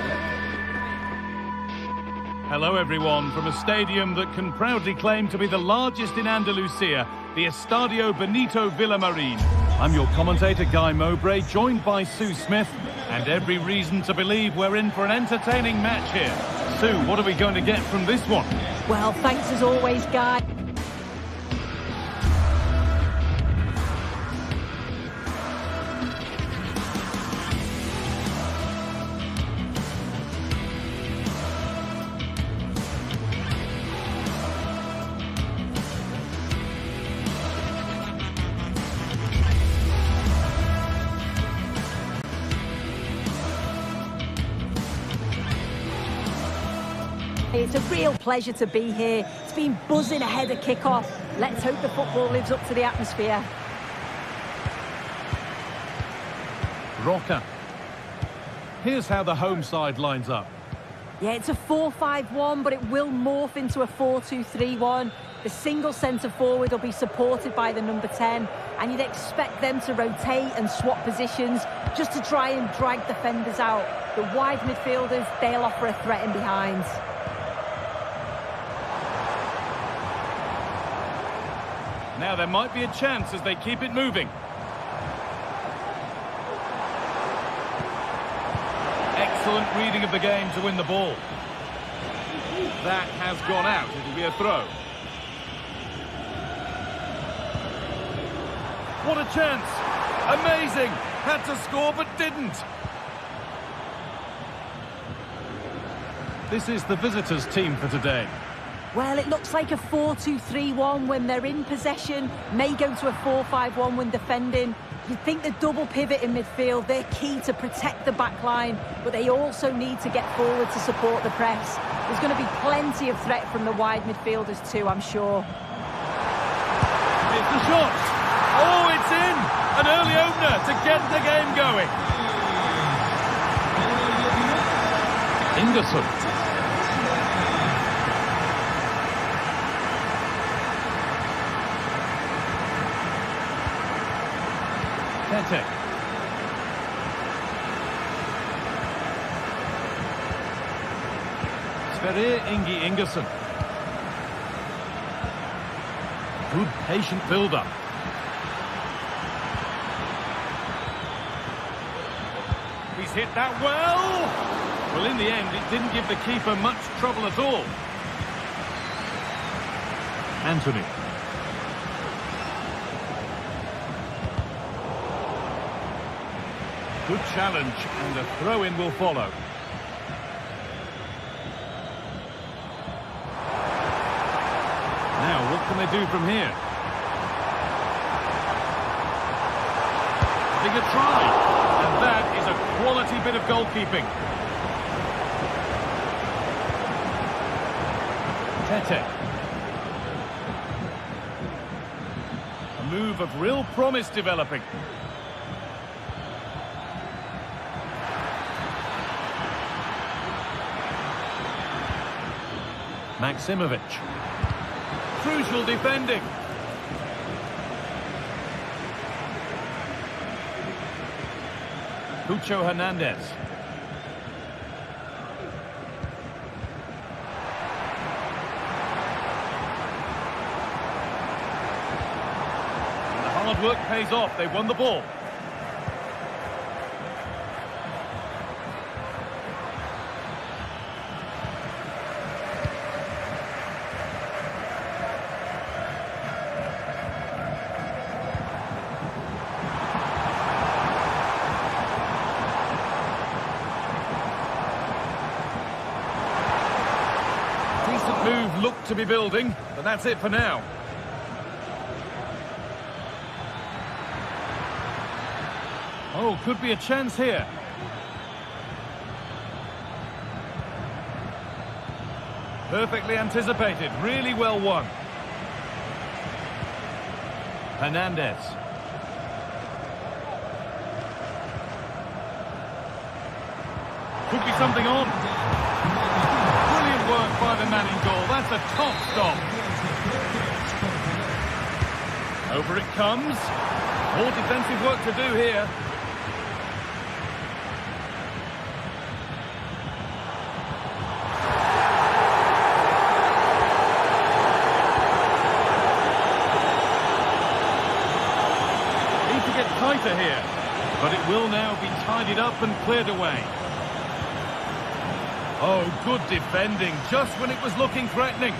Hello everyone, from a stadium that can proudly claim to be the largest in Andalusia, the Estadio Benito Villamarín. I'm your commentator Guy Mowbray, joined by Sue Smith, and every reason to believe we're in for an entertaining match here. Sue, what are we going to get from this one? Well, thanks as always, Guy. It's a real pleasure to be here. It's been buzzing ahead of kickoff. Let's hope the football lives up to the atmosphere. Roca. Here's how the home side lines up. Yeah, it's a 4-5-1, but it will morph into a 4-2-3-1. The single centre forward will be supported by the number 10, and you'd expect them to rotate and swap positions just to try and drag defenders out. The wide midfielders, they'll offer a threat in behind. Now there might be a chance as they keep it moving. Excellent reading of the game to win the ball. That has gone out. It'll be a throw. What a chance! Amazing! Had to score but didn't. This is the visitors' team for today. Well, it looks like a 4-2-3-1 when they're in possession, may go to a 4-5-1 when defending. You'd think the double pivot in midfield, they're key to protect the back line, but they also need to get forward to support the press. There's going to be plenty of threat from the wide midfielders too, I'm sure. It's the shot! Oh, it's in! An early opener to get the game going. Ingerson. Bettis. Sverre Ingi Ingerson. Good patient build-up. He's hit that well! Well, in the end, it didn't give the keeper much trouble at all. Anthony. Good challenge, and a throw-in will follow. Now, what can they do from here? Having a try, and that is a quality bit of goalkeeping. Tete. A move of real promise developing. Maximovic. Crucial defending. Pucho Hernandez. And the hard work pays off. They won the ball. Move looked to be building, but that's it for now. Oh, could be a chance here. Perfectly anticipated, really well won. Hernandez. Could be something on. Work by the man in goal. That's a top stop. Over it comes. More defensive work to do here. Need to get tighter here. But it will now be tidied up and cleared away. Oh, good defending, just when it was looking threatening.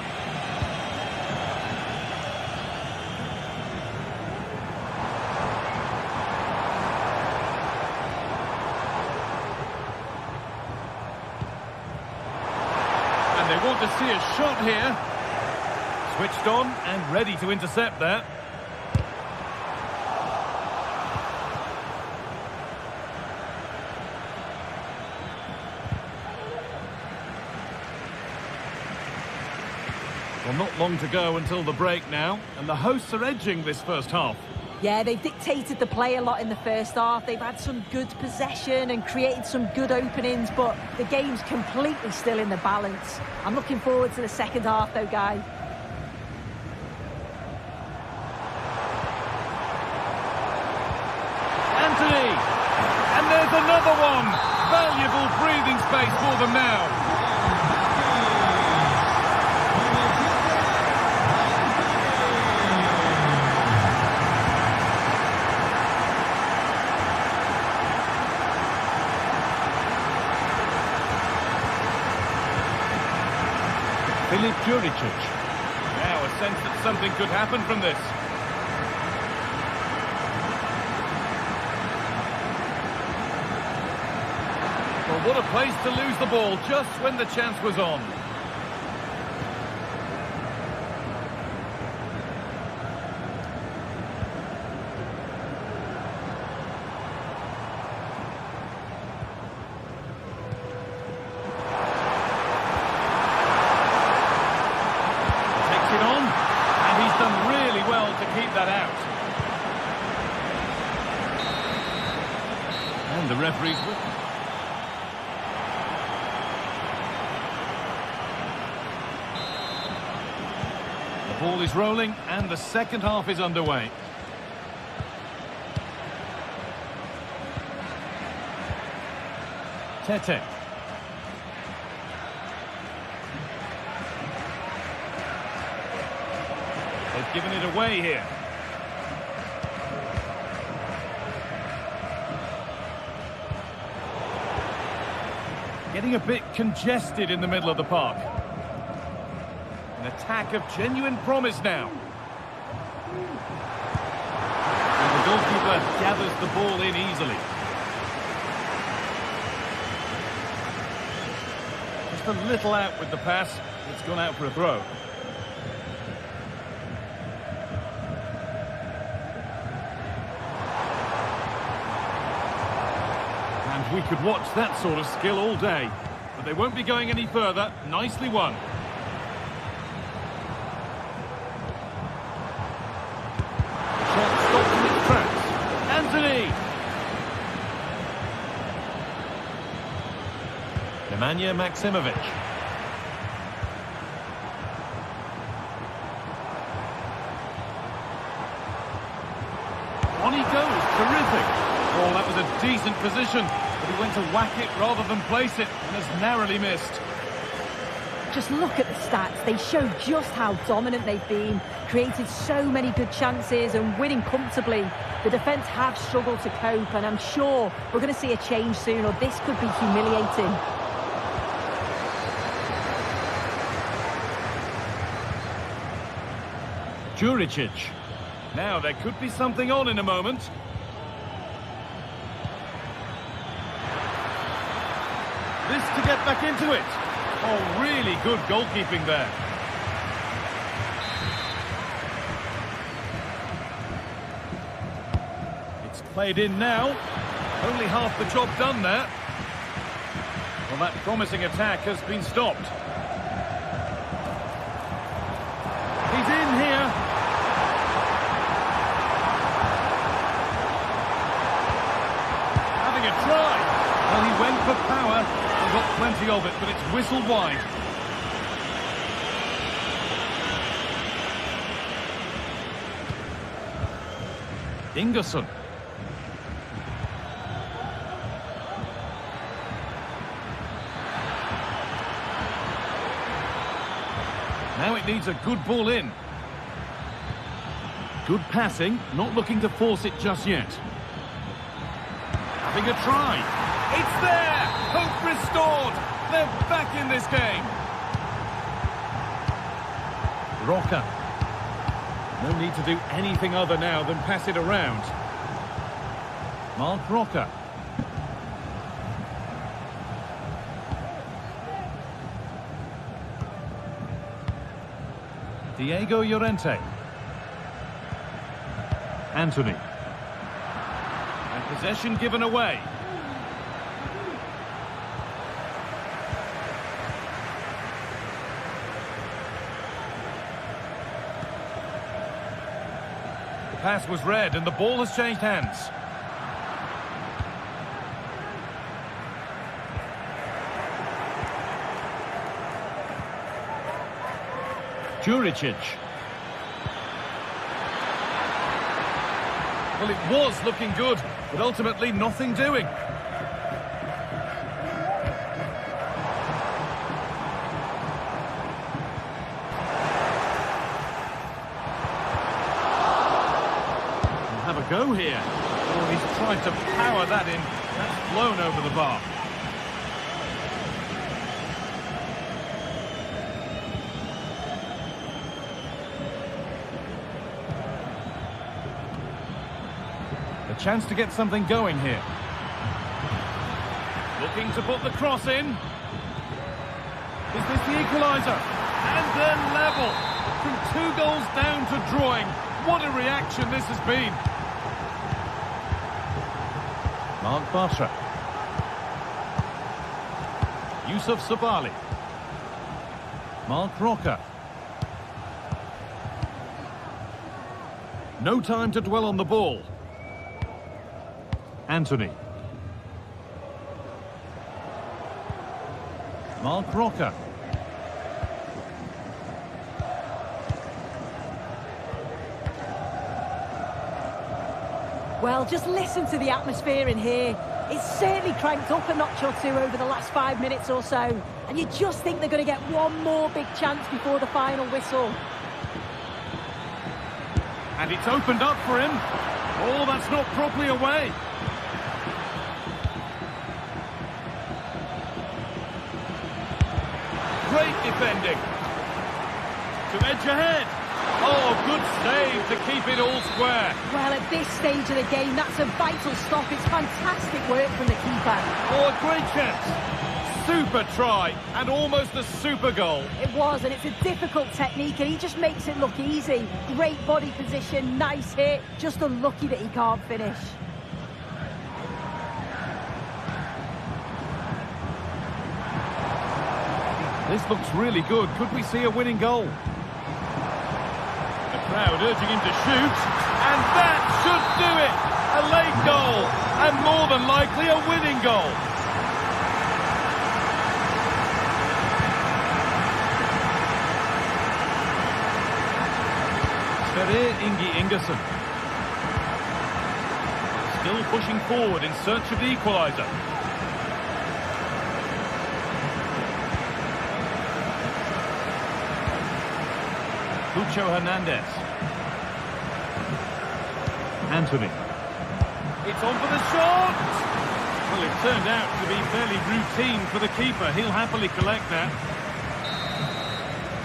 And they want to see a shot here. Switched on and ready to intercept that. Well, not long to go until the break now, and the hosts are edging this first half. Yeah, they've dictated the play a lot in the first half. They've had some good possession and created some good openings, but the game's completely still in the balance. I'm looking forward to the second half, though, guys. Anthony! And there's another one! Valuable breathing space for them now. Juricic. Now a sense that something could happen from this. Well, what a place to lose the ball just when the chance was on. The referee's with him. The ball is rolling and the second half is underway. Tete. They've given it away here. Getting a bit congested in the middle of the park. An attack of genuine promise now. And the goalkeeper gathers the ball in easily. Just a little out with the pass. It's gone out for a throw. We could watch that sort of skill all day, but they won't be going any further. Nicely won. The shot stopped in its tracks. Anthony! Nemanja Maksimovic. On he goes. Terrific. Oh, that was a decent position. But he went to whack it rather than place it and has narrowly missed. Just look at the stats. They show just how dominant they've been, created so many good chances and winning comfortably. The defence have struggled to cope, and I'm sure we're going to see a change soon, or this could be humiliating. Juricic. Now there could be something on in a moment. This to get back into it. Oh, really good goalkeeping there. It's played in now. Only half the job done there. Well, that promising attack has been stopped. He's in here. Having a try. Well, he went for power. Got plenty of it, but it's whistled wide. Ingerson. Now it needs a good ball in. Good passing, not looking to force it just yet. Having a try. It's there! Hope restored! They're back in this game. Roca. No need to do anything other now than pass it around. Mark Roca. Diego Llorente. Anthony. And possession given away. The pass was read and the ball has changed hands. Juricic. Well, it was looking good, but ultimately nothing doing. We'll have a go here. Oh, he's tried to power that in. That's blown over the bar. Chance to get something going here. Looking to put the cross in. Is this the equaliser? And they're level. From 2 goals down to drawing. What a reaction this has been. Mark Bartra. Yusuf Sabali. Mark Roca. No time to dwell on the ball. Anthony. Mark Roca. Well, just listen to the atmosphere in here. It's certainly cranked up a notch or two over the last 5 minutes or so. And you just think they're going to get one more big chance before the final whistle. And it's opened up for him. Oh, that's not properly away. Great defending. To edge ahead. Oh, good save to keep it all square. Well, at this stage of the game, that's a vital stop. It's fantastic work from the keeper. Oh, a great chance. Super try and almost a super goal. It was, and it's a difficult technique, and he just makes it look easy. Great body position, nice hit. Just unlucky that he can't finish. This looks really good. Could we see a winning goal? The crowd urging him to shoot. And that should do it! A late goal. And more than likely a winning goal. Sverre Ingi Ingerson. Still pushing forward in search of the equaliser. Lucho Hernandez. Anthony. It's on for the shot! Well, it turned out to be fairly routine for the keeper. He'll happily collect that.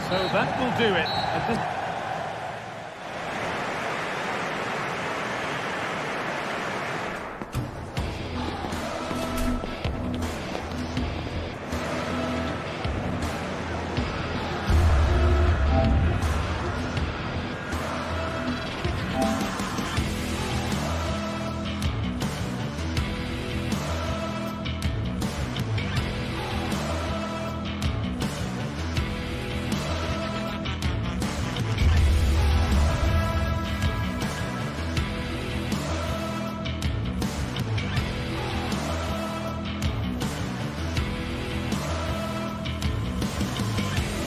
So that will do it.